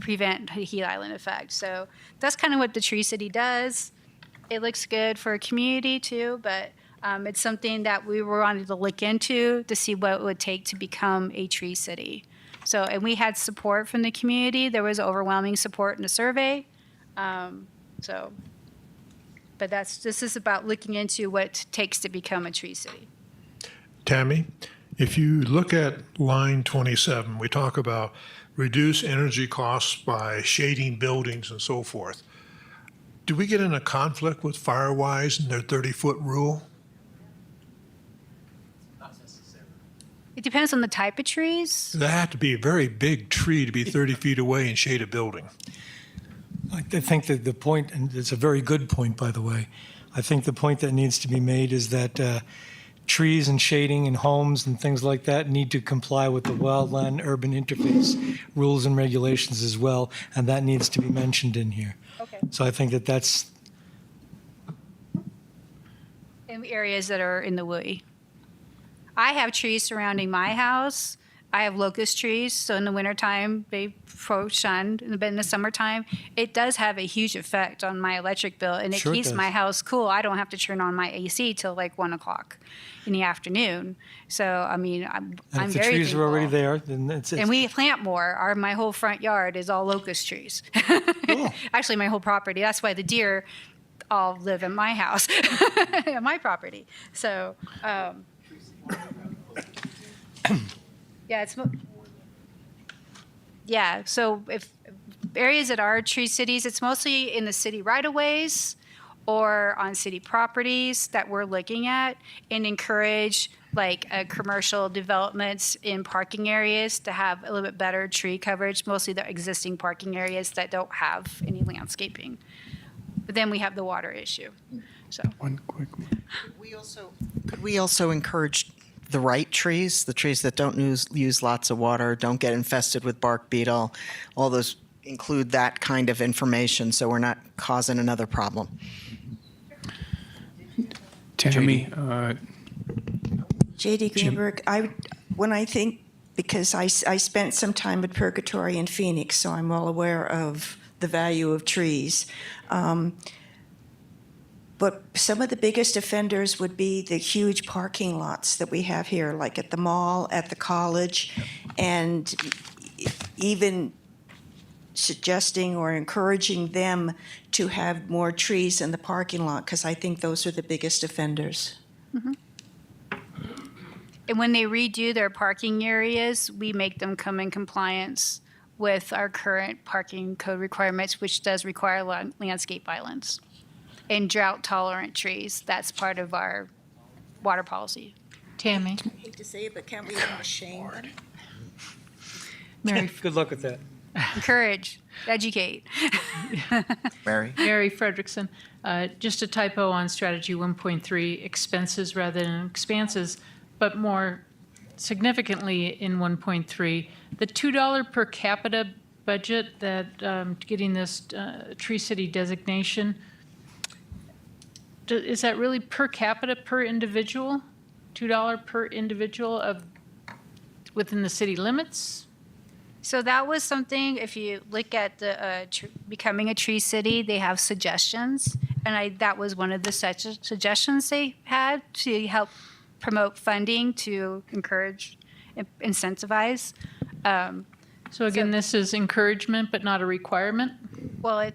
[SPEAKER 3] prevent the heat island effect. So that's kind of what the Tree City does. It looks good for a community too, but it's something that we were wanting to look into to see what it would take to become a tree city. So, and we had support from the community. There was overwhelming support in the survey. But this is about looking into what it takes to become a tree city.
[SPEAKER 2] Tammy, if you look at line 27, we talk about reduce energy costs by shading buildings and so forth. Do we get in a conflict with Firewise and their 30-foot rule?
[SPEAKER 3] It depends on the type of trees.
[SPEAKER 2] That have to be a very big tree to be 30 feet away and shade a building.
[SPEAKER 4] I think that the point, and it's a very good point, by the way, I think the point that needs to be made is that trees and shading and homes and things like that need to comply with the wildland-urban interface rules and regulations as well, and that needs to be mentioned in here.
[SPEAKER 3] Okay.
[SPEAKER 4] So I think that that's,
[SPEAKER 3] In areas that are in the woody. I have trees surrounding my house. I have locust trees, so in the wintertime, they approach sun, but in the summertime, it does have a huge effect on my electric bill, and it
[SPEAKER 4] Sure it
[SPEAKER 3] keeps
[SPEAKER 4] does.
[SPEAKER 3] my house cool. I don't have to turn on my AC till like 1 o'clock in the afternoon. So, I mean, I'm
[SPEAKER 4] and if the
[SPEAKER 3] very
[SPEAKER 4] trees are already
[SPEAKER 3] thankful.
[SPEAKER 4] there, then it's.
[SPEAKER 3] And we plant more. My whole front yard is all locust trees. Actually, my whole property. That's why the deer all live in my house, on my property. So, yeah, so if areas that are tree cities, it's mostly in the city right-of-ways or on city properties that we're looking at, and encourage like commercial developments in parking areas to have a little bit better tree coverage, mostly the existing parking areas that don't have any landscaping. But then we have the water issue. So
[SPEAKER 7] One quick one.
[SPEAKER 14] Could we also encourage the right trees, the trees that don't use lots of water, don't get infested with bark beetle, all those, include that kind of information so we're not causing another problem?
[SPEAKER 7] Tammy,
[SPEAKER 8] J.D. Greenberg, when I think, because I spent some time at Purgatory in Phoenix, so I'm well aware of the value of trees. But some of the biggest offenders would be the huge parking lots that we have here, like at the mall, at the college, and even suggesting or encouraging them to have more trees in the parking lot, because I think those are the biggest offenders.
[SPEAKER 3] And when they redo their parking areas, we make them come in compliance with our current parking code requirements, which does require landscape islands and drought-tolerant trees. That's part of our water policy.
[SPEAKER 12] Tammy?
[SPEAKER 8] I hate to say it, but can't we have a shame?
[SPEAKER 12] Mary,
[SPEAKER 4] Good luck with that.
[SPEAKER 3] Encourage, educate.
[SPEAKER 1] Mary?
[SPEAKER 12] Mary Frederickson, just a typo on strategy 1.3, expenses rather than expanses, but more significantly in 1.3, the $2 per capita budget that getting this Tree City designation, is that really per capita per individual? $2 per individual within the city limits?
[SPEAKER 3] So that was something, if you look at the Becoming a Tree City, they have suggestions. And that was one of the suggestions they had to help promote funding to encourage, incentivize.
[SPEAKER 12] So again, this is encouragement, but not a requirement?
[SPEAKER 3] Well, it.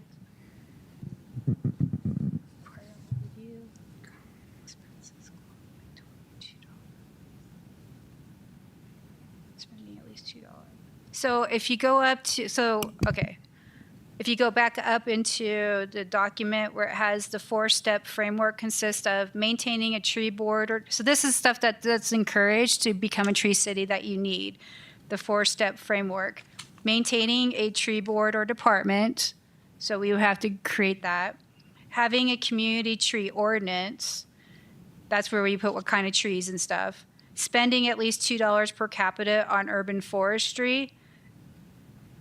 [SPEAKER 3] Spending at least $2. So if you go up to, if you go back up into the document where it has the 4-step framework consists of maintaining a tree board, so this is stuff that's encouraged to become a tree city that you need. The 4-step framework, maintaining a tree board or department, so we would have to create that. Having a community tree ordinance, that's where we put what kind of trees and stuff. Spending at least $2 per capita on urban forestry.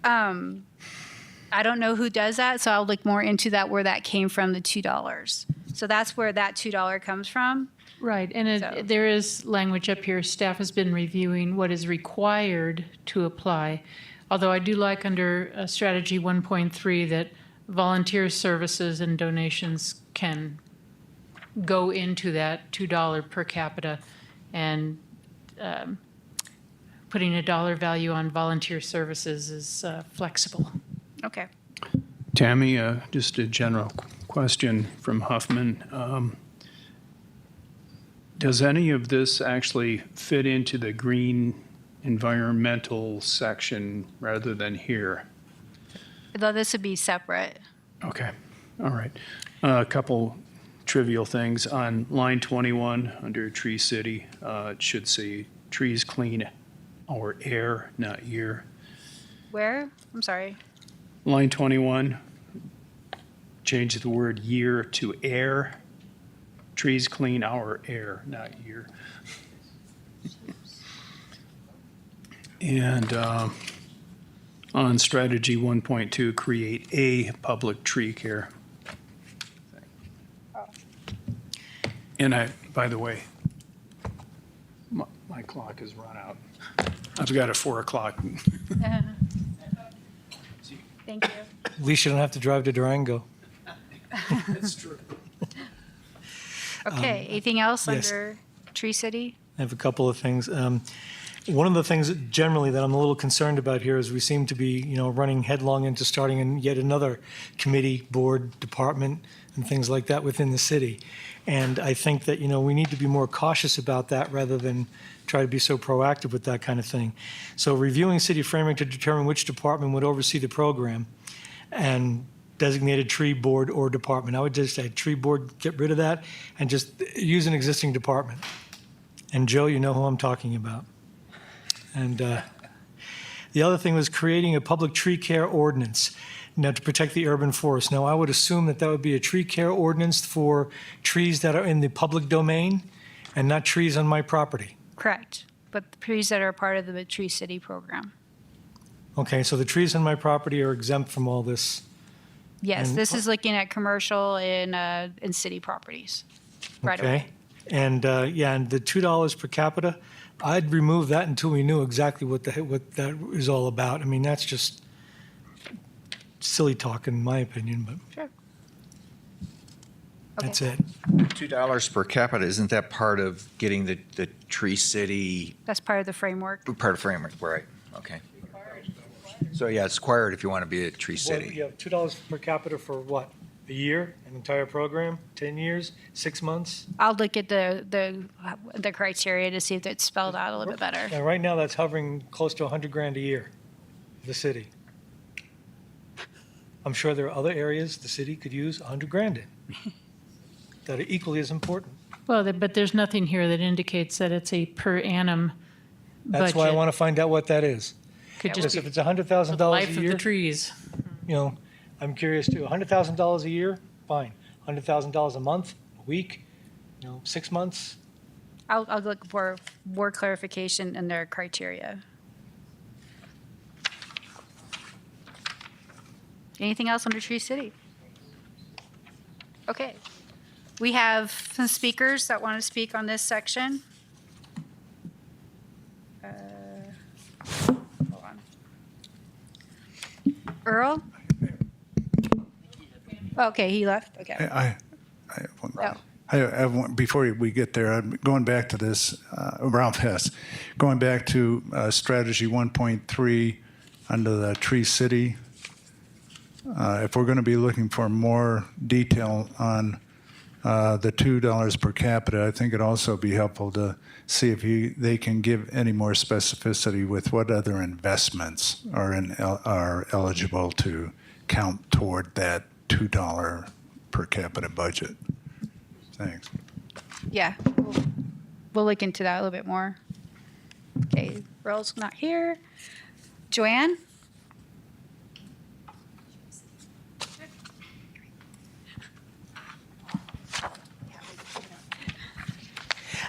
[SPEAKER 3] I don't know who does that, so I'll look more into that, where that came from, the $2. So that's where that $2 comes from.
[SPEAKER 12] Right, and
[SPEAKER 3] So-
[SPEAKER 12] there is language up here, staff has been reviewing what is required to apply. Although I do like under strategy 1.3 that volunteer services and donations can go into that $2 per capita, and putting a dollar value on volunteer services is flexible.
[SPEAKER 3] Okay.
[SPEAKER 7] Tammy, just a general question from Huffman. Does any of this actually fit into the green environmental section rather than here?
[SPEAKER 3] Though this would be separate.
[SPEAKER 7] Okay, all right. A couple trivial things. On line 21, under Tree City, it should say trees clean our air, not year.
[SPEAKER 3] Where? I'm sorry.
[SPEAKER 7] Line 21, change the word year to air. Trees clean our air, not year. And on strategy 1.2, create a public tree care. And by the way, my clock has run out. I've got a 4 o'clock.
[SPEAKER 3] Thank you.
[SPEAKER 4] At least you don't have to drive to Durango.
[SPEAKER 7] That's true.
[SPEAKER 3] Okay, anything else
[SPEAKER 4] yes.
[SPEAKER 3] under Tree City?
[SPEAKER 4] I have a couple of things. One of the things generally that I'm a little concerned about here is we seem to be, running headlong into starting in yet another committee, board, department, and things like that within the city. And I think that, we need to be more cautious about that rather than try to be so proactive with that kind of thing. So reviewing city framework to determine which department would oversee the program and designated tree board or department. I would just say tree board, get rid of that and just use an existing department. And Joe, you know who I'm talking about. And the other thing was creating a public tree care ordinance now to protect the urban forest. Now, I would assume that would be a tree care ordinance for trees that are in the public domain and not trees on my property.
[SPEAKER 3] Correct. But the trees that are part of the Tree City program.
[SPEAKER 4] Okay, so the trees on my property are exempt from all this.
[SPEAKER 3] Yes,
[SPEAKER 4] And-
[SPEAKER 3] this is looking at commercial and city properties. Right away.
[SPEAKER 4] Okay. And and the $2 per capita, I'd remove that until we knew exactly what that is all about. I mean, that's just silly talk in my opinion, but
[SPEAKER 3] Sure.
[SPEAKER 4] that's
[SPEAKER 3] Okay.
[SPEAKER 4] it.
[SPEAKER 1] $2 per capita, isn't that part of getting the Tree City
[SPEAKER 3] That's part of the framework.
[SPEAKER 1] part of framework? Right, okay. So yeah, it's required if you want to be a Tree
[SPEAKER 4] Well,
[SPEAKER 1] City.
[SPEAKER 4] you have $2 per capita for what? A year, an entire program, 10 years, 6 months?
[SPEAKER 3] I'll look at the criteria to see if it's spelled out a little bit better.
[SPEAKER 4] And right now, that's hovering close to $100,000 a year, the city. I'm sure there are other areas the city could use $100,000 in that are equally as important.
[SPEAKER 12] Well, but there's nothing here that indicates that it's a per annum budget.
[SPEAKER 4] That's why I want to find out what that is.
[SPEAKER 12] Could
[SPEAKER 4] Because
[SPEAKER 12] just
[SPEAKER 4] if
[SPEAKER 12] be
[SPEAKER 4] it's $100,000
[SPEAKER 12] the
[SPEAKER 4] a
[SPEAKER 12] life of the
[SPEAKER 4] year,
[SPEAKER 12] trees.
[SPEAKER 4] I'm curious too. $100,000 a year, fine. $100,000 a month, a week, 6 months.
[SPEAKER 3] I'll look for more clarification in their criteria. Anything else under Tree City? Okay. We have some speakers that want to speak on this section. Hold on. Earl? Okay, he left. Okay.
[SPEAKER 5] I have one.
[SPEAKER 3] Oh.
[SPEAKER 5] I have one, before we get there, I'm going back to this, Ralph Hess, going back to strategy 1.3 under the Tree City. If we're going to be looking for more detail on the $2 per capita, I think it'd also be helpful to see if they can give any more specificity with what other investments are eligible to count toward that $2 per capita budget. Thanks.
[SPEAKER 3] Yeah, we'll look into that a little bit more. Okay, Earl's not here. Joanne?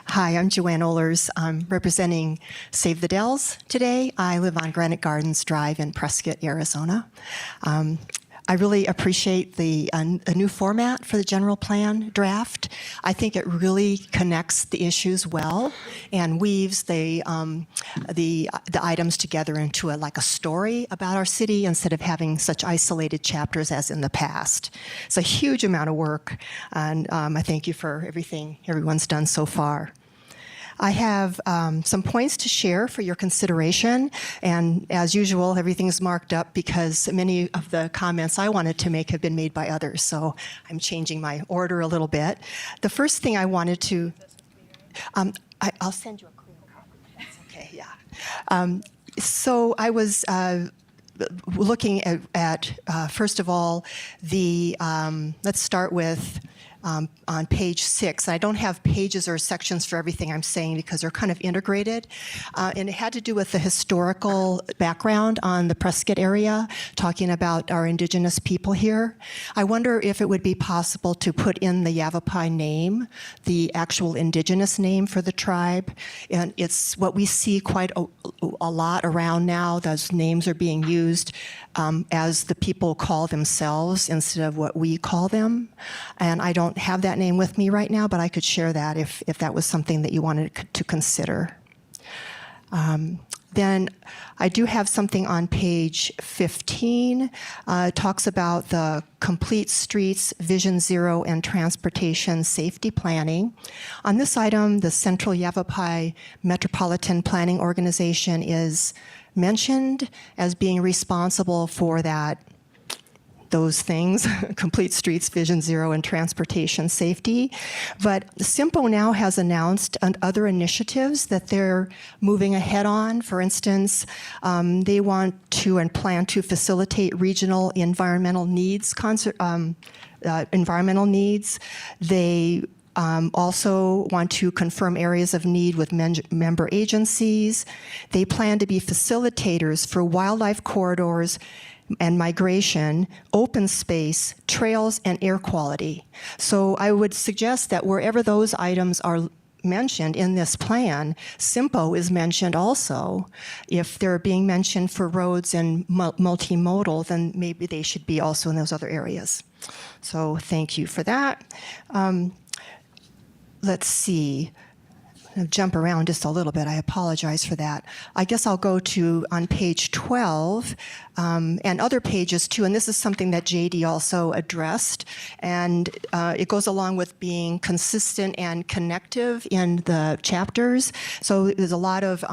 [SPEAKER 15] Hi, I'm Joanne Ohlers. I'm representing Save the Dells today. I live on Granite Gardens Drive in Prescott, Arizona. I really appreciate the a new format for the general plan draft. I think it really connects the issues well and weaves the items together into like a story about our city instead of having such isolated chapters as in the past. It's a huge amount of work, and I thank you for everything everyone's done so far. I have some points to share for your consideration, and as usual, everything is marked up because many of the comments I wanted to make have been made by others, so I'm changing my order a little bit. The first thing I wanted to, I'll send you a clear copy. That's okay, yeah. So I was looking at first of all, let's start with on page 6. I don't have pages or sections for everything I'm saying because they're kind of integrated. And it had to do with the historical background on the Prescott area, talking about our indigenous people here. I wonder if it would be possible to put in the Yavapai name, the actual indigenous name for the tribe. And it's what we see quite a lot around now. Those names are being used as the people call themselves instead of what we call them. And I don't have that name with me right now, but I could share that if that was something that you wanted to consider. Then I do have something on page 15. It talks about the Complete Streets, Vision Zero, and Transportation Safety Planning. On this item, the Central Yavapai Metropolitan Planning Organization is mentioned as being responsible for those things, Complete Streets, Vision Zero, and Transportation Safety. But SIMPO now has announced other initiatives that they're moving ahead on. For instance, they want to and plan to facilitate regional environmental needs. They also want to confirm areas of need with member agencies. They plan to be facilitators for wildlife corridors and migration, open space, trails, and air quality. So I would suggest that wherever those items are mentioned in this plan, SIMPO is mentioned also. If they're being mentioned for roads and multimodal, then maybe they should be also in those other areas. So thank you for that. Let's see. I'll jump around just a little bit. I apologize for that. I guess I'll go to on page 12 and other pages too. And this is something that JD also addressed. And it goes along with being consistent and connective in the chapters. So there's a lot of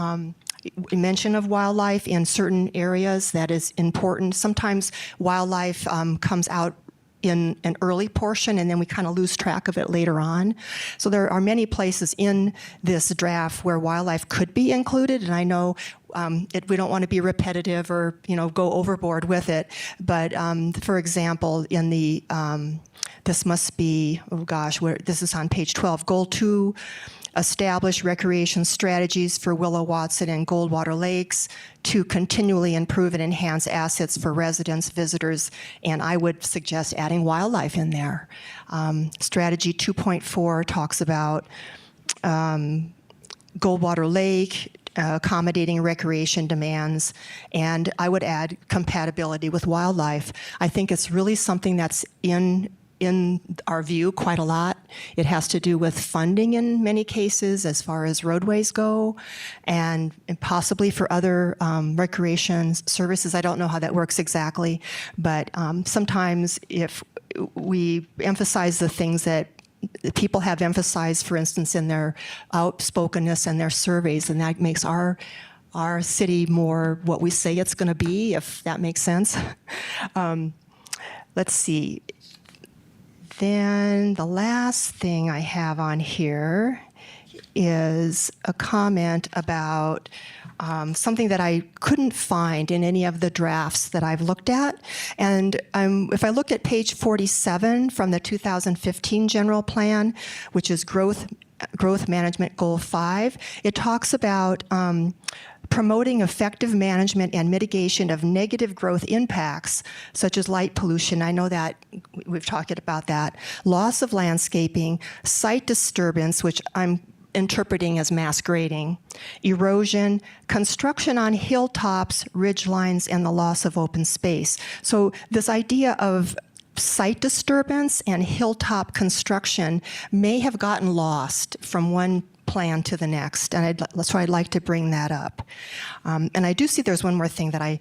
[SPEAKER 15] mention of wildlife in certain areas that is important. Sometimes wildlife comes out in an early portion, and then we kind of lose track of it later on. So there are many places in this draft where wildlife could be included, and I know we don't want to be repetitive or go overboard with it. But for example, in the this must be this is on page 12, goal 2. Establish recreation strategies for Willow Watson and Goldwater Lakes to continually improve and enhance assets for residents, visitors, and I would suggest adding wildlife in there. Strategy 2.4 talks about Goldwater Lake, accommodating recreation demands, and I would add compatibility with wildlife. I think it's really something that's in our view quite a lot. It has to do with funding in many cases as far as roadways go, and possibly for other recreation services. I don't know how that works exactly, but sometimes if we emphasize the things that people have emphasized, for instance, in their outspokenness and their surveys, and that makes our city more what we say it's going to be, if that makes sense. Let's see. Then the last thing I have on here is a comment about something that I couldn't find in any of the drafts that I've looked at. And if I look at page 47 from the 2015 general plan, which is growth management goal 5, it talks about promoting effective management and mitigation of negative growth impacts, such as light pollution. I know that we've talked about that. Loss of landscaping, site disturbance, which I'm interpreting as mass grading, erosion, construction on hilltops, ridgelines, and the loss of open space. So this idea of site disturbance and hilltop construction may have gotten lost from one plan to the next, and so I'd like to bring that up. And I do see there's one more thing that I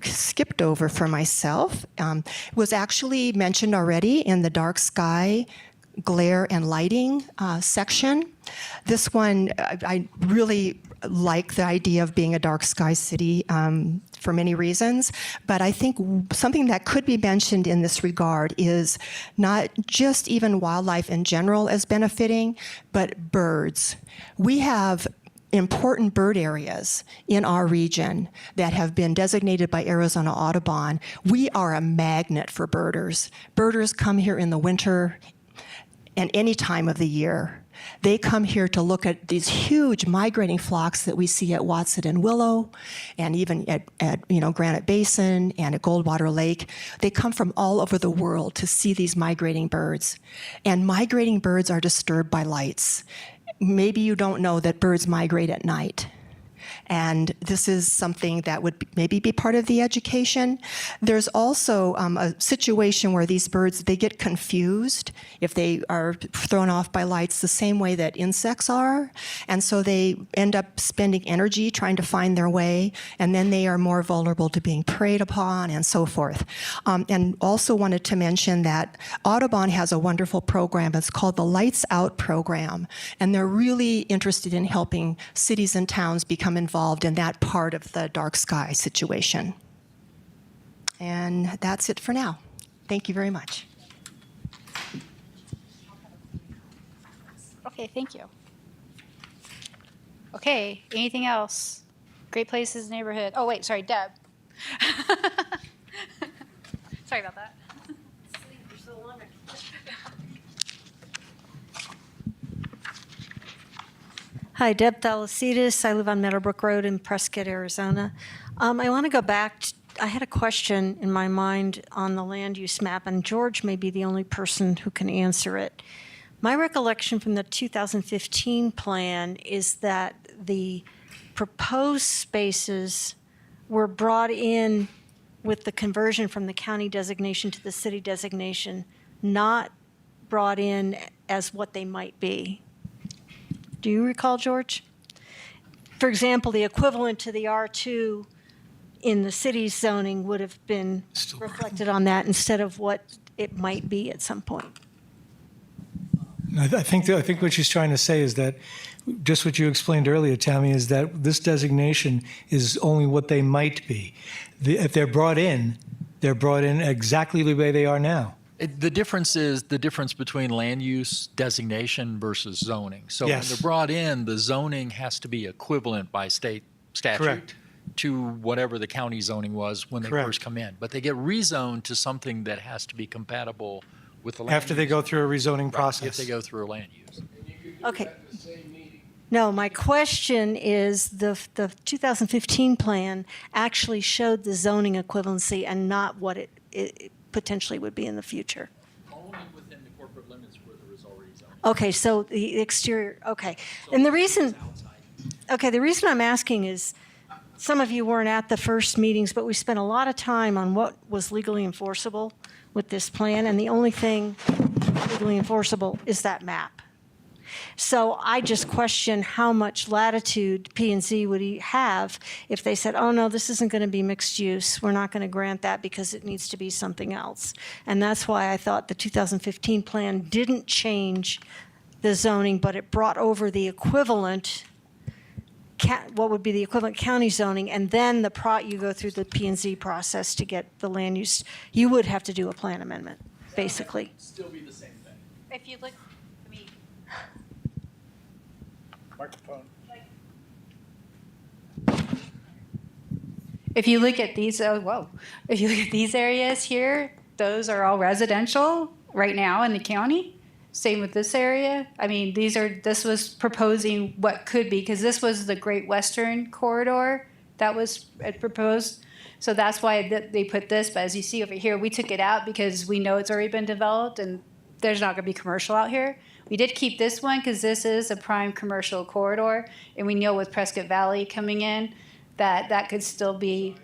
[SPEAKER 15] skipped over for myself. Was actually mentioned already in the dark sky, glare and lighting section. This one, I really like the idea of being a dark sky city for many reasons, but I think something that could be mentioned in this regard is not just even wildlife in general as benefiting, but birds. We have important bird areas in our region that have been designated by Arizona Audubon. We are a magnet for birders. Birders come here in the winter and any time of the year. They come here to look at these huge migrating flocks that we see at Watson and Willow, and even at Granite Basin and at Goldwater Lake. They come from all over the world to see these migrating birds. And migrating birds are disturbed by lights. Maybe you don't know that birds migrate at night. And this is something that would maybe be part of the education. There's also a situation where these birds, they get confused if they are thrown off by lights the same way that insects are. And so they end up spending energy trying to find their way, and then they are more vulnerable to being preyed upon and so forth. And also wanted to mention that Audubon has a wonderful program. It's called the Lights Out program. And they're really interested in helping cities and towns become involved in that part of the dark sky situation. And that's it for now. Thank you very much.
[SPEAKER 3] Okay, thank you. Okay, anything else? Great Places neighborhood. Oh, wait, sorry, Deb. Sorry about that.
[SPEAKER 16] Hi, Deb Thalassides. I live on Meadowbrook Road in Prescott, Arizona. I want to go back. I had a question in my mind on the land use map, and George may be the only person who can answer it. My recollection from the 2015 plan is that the proposed spaces were brought in with the conversion from the county designation to the city designation, not brought in as what they might be. Do you recall, George? For example, the equivalent to the R2 in the city's zoning would have been reflected on that instead of what it might be at some point.
[SPEAKER 4] I think what she's trying to say is that just what you explained earlier, Tammy, is that this designation is only what they might be. If they're brought in exactly the way they are now.
[SPEAKER 9] The difference is the difference between land use designation versus zoning. So
[SPEAKER 4] Yes.
[SPEAKER 9] when they're brought in, the zoning has to be equivalent by state statute
[SPEAKER 4] Correct.
[SPEAKER 9] to whatever the county zoning was when they
[SPEAKER 4] Correct.
[SPEAKER 9] first come in. But they get rezoned to something that has to be compatible with the land
[SPEAKER 4] After they
[SPEAKER 9] use.
[SPEAKER 4] go through a rezoning
[SPEAKER 9] Right,
[SPEAKER 4] process.
[SPEAKER 9] If they go through a land use.
[SPEAKER 16] Okay. No, my question is the 2015 plan actually showed the zoning equivalency and not what it potentially would be in the future.
[SPEAKER 9] Only within the corporate limits where there is already zoning.
[SPEAKER 16] Okay, so the exterior, okay. And the reason I'm asking is some of you weren't at the first meetings, but we spent a lot of time on what was legally enforceable with this plan, and the only thing legally enforceable is that map. So I just question how much latitude P&Z would have if they said, oh, no, this isn't going to be mixed use. We're not going to grant that because it needs to be something else. And that's why I thought the 2015 plan didn't change the zoning, but it brought over the equivalent, what would be the equivalent county zoning, and then you go through the P&Z process to get the land use. You would have to do a plan amendment, basically.
[SPEAKER 9] Still be the same thing.
[SPEAKER 3] If you look,
[SPEAKER 5] Microphone.
[SPEAKER 3] if you look at these, if you look at these areas here, those are all residential right now in the county. Same with this area. I mean, this was proposing what could be, because this was the Great Western Corridor that was proposed. So that's why they put this. But as you see over here, we took it out because we know it's already been developed and there's not going to be commercial out here. We did keep this one because this is a prime commercial corridor, and we know with Prescott Valley coming in that could still be,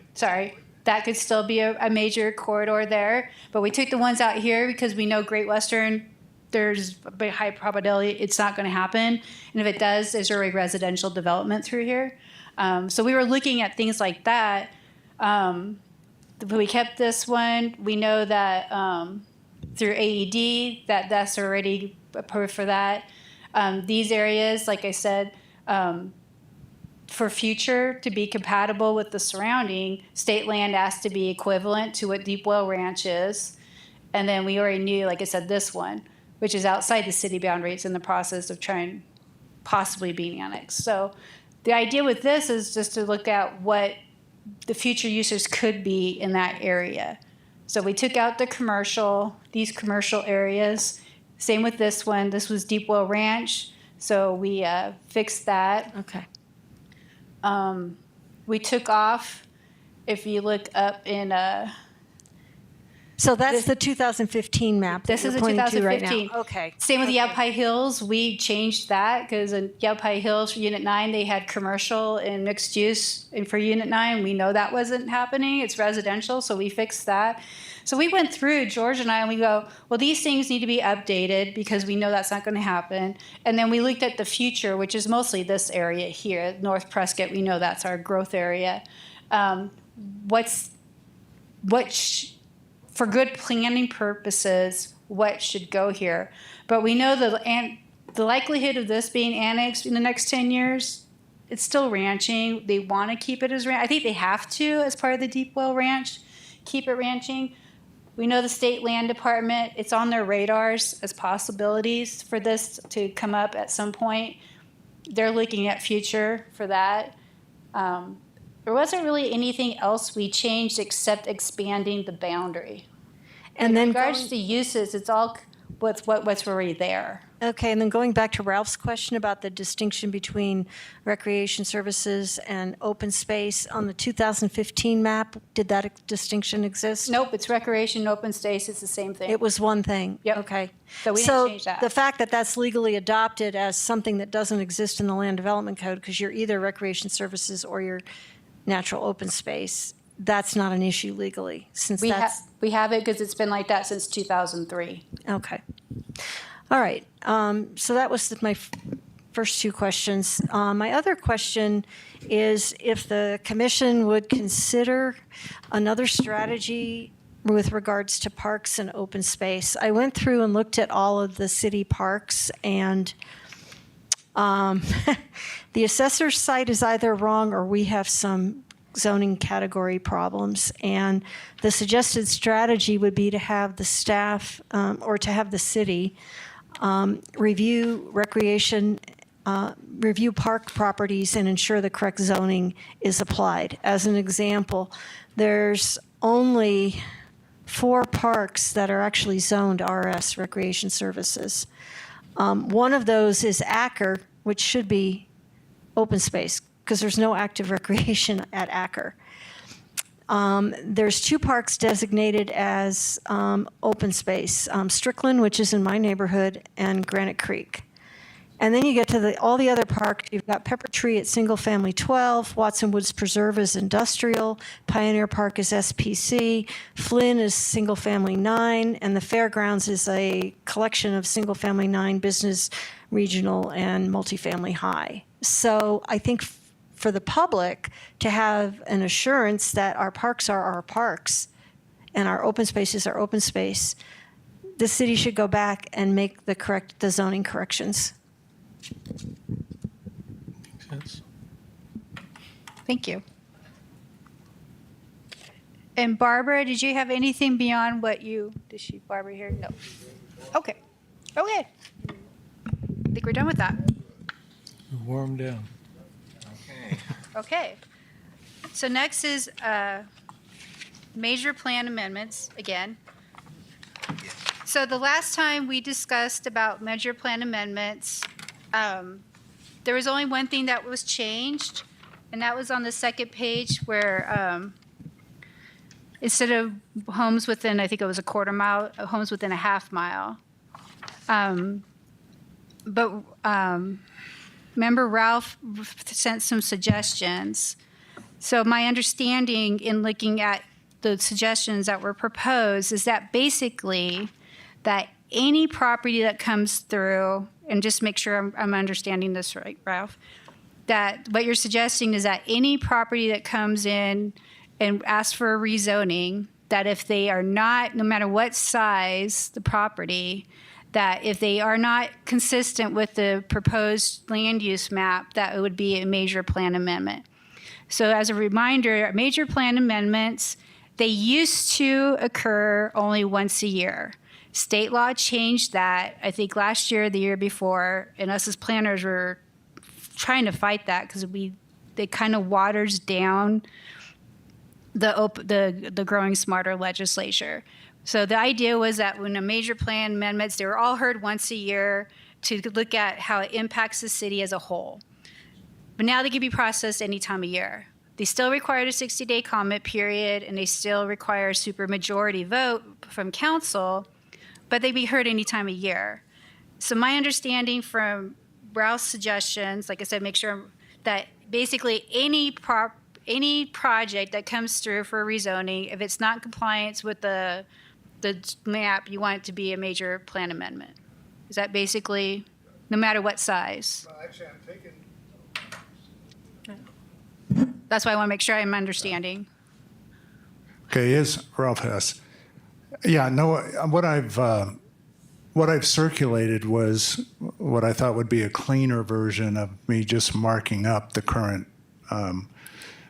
[SPEAKER 3] that could still be a major corridor there. But we took the ones out here because we know Great Western, there's a high probability it's not going to happen. And if it does, there's already residential development through here. So we were looking at things like that. We kept this one. We know that through AED, that's already approved for that. These areas, like I said, for future to be compatible with the surrounding, state land has to be equivalent to what Deep Well Ranch is. And then we already knew, like I said, this one, which is outside the city boundaries in the process of trying possibly being annexed. So the idea with this is just to look at what the future uses could be in that area. So we took out these commercial areas. Same with this one. This was Deep Well Ranch. So we fixed that.
[SPEAKER 16] Okay.
[SPEAKER 3] We took off, if you look up in
[SPEAKER 16] So that's the 2015 map that
[SPEAKER 3] this
[SPEAKER 16] you're
[SPEAKER 3] is a
[SPEAKER 16] pointing to right
[SPEAKER 3] 2015.
[SPEAKER 16] now. Okay.
[SPEAKER 3] Same with Yavapai Hills. We changed that because in Yavapai Hills for Unit 9, they had commercial and mixed use. And for Unit 9, we know that wasn't happening. It's residential, so we fixed that. So we went through, George and I, and we go, well, these things need to be updated because we know that's not going to happen. And then we looked at the future, which is mostly this area here, North Prescott. We know that's our growth area. For good planning purposes, what should go here? But we know the likelihood of this being annexed in the next 10 years, it's still ranching. They want to keep it as ranch. I think they have to, as part of the Deep Well Ranch, keep it ranching. We know the state land department, it's on their radars as possibilities for this to come up at some point. They're looking at future for that. There wasn't really anything else we changed except expanding the boundary.
[SPEAKER 16] And
[SPEAKER 3] in
[SPEAKER 16] then
[SPEAKER 3] regards to uses, it's all what's already there.
[SPEAKER 16] Okay, and then going back to Ralph's question about the distinction between recreation services and open space, on the 2015 map, did that distinction exist?
[SPEAKER 3] Nope, it's recreation and open space, it's the same thing.
[SPEAKER 16] It was one thing?
[SPEAKER 3] Yep.
[SPEAKER 16] Okay.
[SPEAKER 3] So we didn't change that.
[SPEAKER 16] the fact that that's legally adopted as something that doesn't exist in the land development code, because you're either recreation services or you're natural open space, that's not an issue legally, since
[SPEAKER 3] We have it because it's been like that since 2003.
[SPEAKER 16] Okay. All right. So that was my first two questions. My other question is if the commission would consider another strategy with regards to parks and open space. I went through and looked at all of the city parks, and the assessor's site is either wrong or we have some zoning category problems. And the suggested strategy would be to have the staff or to have the city review review park properties and ensure the correct zoning is applied. As an example, there's only 4 parks that are actually zoned RS, Recreation Services. One of those is Acker, which should be open space because there's no active recreation at Acker. There's 2 parks designated as open space, Strickland, which is in my neighborhood, and Granite Creek. And then you get to all the other parks. You've got Pepper Tree at Single Family 12, Watson Woods Preserve is industrial, Pioneer Park is SPC, Flynn is Single Family 9, and the Fairgrounds is a collection of Single Family 9, business, regional, and multifamily high. So I think for the public to have an assurance that our parks are our parks and our open spaces are open space, the city should go back and make the zoning corrections.
[SPEAKER 11] Makes sense.
[SPEAKER 3] Thank you. And Barbara, did you have anything beyond what is Barbara here? No. Okay. I think we're done with that.
[SPEAKER 11] Warm down.
[SPEAKER 3] Okay. So next is major plan amendments again. So the last time we discussed about major plan amendments, there was only one thing that was changed, and that was on the second page where instead of homes within, I think it was a quarter mile, homes within a half mile. Member Ralph sent some suggestions. So my understanding in looking at the suggestions that were proposed is that basically that any property that comes through, and just make sure I'm understanding this right, Ralph, that what you're suggesting is that any property that comes in and asks for a rezoning, that if they are not, no matter what size the property, that if they are not consistent with the proposed land use map, that it would be a major plan amendment. So as a reminder, major plan amendments, they used to occur only once a year. State law changed that, I think last year, the year before, and us as planners were trying to fight that because it kind of waters down the Growing Smarter legislature. So the idea was that when a major plan amendments, they were all heard once a year to look at how it impacts the city as a whole. But now they can be processed any time of year. They still require a 60-day comment period, and they still require a supermajority vote from council, but they be heard any time of year. So my understanding from Ralph's suggestions, like I said, make sure that basically any project that comes through for rezoning, if it's not in compliance with the map, you want it to be a major plan amendment. Is that basically, no matter what size?
[SPEAKER 5] Actually, I'm taking.
[SPEAKER 3] That's why I want to make sure I'm understanding.
[SPEAKER 5] Okay, here's Ralph Hess. Yeah, no, what I've circulated was what I thought would be a cleaner version of me just marking up the current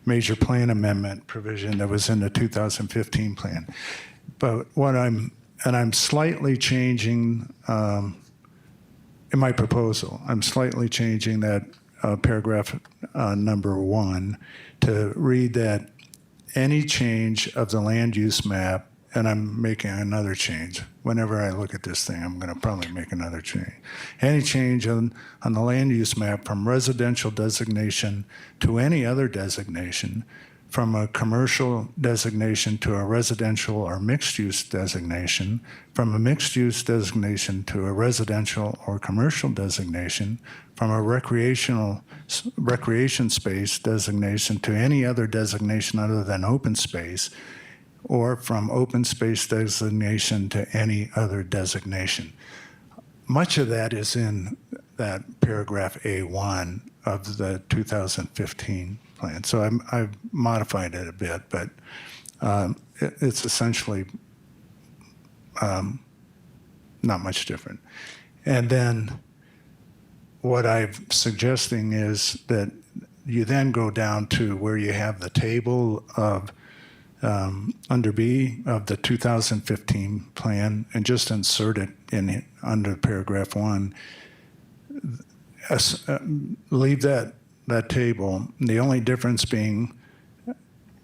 [SPEAKER 5] major plan amendment provision that was in the 2015 plan. But I'm slightly changing in my proposal, I'm slightly changing that paragraph number 1 to read that any change of the land use map, and I'm making another change. Whenever I look at this thing, I'm going to probably make another change. Any change on the land use map from residential designation to any other designation, from a commercial designation to a residential or mixed-use designation, from a mixed-use designation to a residential or commercial designation, from a recreation space designation to any other designation other than open space, or from open space designation to any other designation. Much of that is in that paragraph A1 of the 2015 plan. So I've modified it a bit, but it's essentially not much different. And then what I'm suggesting is that you then go down to where you have the table of under B of the 2015 plan and just insert it in under paragraph 1. Leave that table. The only difference being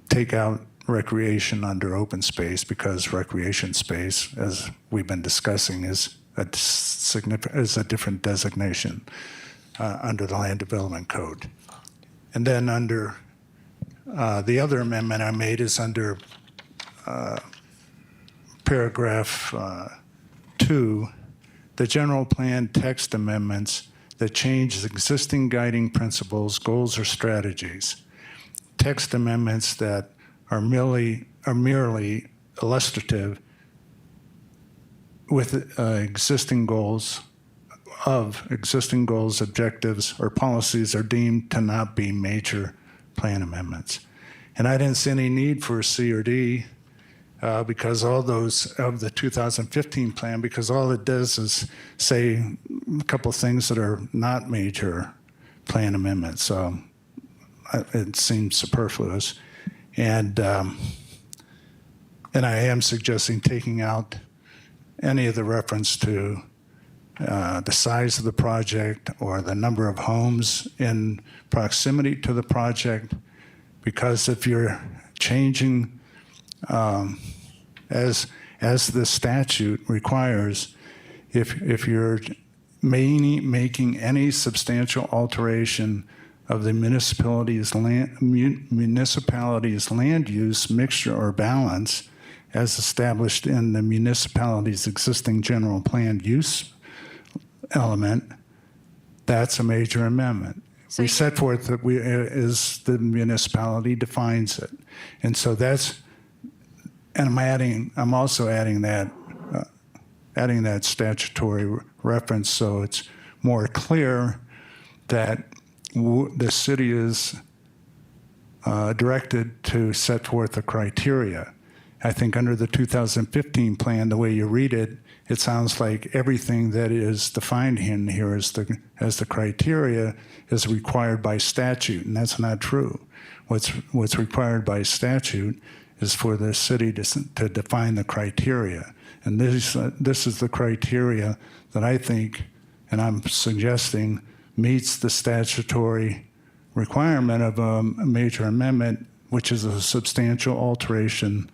[SPEAKER 5] take out recreation under open space, because recreation space, as we've been discussing, is a different designation under the Land Development Code. And then under the other amendment I made is under paragraph 2, the general plan text amendments that change existing guiding principles, goals, or strategies. Text amendments that are merely illustrative with existing goals, objectives, or policies are deemed to not be major plan amendments. And I didn't see any need for a C or D because all those of the 2015 plan, because all it does is say a couple of things that are not major plan amendments. So it seems superfluous. And I am suggesting taking out any of the reference to the size of the project or the number of homes in proximity to the project, because if you're changing as the statute requires, if you're making any substantial alteration of the municipality's land use mixture or balance as established in the municipality's existing general plan use element, that's a major amendment.
[SPEAKER 3] So
[SPEAKER 5] We set forth that is the municipality defines it. And so that's, and I'm also adding that statutory reference so it's more clear that the city is directed to set forth the criteria. I think under the 2015 plan, the way you read it, it sounds like everything that is defined in here as the criteria is required by statute, and that's not true. What's required by statute is for the city to define the criteria. And this is the criteria that I think, and I'm suggesting, meets the statutory requirement of a major amendment, which is a substantial alteration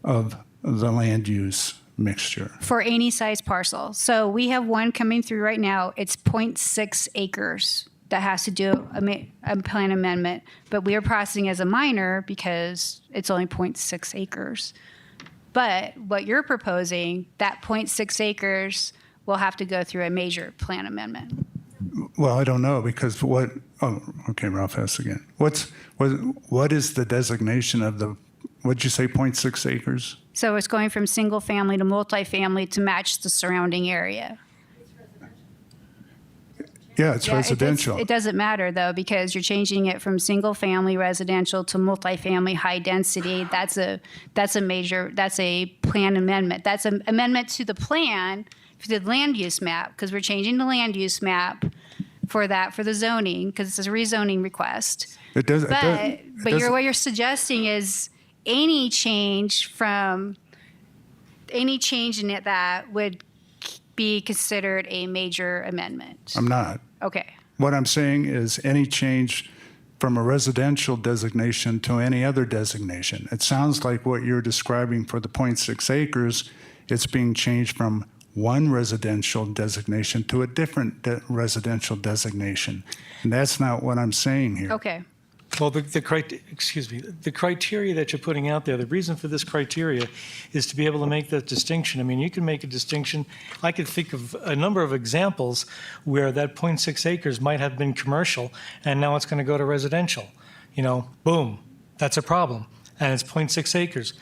[SPEAKER 5] of the land use mixture.
[SPEAKER 3] For any size parcel. So we have one coming through right now. It's 0.6 acres that has to do a plan amendment, but we are processing as a minor because it's only 0.6 acres. But what you're proposing, that 0.6 acres will have to go through a major plan amendment.
[SPEAKER 5] Well, I don't know because okay, Ralph asks again. What is the designation of the, what'd you say, 0.6 acres?
[SPEAKER 3] So it's going from single family to multifamily to match the surrounding area.
[SPEAKER 5] Yeah, it's residential.
[SPEAKER 3] It doesn't matter though, because you're changing it from single family residential to multifamily high density. That's a plan amendment. That's an amendment to the plan for the land use map, because we're changing the land use map for the zoning, because it's a rezoning request. What you're suggesting is any change in it that would be considered a major amendment.
[SPEAKER 5] I'm not.
[SPEAKER 3] Okay.
[SPEAKER 5] What I'm saying is any change from a residential designation to any other designation. It sounds like what you're describing for the 0.6 acres, it's being changed from one residential designation to a different residential designation. And that's not what I'm saying here.
[SPEAKER 3] Okay.
[SPEAKER 4] Well, the criteria that you're putting out there, the reason for this criteria is to be able to make that distinction. I mean, you can make a distinction. I could think of a number of examples where that 0.6 acres might have been commercial, and now it's going to go to residential. You know, boom, that's a problem, and it's 0.6 acres.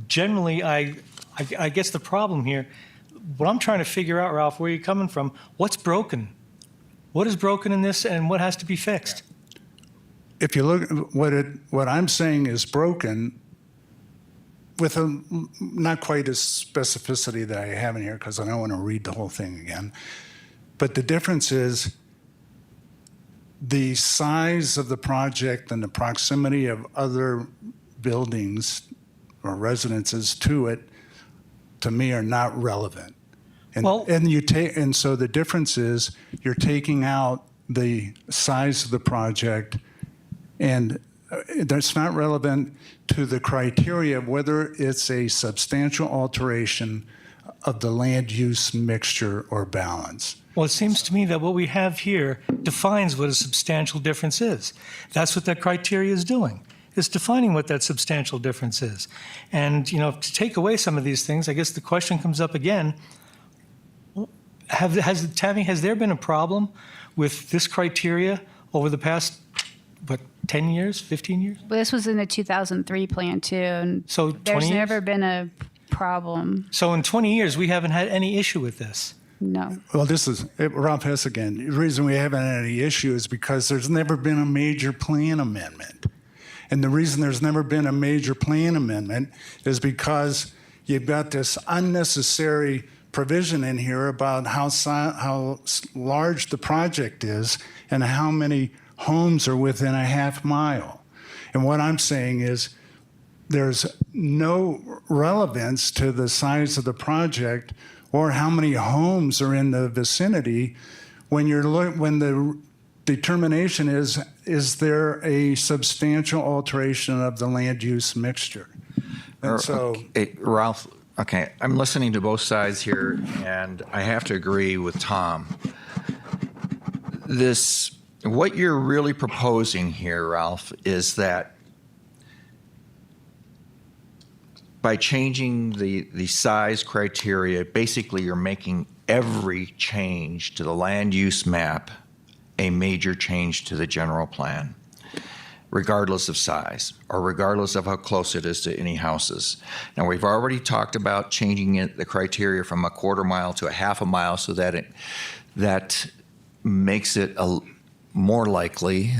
[SPEAKER 4] Generally, I guess the problem here, what I'm trying to figure out, Ralph, where you're coming from, what's broken? What is broken in this, and what has to be fixed?
[SPEAKER 5] If you look, what I'm saying is broken with not quite as specificity that I have in here because I don't want to read the whole thing again. But the difference is the size of the project and the proximity of other buildings or residences to it, to me, are not relevant. And so the difference is you're taking out the size of the project, and that's not relevant to the criteria of whether it's a substantial alteration of the land use mixture or balance.
[SPEAKER 4] Well, it seems to me that what we have here defines what a substantial difference is. That's what that criteria is doing. It's defining what that substantial difference is. And, you know, to take away some of these things, I guess the question comes up again, has there been a problem with this criteria over the past, 10 years, 15 years?
[SPEAKER 3] Well, this was in the 2003 plan too, and
[SPEAKER 4] So 20
[SPEAKER 3] there's
[SPEAKER 4] years?
[SPEAKER 3] never been a problem.
[SPEAKER 4] So in 20 years, we haven't had any issue with this.
[SPEAKER 3] No.
[SPEAKER 5] Well, this is, Rob Hess again, the reason we haven't had any issue is because there's never been a major plan amendment. And the reason there's never been a major plan amendment is because you've got this unnecessary provision in here about how large the project is and how many homes are within a half mile. And what I'm saying is there's no relevance to the size of the project or how many homes are in the vicinity when the determination is there a substantial alteration of the land use mixture. And so,
[SPEAKER 1] Ralph, okay, I'm listening to both sides here, and I have to agree with Tom. What you're really proposing here, Ralph, is that by changing the size criteria, basically you're making every change to the land use map a major change to the general plan, regardless of size or regardless of how close it is to any houses. Now, we've already talked about changing the criteria from a quarter mile to a half a mile so that that makes it more likely,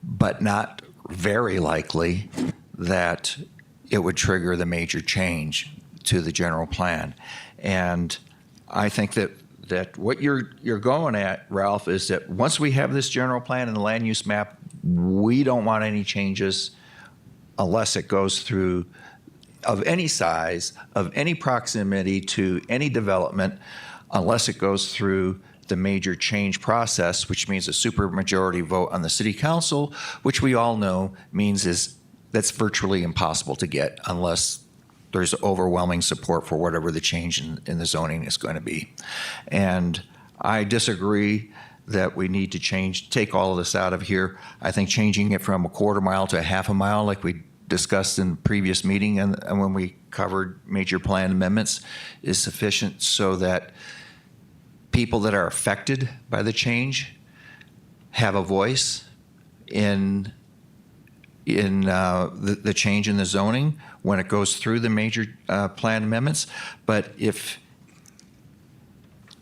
[SPEAKER 1] but not very likely, that it would trigger the major change to the general plan. And I think that what you're going at, Ralph, is that once we have this general plan and the land use map, we don't want any changes unless it goes through, of any size, of any proximity to any development, unless it goes through the major change process, which means a supermajority vote on the city council, which we all know means that's virtually impossible to get unless there's overwhelming support for whatever the change in the zoning is going to be. And I disagree that we need to take all of this out of here. I think changing it from a quarter mile to a half a mile, like we discussed in the previous meeting and when we covered major plan amendments, is sufficient so that people that are affected by the change have a voice in the change in the zoning when it goes through the major plan amendments. But if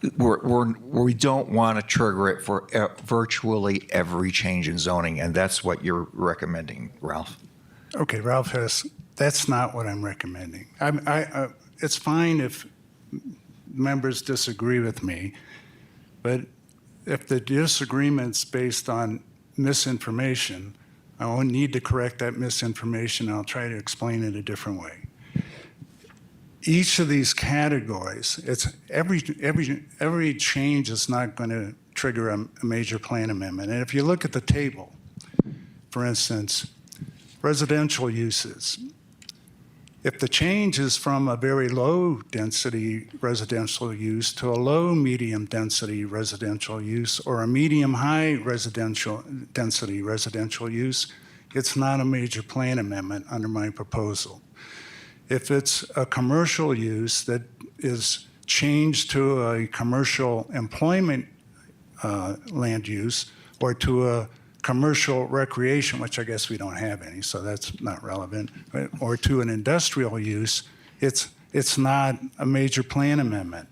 [SPEAKER 1] we don't want to trigger it for virtually every change in zoning, and that's what you're recommending, Ralph.
[SPEAKER 5] Okay, Ralph that's not what I'm recommending. It's fine if members disagree with me, but if the disagreement's based on misinformation, I won't need to correct that misinformation. I'll try to explain it a different way. Each of these categories, it's every change is not going to trigger a major plan amendment. And if you look at the table, for instance, residential uses, if the change is from a very low density residential use to a low medium density residential use or a medium high residential density residential use, it's not a major plan amendment under my proposal. If it's a commercial use that is changed to a commercial employment land use or to a commercial recreation, which I guess we don't have any, so that's not relevant, or to an industrial use, it's not a major plan amendment.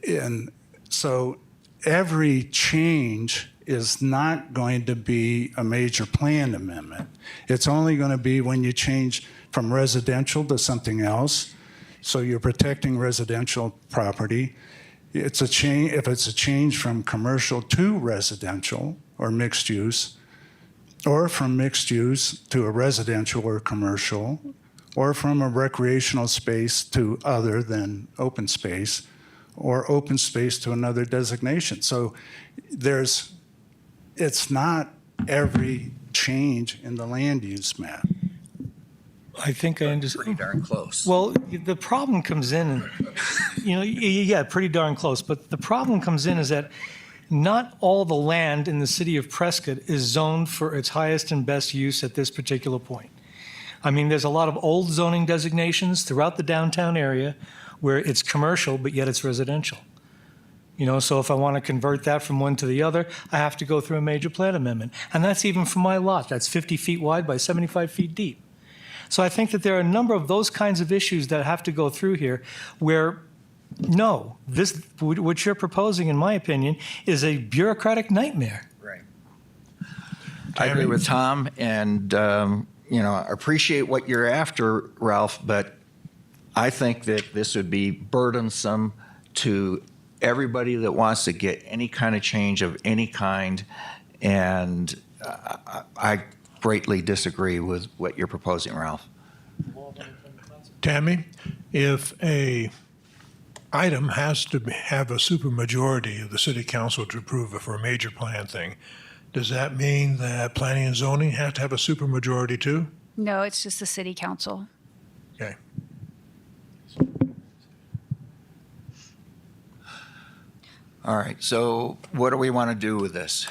[SPEAKER 5] And so every change is not going to be a major plan amendment. It's only going to be when you change from residential to something else, so you're protecting residential property. It's a change if it's a change from commercial to residential or mixed use, or from mixed use to a residential or commercial, or from a recreational space to other than open space, or open space to another designation. So it's not every change in the land use map.
[SPEAKER 4] I think I understand.
[SPEAKER 1] Pretty darn close.
[SPEAKER 4] Well, the problem comes in, yeah, pretty darn close. But the problem comes in is that not all the land in the city of Prescott is zoned for its highest and best use at this particular point. I mean, there's a lot of old zoning designations throughout the downtown area where it's commercial, but yet it's residential. So if I want to convert that from one to the other, I have to go through a major plan amendment. And that's even for my lot. That's 50 feet wide by 75 feet deep. So I think that there are a number of those kinds of issues that have to go through here where, no, what you're proposing, in my opinion, is a bureaucratic nightmare.
[SPEAKER 1] Right. I agree with Tom, and I appreciate what you're after, Ralph, but I think that this would be burdensome to everybody that wants to get any kind of change of any kind, and I greatly disagree with what you're proposing, Ralph.
[SPEAKER 2] Tammy, if a item has to have a supermajority of the city council to approve it for a major plan thing, does that mean that planning and zoning have to have a supermajority too?
[SPEAKER 3] No, it's just the city council.
[SPEAKER 2] Okay.
[SPEAKER 1] All right, so what do we want to do with this?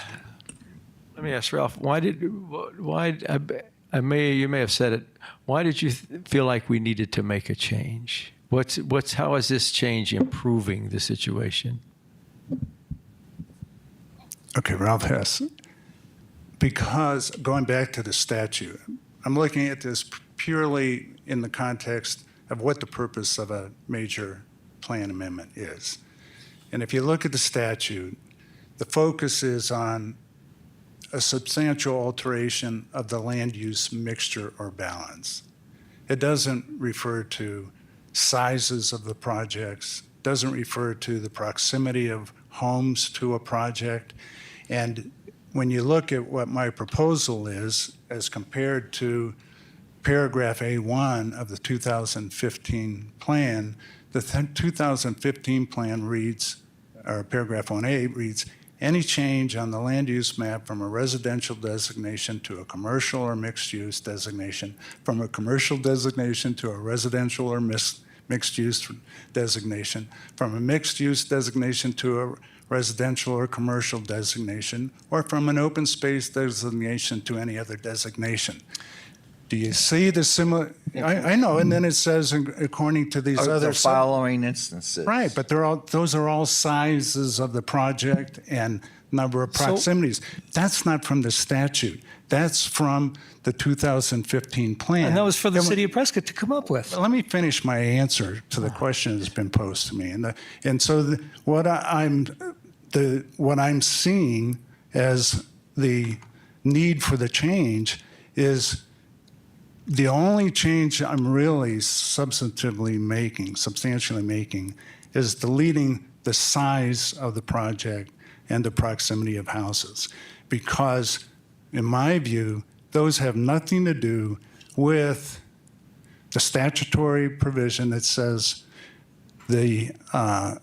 [SPEAKER 11] Let me ask Ralph, you may have said it, why did you feel like we needed to make a change? How is this change improving the situation?
[SPEAKER 5] Okay, Ralph Hess. Because going back to the statute, I'm looking at this purely in the context of what the purpose of a major plan amendment is. And if you look at the statute, the focus is on a substantial alteration of the land use mixture or balance. It doesn't refer to sizes of the projects, doesn't refer to the proximity of homes to a project. And when you look at what my proposal is as compared to paragraph A1 of the 2015 plan, the 2015 plan reads, or paragraph 1A reads, any change on the land use map from a residential designation to a commercial or mixed use designation, from a commercial designation to a residential or mixed use designation, from a mixed use designation to a residential or commercial designation, or from an open space designation to any other designation. Do you see the similar? I know, and then it says according to these other
[SPEAKER 1] the following instances.
[SPEAKER 5] Right, but those are all sizes of the project and number of proximities. That's not from the statute. That's from the 2015 plan.
[SPEAKER 4] And that was for the city of Prescott to come up with.
[SPEAKER 5] Let me finish my answer to the question that's been posed to me. What I'm seeing as the need for the change is the only change I'm really substantially substantially making, is deleting the size of the project and the proximity of houses. Because, in my view, those have nothing to do with the statutory provision that says the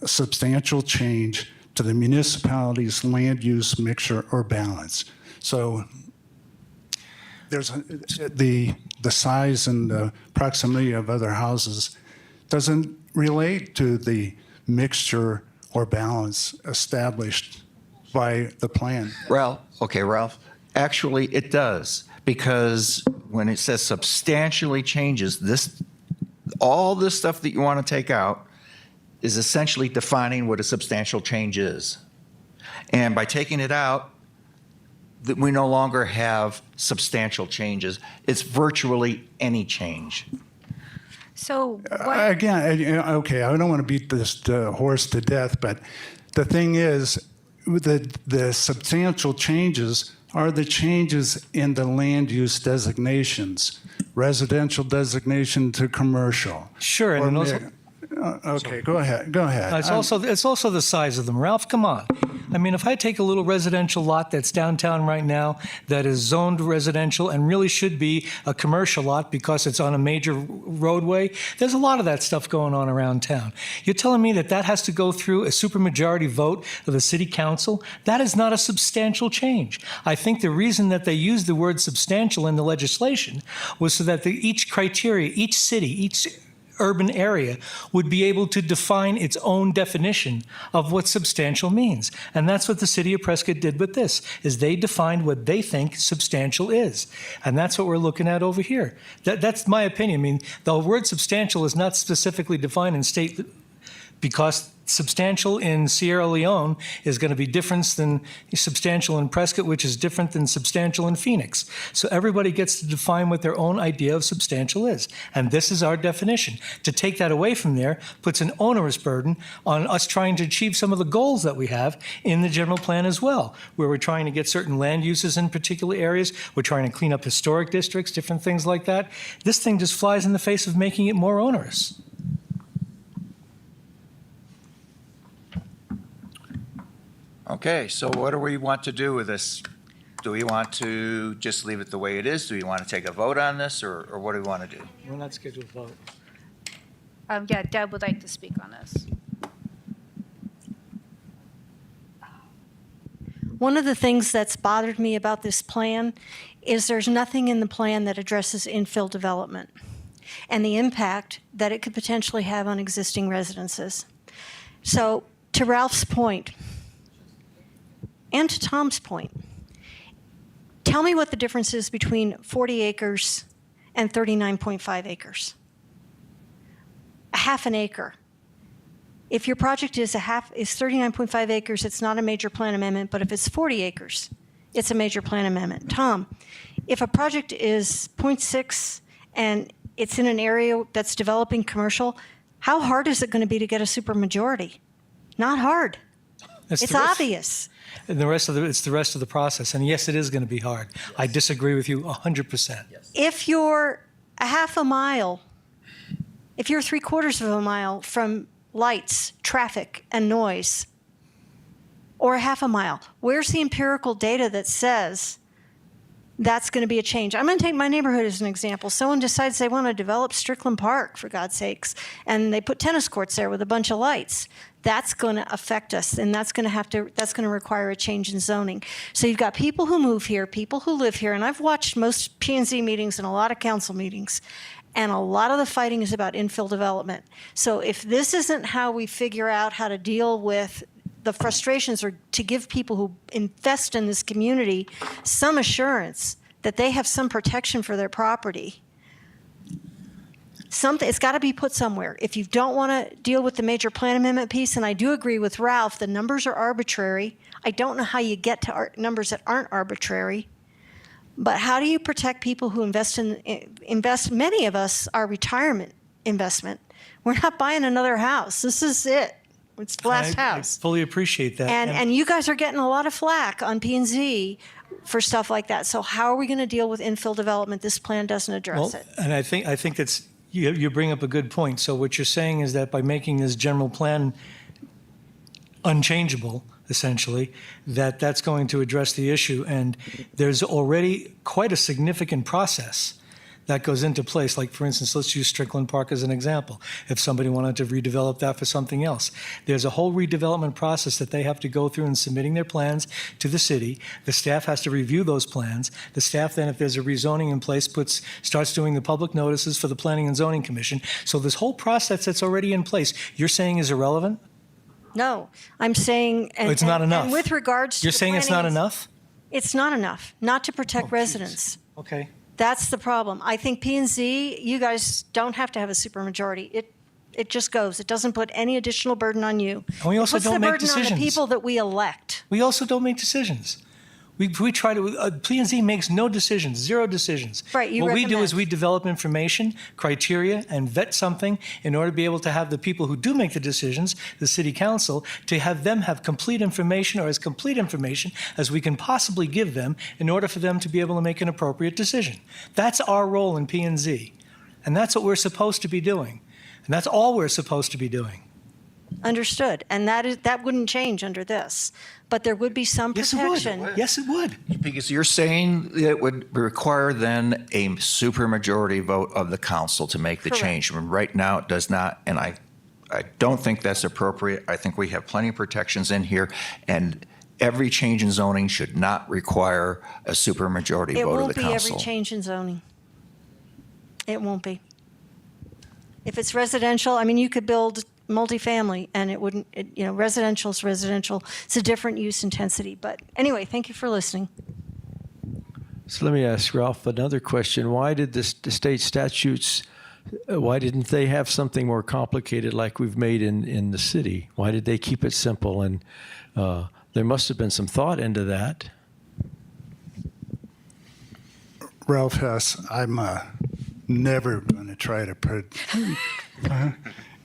[SPEAKER 5] substantial change to the municipality's land use mixture or balance. So there's the size and the proximity of other houses doesn't relate to the mixture or balance established by the plan.
[SPEAKER 1] Ralph, actually it does, because when it says substantially changes, all this stuff that you want to take out is essentially defining what a substantial change is. And by taking it out, that we no longer have substantial changes. It's virtually any change.
[SPEAKER 3] So
[SPEAKER 5] Again, okay, I don't want to beat this horse to death, but the thing is, the substantial changes are the changes in the land use designations, residential designation to commercial.
[SPEAKER 4] Sure, and
[SPEAKER 5] okay, go ahead.
[SPEAKER 4] It's also the size of them. Ralph, come on. I mean, if I take a little residential lot that's downtown right now that is zoned residential and really should be a commercial lot because it's on a major roadway, there's a lot of that stuff going on around town. You're telling me that has to go through a supermajority vote of the city council? That is not a substantial change. I think the reason that they used the word substantial in the legislation was so that each criteria, each city, each urban area would be able to define its own definition of what substantial means. And that's what the city of Prescott did with this, is they defined what they think substantial is. And that's what we're looking at over here. That's my opinion. I mean, the word substantial is not specifically defined in state, because substantial in Sierra Leone is going to be different than substantial in Prescott, which is different than substantial in Phoenix. So everybody gets to define what their own idea of substantial is. And this is our definition. To take that away from there puts an onerous burden on us trying to achieve some of the goals that we have in the general plan as well, where we're trying to get certain land uses in particular areas. We're trying to clean up historic districts, different things like that. This thing just flies in the face of making it more onerous.
[SPEAKER 1] Okay, so what do we want to do with this? Do we want to just leave it the way it is? Do we want to take a vote on this, or what do we want to do?
[SPEAKER 4] We're not scheduled to vote.
[SPEAKER 3] yeah, Deb would like to speak on this.
[SPEAKER 16] One of the things that's bothered me about this plan is there's nothing in the plan that addresses infill development and the impact that it could potentially have on existing residences. So, to Ralph's point, and to Tom's point, tell me what the difference is between 40 acres and 39.5 acres. A half an acre. If your project is 39.5 acres, it's not a major plan amendment, but if it's 40 acres, it's a major plan amendment. Tom, if a project is 0.6 and it's in an area that's developing commercial, how hard is it going to be to get a supermajority? Not hard. It's obvious.
[SPEAKER 4] And it's the rest of the process. And yes, it is going to be hard. Yes. I disagree with you 100%. Yes.
[SPEAKER 16] If you're a half a mile, if you're 3/4 of a mile from lights, traffic, and noise, or a half a mile, where's the empirical data that says that's going to be a change? I'm going to take my neighborhood as an example. Someone decides they want to develop Strickland Park, for God's sakes, and they put tennis courts there with a bunch of lights. That's going to affect us, and that's going to require a change in zoning. So you've got people who move here, people who live here, and I've watched most P&Z meetings and a lot of council meetings, and a lot of the fighting is about infill development. So if this isn't how we figure out how to deal with the frustrations, or to give people who invest in this community some assurance that they have some protection for their property, it's got to be put somewhere. If you don't want to deal with the major plan amendment piece, and I do agree with Ralph, the numbers are arbitrary. I don't know how you get to numbers that aren't arbitrary. But how do you protect people who invest? Many of us are retirement investment. We're not buying another house. This is it. It's the last house.
[SPEAKER 4] I fully appreciate that.
[SPEAKER 16] And you guys are getting a lot of flack on P&Z for stuff like that. So how are we going to deal with infill development? This plan doesn't address it.
[SPEAKER 4] And I think that's, you bring up a good point. So what you're saying is that by making this general plan unchangeable, essentially, that's going to address the issue. And there's already quite a significant process that goes into place. Like, for instance, let's use Strickland Park as an example. If somebody wanted to redevelop that for something else, there's a whole redevelopment process that they have to go through in submitting their plans to the city. The staff has to review those plans. The staff then, if there's a rezoning in place, starts doing the public notices for the Planning and Zoning Commission. So this whole process that's already in place, you're saying is irrelevant?
[SPEAKER 16] No, I'm saying,
[SPEAKER 4] it's not enough.
[SPEAKER 16] And with regards to
[SPEAKER 4] you're saying it's not enough?
[SPEAKER 16] It's not enough, not to protect residents.
[SPEAKER 4] Okay.
[SPEAKER 16] That's the problem. I think P&Z, you guys don't have to have a supermajority. It just goes. It doesn't put any additional burden on you.
[SPEAKER 4] And we also don't make
[SPEAKER 16] decisions. It puts the burden on the people that we elect.
[SPEAKER 4] We also don't make decisions. We try to, P&Z makes no decisions, zero decisions.
[SPEAKER 16] Right, you
[SPEAKER 4] What we do
[SPEAKER 16] recommend.
[SPEAKER 4] is we develop information, criteria, and vet something in order to be able to have the people who do make the decisions, the city council, to have them have complete information, or as complete information as we can possibly give them, in order for them to be able to make an appropriate decision. That's our role in P&Z. And that's what we're supposed to be doing. And that's all we're supposed to be doing.
[SPEAKER 16] Understood. And that wouldn't change under this. But there would be some protection.
[SPEAKER 4] Yes, it would.
[SPEAKER 1] Because you're saying it would require then a supermajority vote of the council to make the
[SPEAKER 16] Correct.
[SPEAKER 1] change. When right now it does not, and I don't think that's appropriate. I think we have plenty of protections in here, and every change in zoning should not require a supermajority
[SPEAKER 16] It
[SPEAKER 1] vote of
[SPEAKER 16] won't
[SPEAKER 1] the
[SPEAKER 16] be
[SPEAKER 1] council.
[SPEAKER 16] every change in zoning. It won't be. If it's residential, I mean, you could build multifamily and it wouldn't, residential is residential. It's a different use intensity. But anyway, thank you for listening.
[SPEAKER 11] So let me ask Ralph another question. Why did the state statutes, why didn't they have something more complicated like we've made in the city? Why did they keep it simple? And there must have been some thought into that.
[SPEAKER 5] Ralph Hess, I'm never going to try to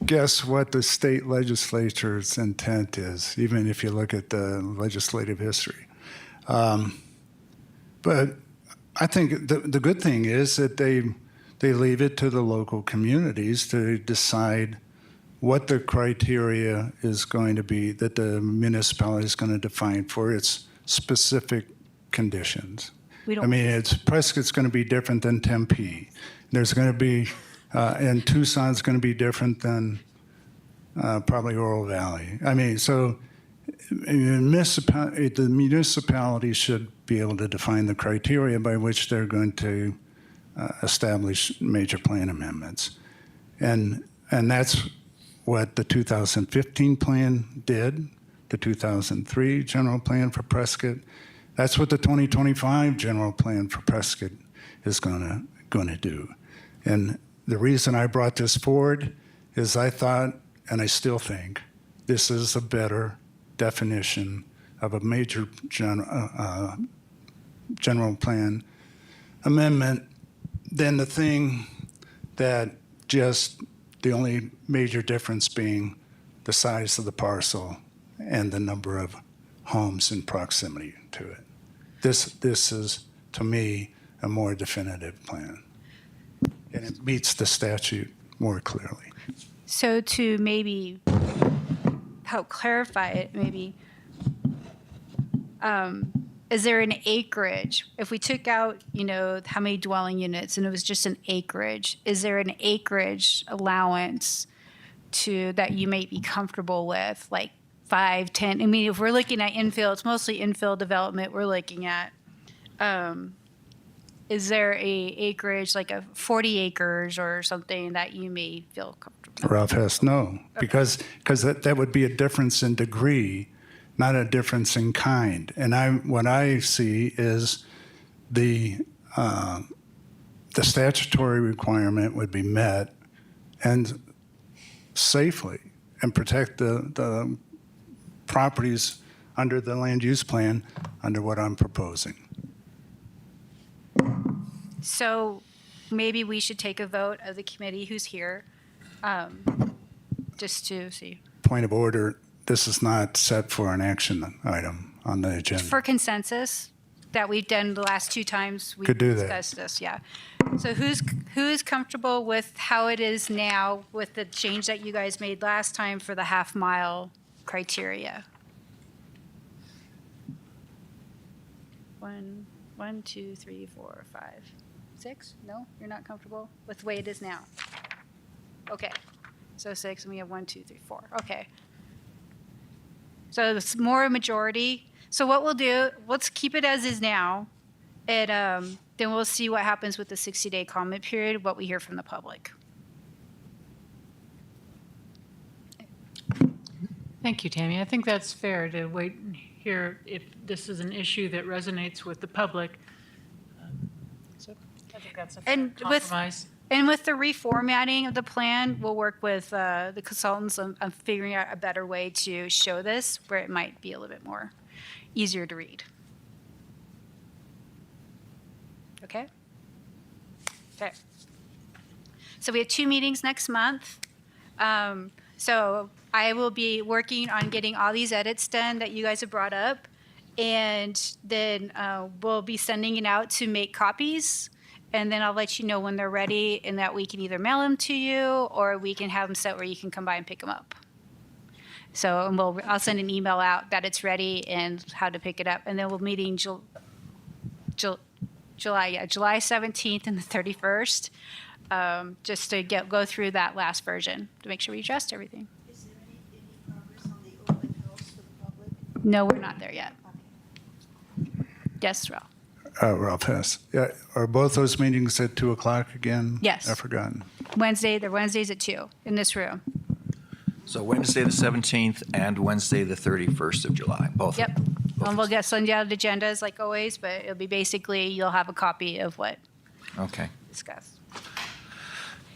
[SPEAKER 5] guess what the state legislature's intent is, even if you look at the legislative history. But I think the good thing is that they leave it to the local communities to decide what the criteria is going to be that the municipality is going to define for its specific conditions. I mean, Prescott's going to be different than Tempe. There's going to be, and Tucson's going to be different than probably Oro Valley. I mean, so the municipality should be able to define the criteria by which they're going to establish major plan amendments. And that's what the 2015 plan did, the 2003 general plan for Prescott. That's what the 2025 general plan for Prescott is going to do. And the reason I brought this forward is I thought, and I still think, this is a better definition of a major general plan amendment than the thing that just the only major difference being the size of the parcel and the number of homes in proximity to it. This is, to me, a more definitive plan. And it meets the statute more clearly.
[SPEAKER 3] So to maybe help clarify it, maybe, is there an acreage? If we took out, how many dwelling units and it was just an acreage, is there an acreage allowance that you may be comfortable with, like 5, 10? I mean, if we're looking at infill, it's mostly infill development we're looking at. Is there a acreage, like a 40 acres or something that you may feel comfortable?
[SPEAKER 5] Ralph Hess, no, because that would be a difference in degree, not a difference in kind. And what I see is the statutory requirement would be met and safely and protect the properties under the land use plan under what I'm proposing.
[SPEAKER 3] So maybe we should take a vote of the committee who's here, just to see.
[SPEAKER 5] Point of order, this is not set for an action item on the agenda.
[SPEAKER 3] For consensus that we've done the last 2 times we've
[SPEAKER 5] Could do that.
[SPEAKER 3] discussed this, yeah. So who's comfortable with how it is now with the change that you guys made last time for the half-mile criteria? 1, 2, 3, 4, 5, 6? No, you're not comfortable with the way it is now? Okay, so 6, and we have 1, 2, 3, 4. Okay. So it's more a majority. So what we'll do, let's keep it as is now, and then we'll see what happens with the 60-day comment period, what we hear from the public.
[SPEAKER 12] Thank you, Tammy. I think that's fair to wait and hear if this is an issue that resonates with the public. So I think that's a fair compromise.
[SPEAKER 3] And with the reformatting of the plan, we'll work with the consultants on figuring out a better way to show this where it might be a little bit more easier to read. Okay? Okay. So we have 2 meetings next month. So I will be working on getting all these edits done that you guys have brought up. And then we'll be sending it out to make copies. And then I'll let you know when they're ready and that we can either mail them to you or we can have them set where you can come by and pick them up. So I'll send an email out that it's ready and how to pick it up. And then we'll meeting July 17th and the 31st, just to go through that last version to make sure we adjust everything.
[SPEAKER 8] Is there any progress on the open house for the public?
[SPEAKER 3] No, we're not there yet. Yes, Ralph.
[SPEAKER 5] Ralph Hess. Yeah, are both those meetings at 2 o'clock again?
[SPEAKER 3] Yes.
[SPEAKER 5] I've forgotten.
[SPEAKER 3] They're Wednesdays at 2 in this room.
[SPEAKER 1] So Wednesday, the 17th, and Wednesday, the 31st of July, both.
[SPEAKER 3] Yep. And we'll send you out agendas like always, but it'll be basically, you'll have a copy of what
[SPEAKER 1] Okay.
[SPEAKER 3] discussed.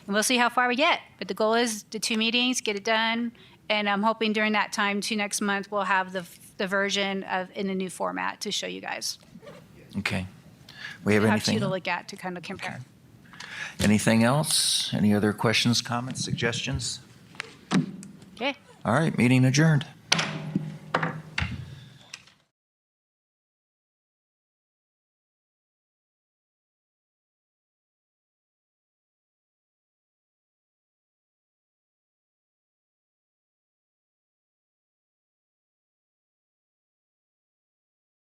[SPEAKER 3] And we'll see how far we get. But the goal is the 2 meetings, get it done. And I'm hoping during that time, next month, we'll have the version in a new format to show you guys.
[SPEAKER 1] Okay. We have
[SPEAKER 3] Have
[SPEAKER 1] anything?
[SPEAKER 3] two to look at to kind of compare.
[SPEAKER 1] Anything else? Any other questions, comments, suggestions?
[SPEAKER 3] Okay.
[SPEAKER 1] All right, meeting adjourned.